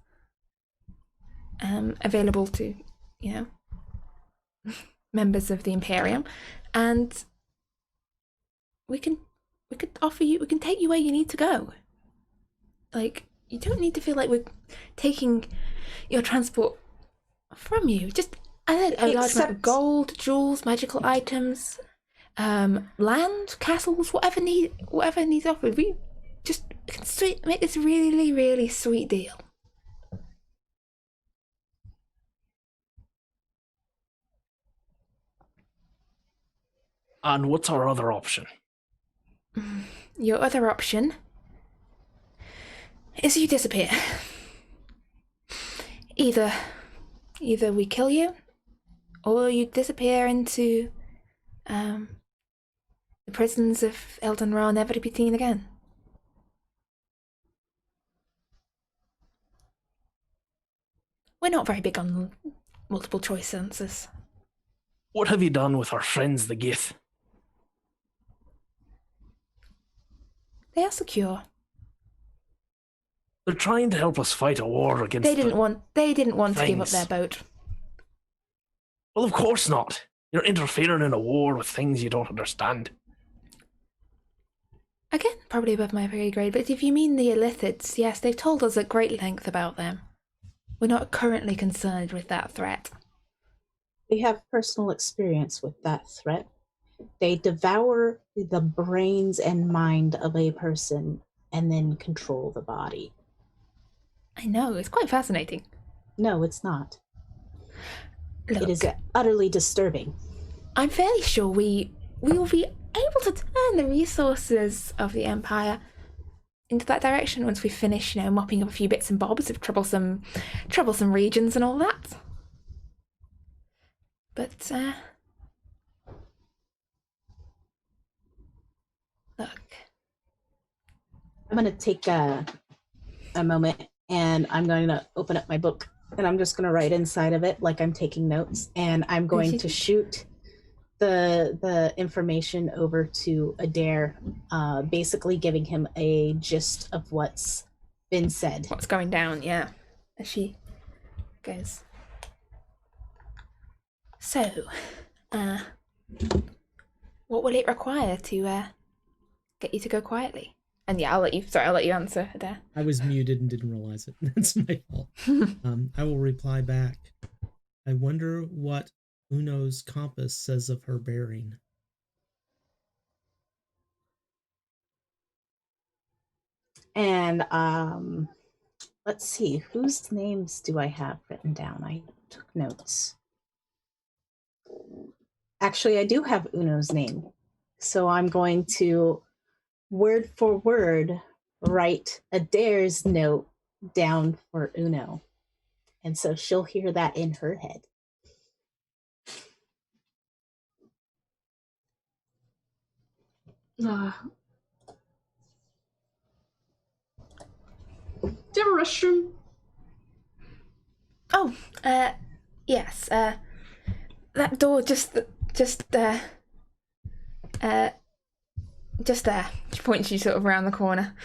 available to, members of the Imperium, and we can take you where you need to go. Like, you don't need to feel like we're taking your transport from you. Just a large amount of gold, jewels, magical items, land, castles, whatever needs offered. We can make this really, really sweet deal. And what's our other option? Your other option is you disappear. Either we kill you, or you disappear into the prisons of Elden Ra, never to be seen again. We're not very big on multiple choice answers. What have you done with our friends, the Gith? They are secure. They're trying to help us fight a war against They didn't want to give up things. their boat. Well, of course not. You're interfering in a war with things you don't understand. Again, probably above my pay grade, but if you mean the Illithids, yes, they've told us at great length about them. We're not currently concerned with that threat. We have personal experience with that threat. They devour the brains and mind of a person and then control the body. I know, it's quite fascinating. No, it's not. Look, It is utterly disturbing. I'm fairly sure we will be able to turn the resources of the Empire into that direction once we finish, mopping up a few bits and bobs of troublesome regions and all that. But, look. I'm going to take a moment, and I'm going to open up my book, and I'm just going to write inside of it like I'm taking notes, and I'm going to shoot the information over to Adair, basically giving him a gist of what's been said. what's going down, yeah. As she goes. So, what will it require to get you to go quietly? And yeah, I'll let you answer there. I was muted and didn't realize it. That's my fault. I will reply back. I wonder what Uno's compass says of her bearing. And let's see, whose names do I have written down? I took notes. Actually, I do have Uno's name. So I'm going to, word for word, write Adair's note down for Uno. And so she'll hear that in her head. Do you have a restroom? Oh, yes. That door just there. Just there. She points you sort of around the corner.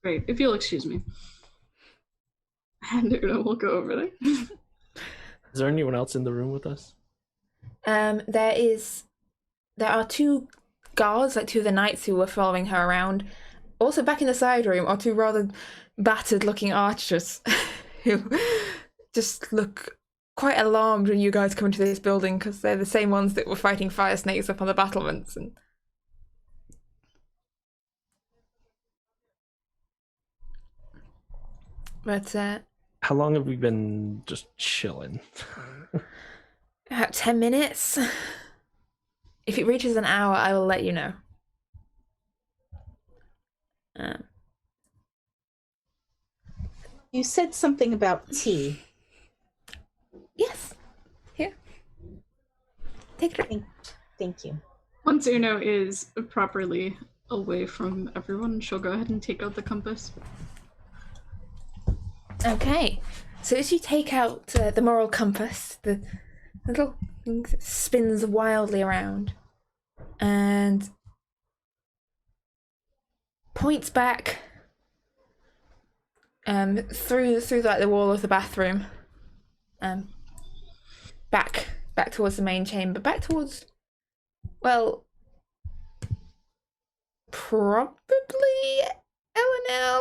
Great. If you'll excuse me. And Una will go over there. Is there anyone else in the room with us? There are two guards, like two of the knights who were following her around. Also back in the side room are two rather battered looking archers who just look quite alarmed when you guys come into this building because they're the same ones that were fighting fire snakes up on the battlements. But How long have we been just chilling? about 10 minutes. If it reaches an hour, I will let you know. You said something about tea. Yes. Here. Take it. Thank you. Once Uno is properly away from everyone, she'll go ahead and take out the compass. Okay. So as you take out the moral compass, the little thing spins wildly around and points back through like the wall of the bathroom, back towards the main chamber, back towards, well, probably Elenel.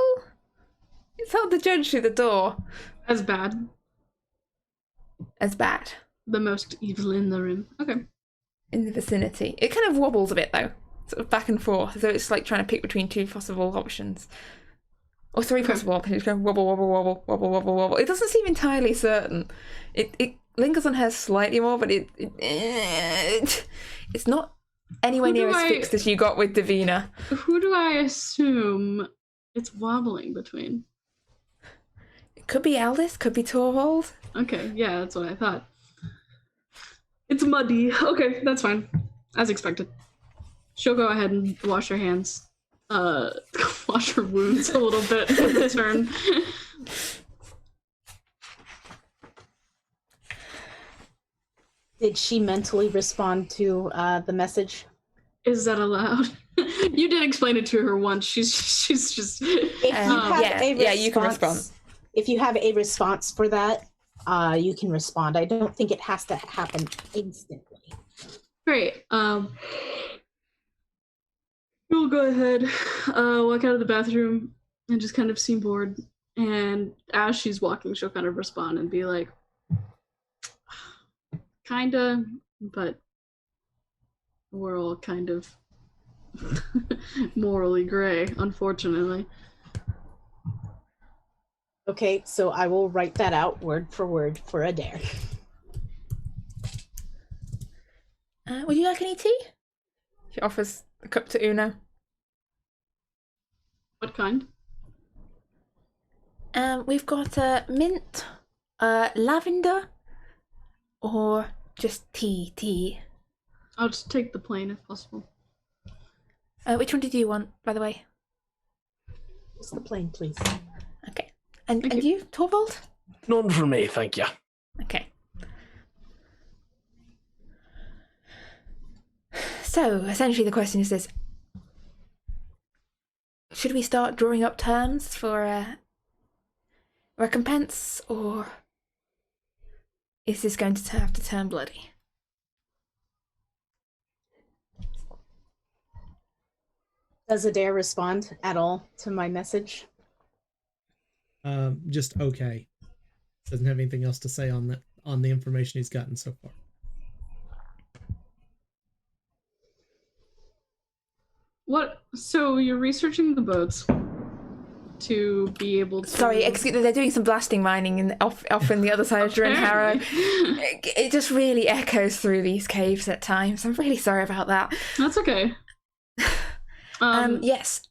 It's hard to judge through the door. As bad. As bad. The most evil in the room. Okay. In the vicinity. It kind of wobbles a bit though. Sort of back and forth, as though it's like trying to pick between two possible options. Or three possible options. It's going wobble, wobble, wobble, wobble, wobble, wobble. It doesn't seem entirely certain. It lingers on her slightly more, but it's not anywhere near as fixed as you got with Davina. Who do I assume it's wobbling between? It could be Aldous, could be Torvald. Okay, yeah, that's what I thought. It's muddy. Okay, that's fine. As expected. She'll go ahead and wash her hands. Wash her wounds a little bit in return. Did she mentally respond to the message? Is that allowed? You did explain it to her once. She's just. If you have you can respond. If you have a response for that, you can respond. I don't think it has to happen instantly. Great. We'll go ahead, walk out of the bathroom, and just kind of seem bored. And as she's walking, she'll kind of respond and be like, kinda, but we're all kind of morally gray, unfortunately. Okay, so I will write that out word for word for Adair. Would you like any tea? She offers a cup to Una. What kind? We've got mint, lavender, or just tea. I'll just take the plain if possible. Which one did you want, by the way? Just the plain, please. Okay. And you, Torvald? None for me, thank you. Okay. So, essentially the question is this. should we start drawing up terms for recompense, or is this going to have to turn bloody? Does Adair respond at all to my message? Just okay. Doesn't have anything else to say on the information he's gotten so far. What? So you're researching the boats to be able to... Sorry, excuse me, they're doing some blasting mining off in the other side of Harrow. It just really echoes through these caves at times. I'm really sorry about that. That's okay. Yes.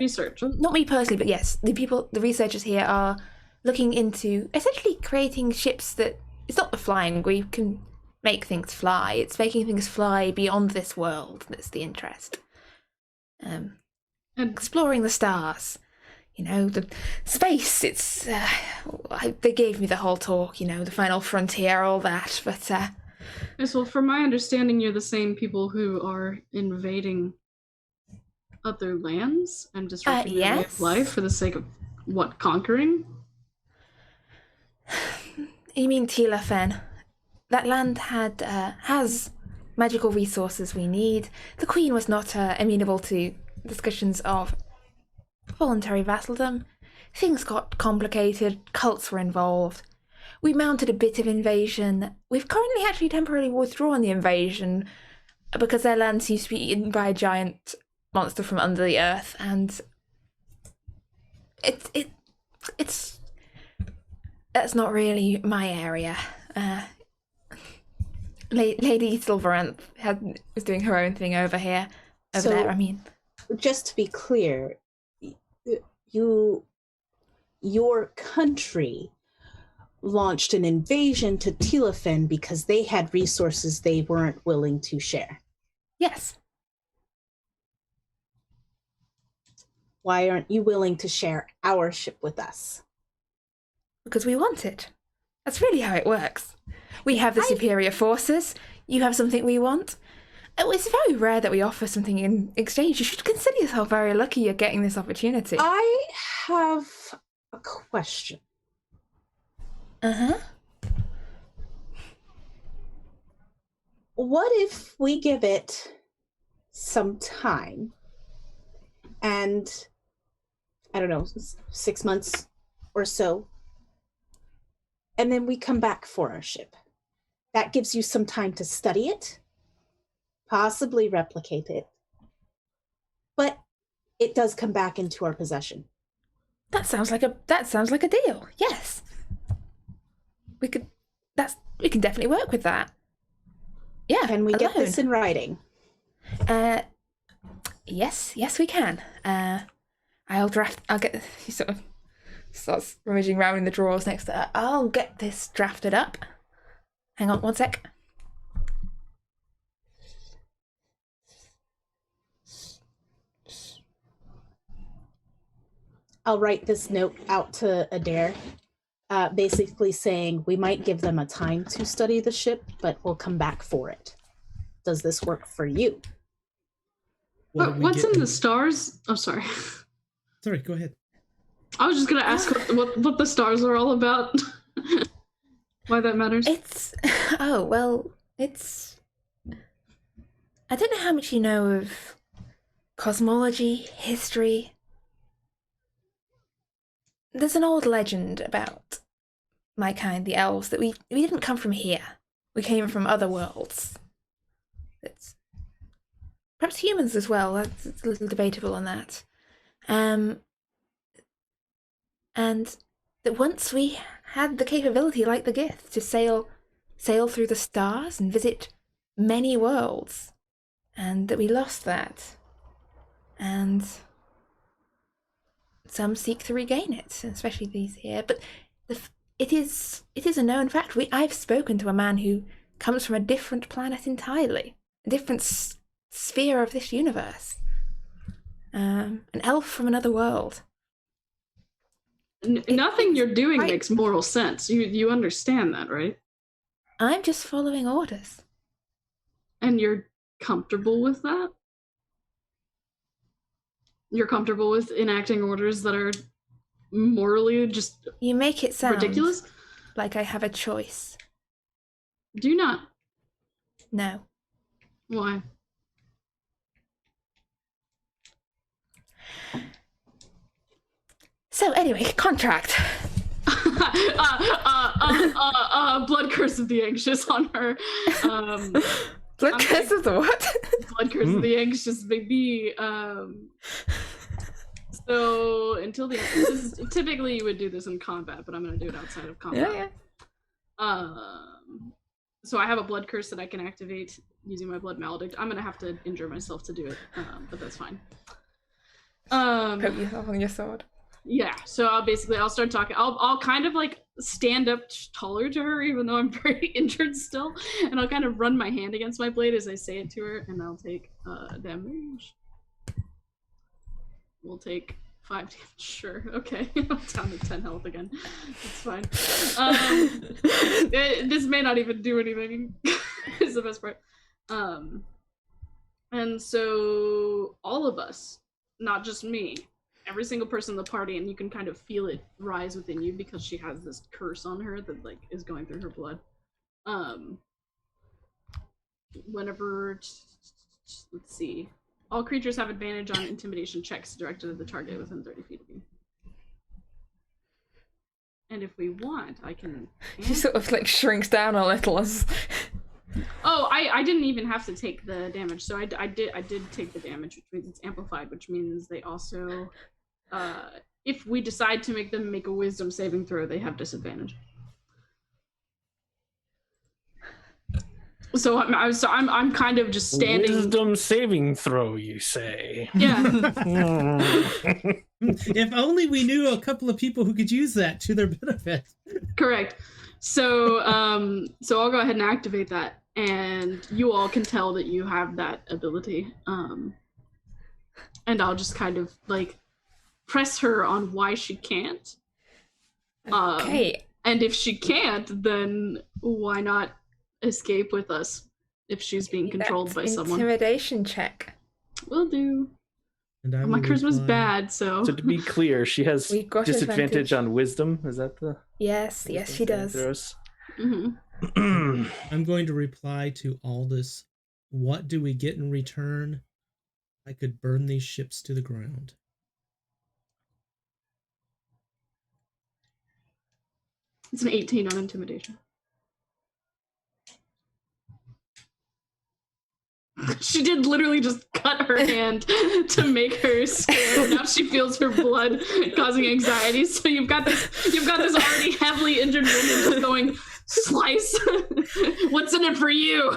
Research. Not me personally, but yes, the researchers here are looking into essentially creating ships that... It's not the flying, we can make things fly. It's making things fly beyond this world that's the interest. Exploring the stars. You know, the space, it's... they gave me the whole talk, you know, the final frontier, all that, but... Yes, well, from my understanding, you're the same people who are invading other lands and disrupting their way of life for the sake of, what, conquering? You mean Tilafen? That land has magical resources we need. The Queen was not amenable to discussions of voluntary vassaldom. Things got complicated, cults were involved. We mounted a bit of invasion. We've currently actually temporarily withdrawn the invasion because their land seems to be eaten by a giant monster from under the earth, and it's that's not really my area. Lady Silveranth was doing her own thing over here. Over there, I mean. Just to be clear, your country launched an invasion to Tilafen because they had resources they weren't willing to share. Yes. Why aren't you willing to share our ship with us? Because we want it. That's really how it works. We have the superior forces. You have something we want. It's very rare that we offer something in exchange. You should consider yourself very lucky you're getting this opportunity. I have a question. Uh-huh. What if we give it some time and, I don't know, 6 months or so, and then we come back for our ship? That gives you some time to study it, possibly replicate it, but it does come back into our possession. That sounds like a deal. Yes. We can definitely work with that. Yeah. Can we get this in writing? Yes, we can. I'll get, he sort of starts rummaging around in the drawers next to her. I'll get this drafted up. Hang on one sec. I'll write this note out to Adair, basically saying we might give them a time to study the ship, but we'll come back for it. Does this work for you? What's in the stars? Oh, sorry. Sorry, go ahead. I was just going to ask what the stars are all about. Why that matters. I don't know how much you know of cosmology, history. There's an old legend about my kind, the elves, that we didn't come from here. We came from other worlds. It's perhaps humans as well. It's a little debatable on that. And that once we had the capability, like the Gith, to sail through the stars and visit many worlds, and that we lost that. And some seek to regain it, especially these here. But it is a known fact. I've spoken to a man who comes from a different planet entirely, a different sphere of this universe. An elf from another world. Nothing you're doing makes moral sense. You understand that, right? I'm just following orders. And you're comfortable with that? you're comfortable with enacting orders that are morally just You make it sound ridiculous? like I have a choice. Do you not? No. Why? So anyway, contract. Blood curse of the anxious on her. Blood curse of the what? Blood curse of the anxious baby. So until the end, typically you would do this in combat, but I'm gonna do it outside of combat. Yeah. So I have a blood curse that I can activate using my blood maledict. I'm gonna have to injure myself to do it, but that's fine. Poke yourself on your sword. Yeah, so I'll start talking. I'll kind of like stand up taller to her, even though I'm very injured still, and I'll kind of run my hand against my blade as I say it to her, and I'll take damage. We'll take 5 damage. Sure, okay. I'm down to 10 health again. It's fine. This may not even do anything. Is the best part. And so all of us, not just me, every single person in the party, and you can kind of feel it rise within you because she has this curse on her that like is going through her blood. Whenever, let's see, all creatures have advantage on intimidation checks directed at the target within 30 feet of you. And if we want, I can. She sort of like shrinks down a little as. Oh, I didn't even have to take the damage. So I did take the damage, which means it's amplified, which means they also, if we decide to make them make a wisdom saving throw, they have disadvantage. So I'm kind of just standing. Wisdom saving throw, you say? Yeah. If only we knew a couple of people who could use that to their benefit. Correct. So so I'll go ahead and activate that, and you all can tell that you have that ability. And I'll just kind of like press her on why she can't. Okay. And if she can't, then why not escape with us if she's being controlled by someone? Intimidation check. Will do. And I My will charisma's reply- bad, so. So to be clear, she has We got disadvantage advantage. on wisdom. Is that the? Yes, she does. Throws? Mhm. I'm going to reply to Aldous. What do we get in return? I could burn these ships to the ground. It's an 18 on intimidation. She did literally just cut her hand to make her scared. Now she feels her blood causing anxiety. So you've got this already heavily injured woman just going, slice. What's in it for you?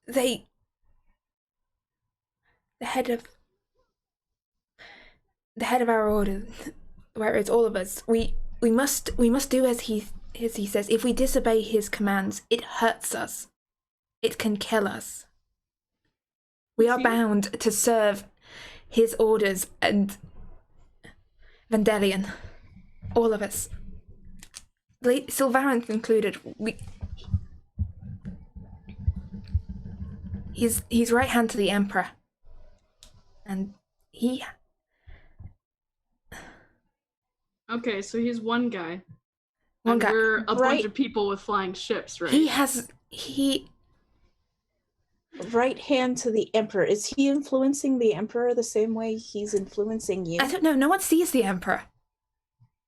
The head of our order, where it's all of us, we must do as he says. If we disobey his commands, it hurts us. It can kill us. We are bound to serve his orders, and Vendelian, all of us, Sylvarin included. He's right hand to the Emperor, and he. Okay, so he's one guy. One and guy. We're a bunch Right. of people with flying ships, right? He Right hand to the Emperor. Is he influencing the Emperor the same way he's influencing you? I don't know. No one sees the Emperor.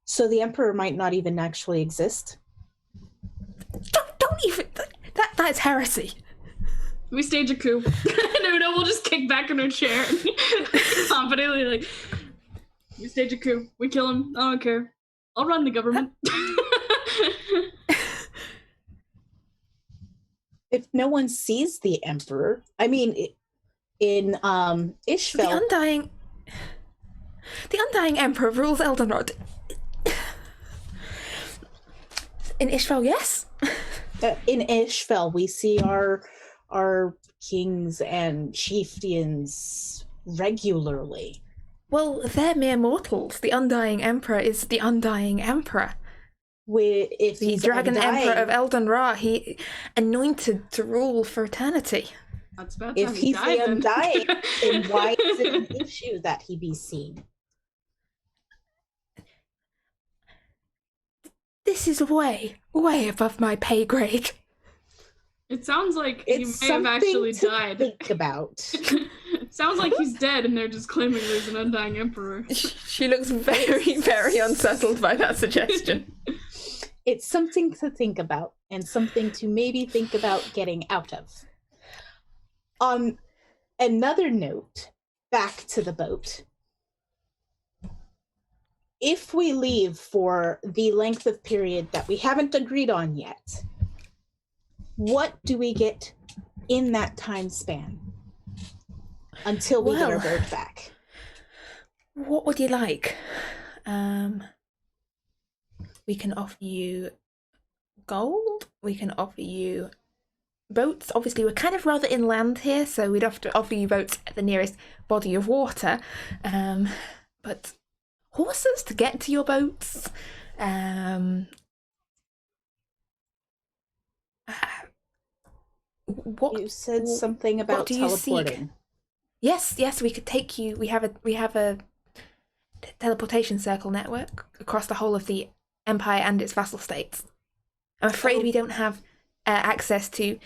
So the Emperor might not even actually exist? Don't even. That is heresy. We stage a coup. And Una will just kick back in her chair and confidently like, we stage a coup. We kill him. I don't care. I'll run the government. If no one sees the Emperor, I mean, in Isfjell, The Undying Emperor rules Eldenrod. In Isfjell, yes. in Isfjell, we see our kings and chieftains regularly. Well, they're mere mortals. The Undying Emperor is the Undying Emperor. If The he's Dragon undying, Emperor of Elden Ra, he anointed to rule for eternity. That's about If time he he's died, the then. Undying, then why is it an issue that he be seen? This is way above my pay grade. It sounds like It's he may have something actually to died. think about. It sounds like he's dead and they're just claiming there's an undying emperor. She looks very unsettled by that suggestion. It's something to think about, and something to maybe think about getting out of. On another note, back to the boat. If we leave for the length of period that we haven't agreed on yet, what do we get in that time span until we get our boat back? What would you like? We can offer you gold. We can offer you boats. Obviously, we're kind of rather inland here, so we'd have to offer you boats at the nearest body of water. But horses to get to your boats. What You said something about do you seek? teleporting. Yes, we could take you. We have a teleportation circle network across the whole of the empire and its vassal states. I'm afraid we don't have access to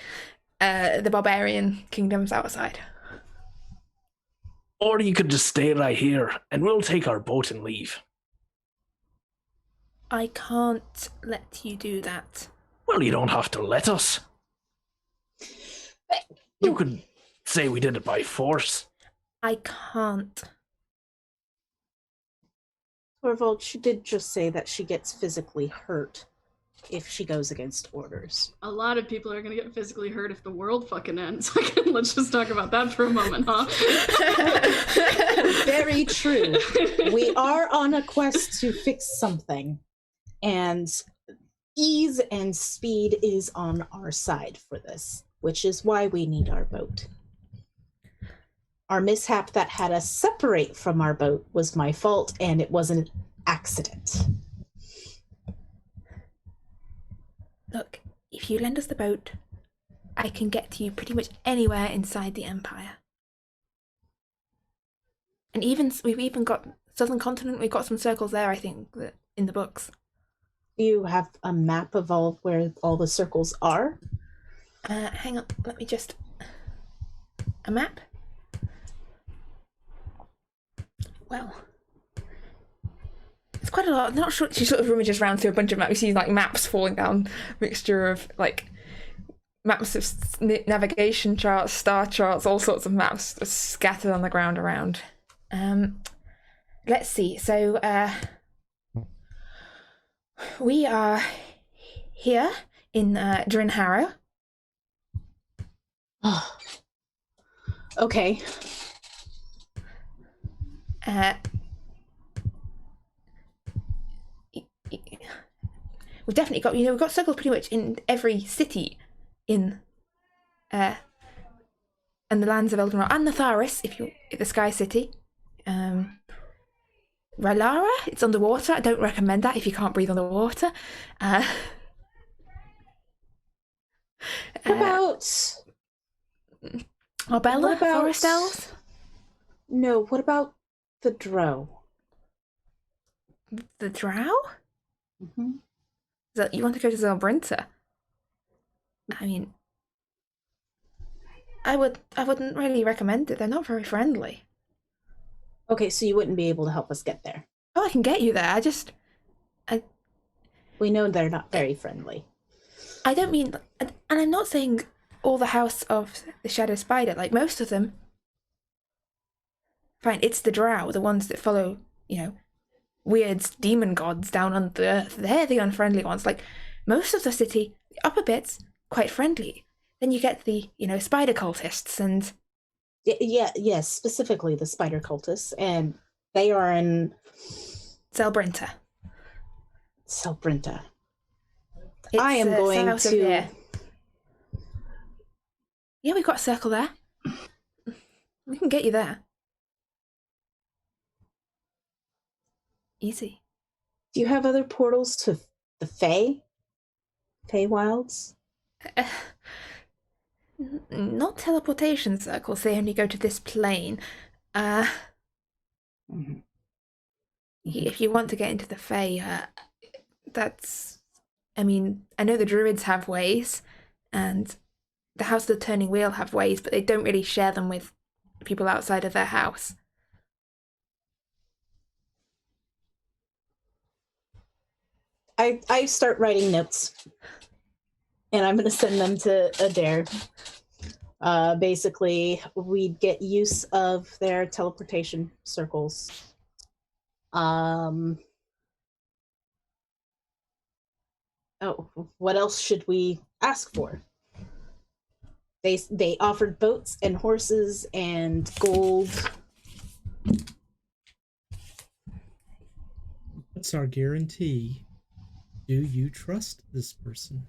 the barbarian kingdoms outside. Or you could just stay right here, and we'll take our boat and leave. I can't let you do that. Well, you don't have to let us. You could say we did it by force. I can't. Torvald, she did just say that she gets physically hurt if she goes against orders. A lot of people are gonna get physically hurt if the world fucking ends. Let's just talk about that for a moment, huh? Very true. We are on a quest to fix something, and ease and speed is on our side for this, which is why we need our boat. Our mishap that had us separate from our boat was my fault, and it was an accident. Look, if you lend us the boat, I can get to you pretty much anywhere inside the Empire. And we've even got Southern Continent, we've got some circles there, I think, in the books. Do you have a map of where all the circles are? Hang on, let me just... A map? Well... It's quite a lot. I'm not sure. She sort of rummages around through a bunch of maps. You see like maps falling down, mixture of like maps of navigation charts, star charts, all sorts of maps scattered on the ground around. Let's see. So we are here in Drin Harrow. Oh. Okay. We've definitely got, we've got circles pretty much in every city in and the lands of Eldenrock and Natharis, if you the Sky City. Ralara, it's underwater. I don't recommend that if you can't breathe underwater. What about Arbella, Forest Elves? No, what about the Drow? The Drow? Mm-hmm. You want to go to Zelbrinta? I mean, I wouldn't really recommend it. They're not very friendly. Okay, so you wouldn't be able to help us get there. Oh, I can get you there. We know they're not very friendly. I don't mean, and I'm not saying all the House of the Shadow Spider. Like most of them, fine. It's the Drow, the ones that follow, weird demon gods down on the earth. They're the unfriendly ones. Like most of the city, the upper bits, quite friendly. Then you get the, spider cultists and... Yes, specifically the spider cultists. And they are in... Zelbrinta. I am going to... Yeah, we've got a circle there. We can get you there. Easy. Do you have other portals to the Fey? Wilds? Not teleportation circles, they only go to this plane. Mhm. If you want to get into the Fae, that's... I mean, I know the Druids have ways, and the House of the Turning Wheel have ways, but they don't really share them with people outside of their house. I start writing notes, and I'm going to send them to Adair. Basically, we'd get use of their teleportation circles. Oh, what else should we ask for? They offered boats and horses and gold. What's our guarantee? Do you trust this person?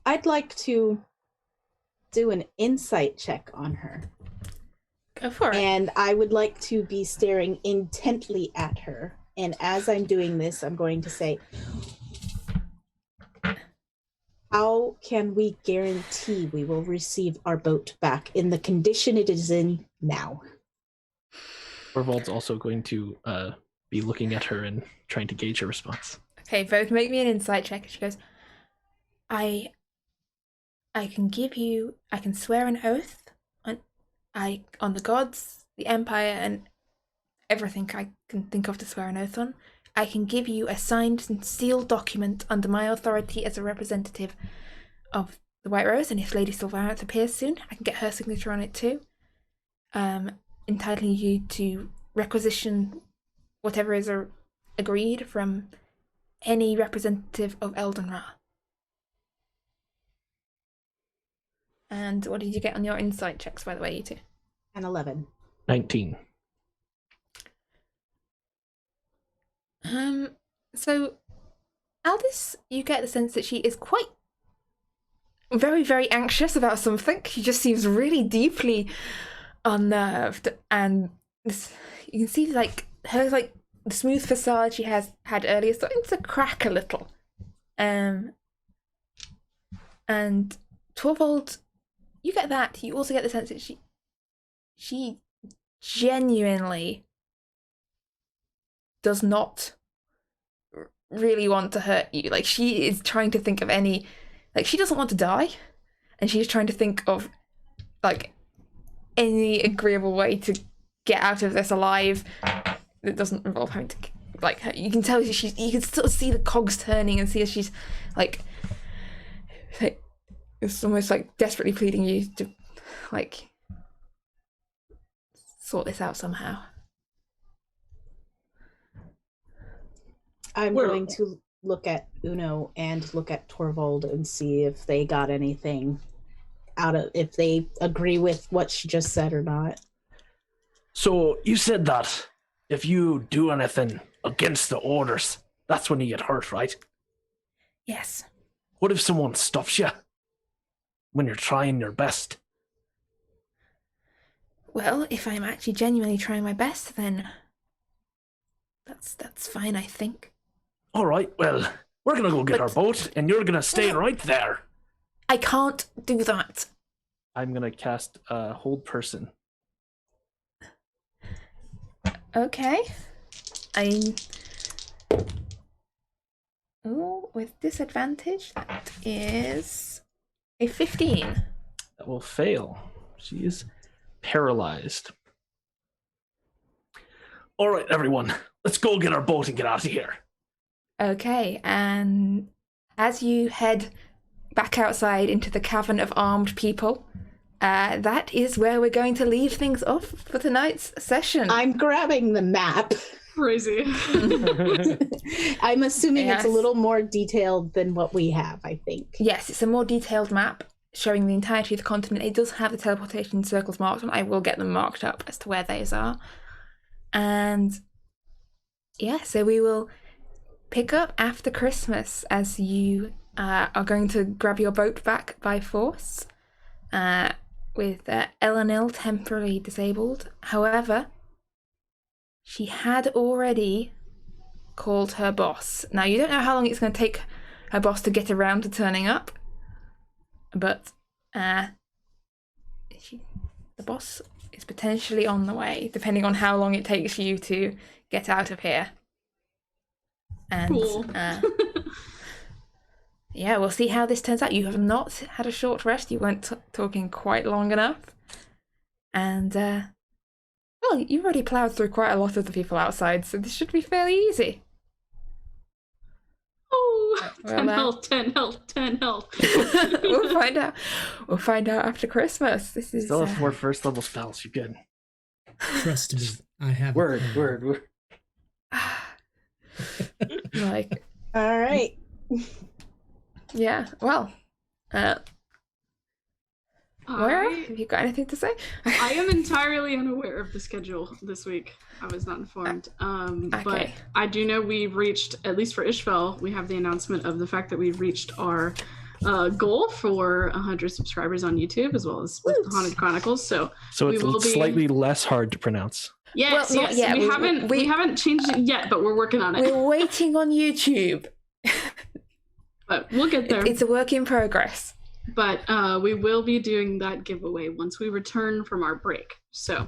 I'd like to do an insight check on her. Go for it. And I would like to be staring intently at her. And as I'm doing this, I'm going to say, how can we guarantee we will receive our boat back in the condition it is in now? Torvald's also going to be looking at her and trying to gauge her response. Okay, both make me an insight check. She goes, I can swear an oath on the gods, the Empire, and everything I can think of to swear an oath on. I can give you a signed and sealed document under my authority as a representative of the White Rose, and if Lady Sylvaneth appears soon, I can get her signature on it too. Entitling you to requisition whatever is agreed from any representative of Eldenra. And what did you get on your insight checks, by the way, you two? An 11. 19. So Aldous, you get the sense that she is quite very, very anxious about something. She just seems really deeply unnerved, and you can see like her the smooth facade she has had earlier starting to crack a little. And Torvald, you get that. You also get the sense that she genuinely does not really want to hurt you. Like, she is trying to think of any... Like, she doesn't want to die, and she's trying to think of, like, any agreeable way to get out of this alive that doesn't involve having to... Like, you can tell you can still see the cogs turning and see as she's, like it's almost like desperately pleading you to, like, sort this out somehow. I'm going to look at Uno and look at Torvald and see if they got anything out of, if they agree with what she just said or not. So you said that if you do anything against the orders, that's when you get hurt, right? Yes. What if someone stops you when you're trying your best? Well, if I'm actually genuinely trying my best, then that's fine, I think. All right, well, we're going to go get our boat, and you're going to stay right there. I can't do that. I'm going to cast Hold Person. Okay. Oh, with disadvantage, that is a 15. That will fail. She is paralyzed. All right, everyone, let's go get our boat and get out of here. Okay, and as you head back outside into the cavern of armed people, that is where we're going to leave things off for tonight's session. I'm grabbing the map. Crazy. I'm assuming it's a little more detailed than what we have, I think. Yes, it's a more detailed map showing the entirety of the continent. It does have the teleportation circles marked on. I will get them marked up as to where those are. And yeah, so we will pick up after Christmas as you are going to grab your boat back by force, with Elenil temporarily disabled. However, she had already called her boss. Now, you don't know how long it's going to take her boss to get around to turning up, but the boss is potentially on the way, depending on how long it takes you to get out of here. And Cool. yeah, we'll see how this turns out. You have not had a short rest. You weren't talking quite long enough. And, well, you've already ploughed through quite a lot of the people outside, so this should be fairly easy. Oh, Well, 10 health, 10 health, 10 health. We'll find out. We'll find out after Christmas. This is Still have 4 first level spells. You're good. Trust me, I have. Word. like, All right. yeah. Well, Moira, have you got anything to say? I am entirely unaware of the schedule this week. I was not informed. But Okay. I do know we've reached, at least for Isfjell, we have the announcement of the fact that we've reached our goal for 100 subscribers on YouTube, as well as with Haunted Chronicles. So we will it's be slightly less hard to pronounce. Yes, Well, not yes. yet. We haven't changed it yet, but we're working on it. We're waiting on YouTube. But we'll get there. It's a work in progress. But we will be doing that giveaway once we return from our break. So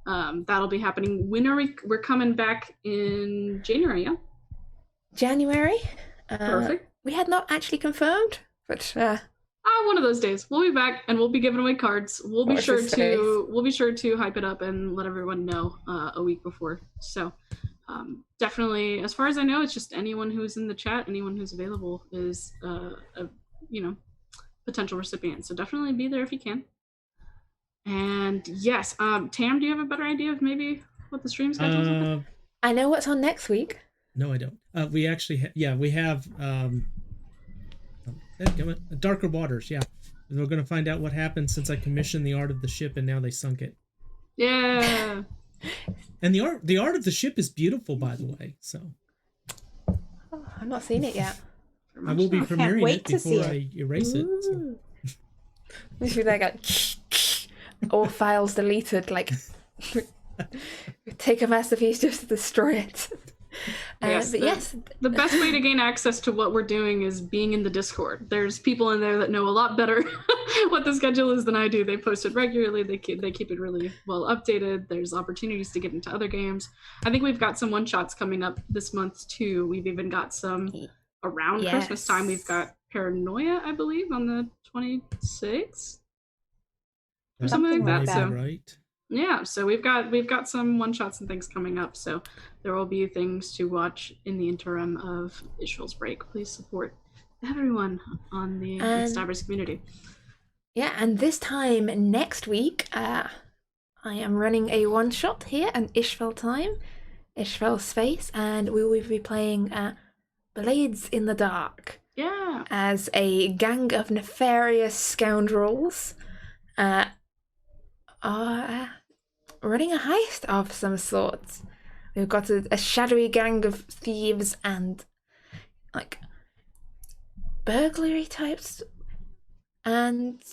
that'll be happening. When are we're coming back in January, yeah? January. Perfect. We had not actually confirmed, but One of those days. We'll be back and we'll be giving away cards. We'll be sure to hype it up and let everyone know a week before. So definitely, as far as I know, it's just anyone who's in the chat, anyone who's available is a potential recipient. So definitely be there if you can. And yes, Tam, do you have a better idea of maybe what the stream schedule's like? I know what's on next week. No, I don't. We actually, we have Darker Waters. Yeah, we're going to find out what happened since I commissioned the art of the ship and now they sunk it. Yeah. And the art of the ship is beautiful, by the way. So I've not seen it yet. I will be premiering wait it to see before I erase it. So. This would like all files deleted. Like take a masterpiece just to destroy it. Yes, yes, the best way to gain access to what we're doing is being in the Discord. There's people in there that know a lot better what the schedule is than I do. They post it regularly. They keep it really well updated. There's opportunities to get into other games. I think we've got some one-shots coming up this month too. We've even got some around Christmas time. We've got Paranoia, I believe, on the 26th or something like that. So right. yeah, so we've got some one-shots and things coming up. So there will be things to watch in the interim of Isfjell's break. Please support everyone on the Stabers community. Yeah, and this time next week, I am running a one-shot here at Isfjell time, Isfjell Space, and we will be playing Blades in the Dark. Yeah. As a gang of nefarious scoundrels are running a heist of some sort. We've got a shadowy gang of thieves and like burglary types, and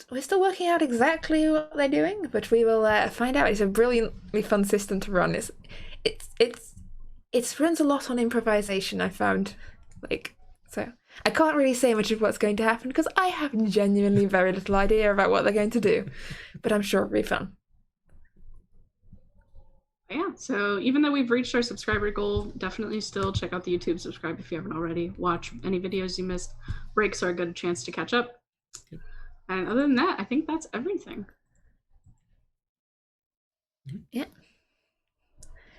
we're still working out exactly what they're doing, but we will find out. It's a brilliantly fun system to run. It runs a lot on improvisation, I found. So I can't really say much of what's going to happen because I have genuinely very little idea about what they're going to do, but I'm sure it'll be fun. Yeah, so even though we've reached our subscriber goal, definitely still check out the YouTube, subscribe if you haven't already, watch any videos you missed. Breaks are a good chance to catch up. Yep. And other than that, I think that's everything. Yeah.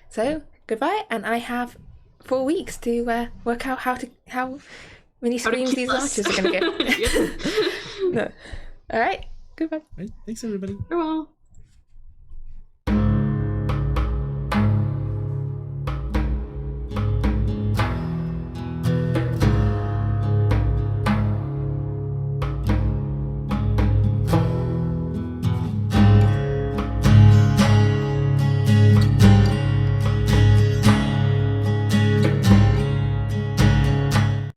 So goodbye, and I have 4 weeks to work out how many screams these archers are going to get. Yep. No. All right. Goodbye. Right. Thanks, everybody. Farewell.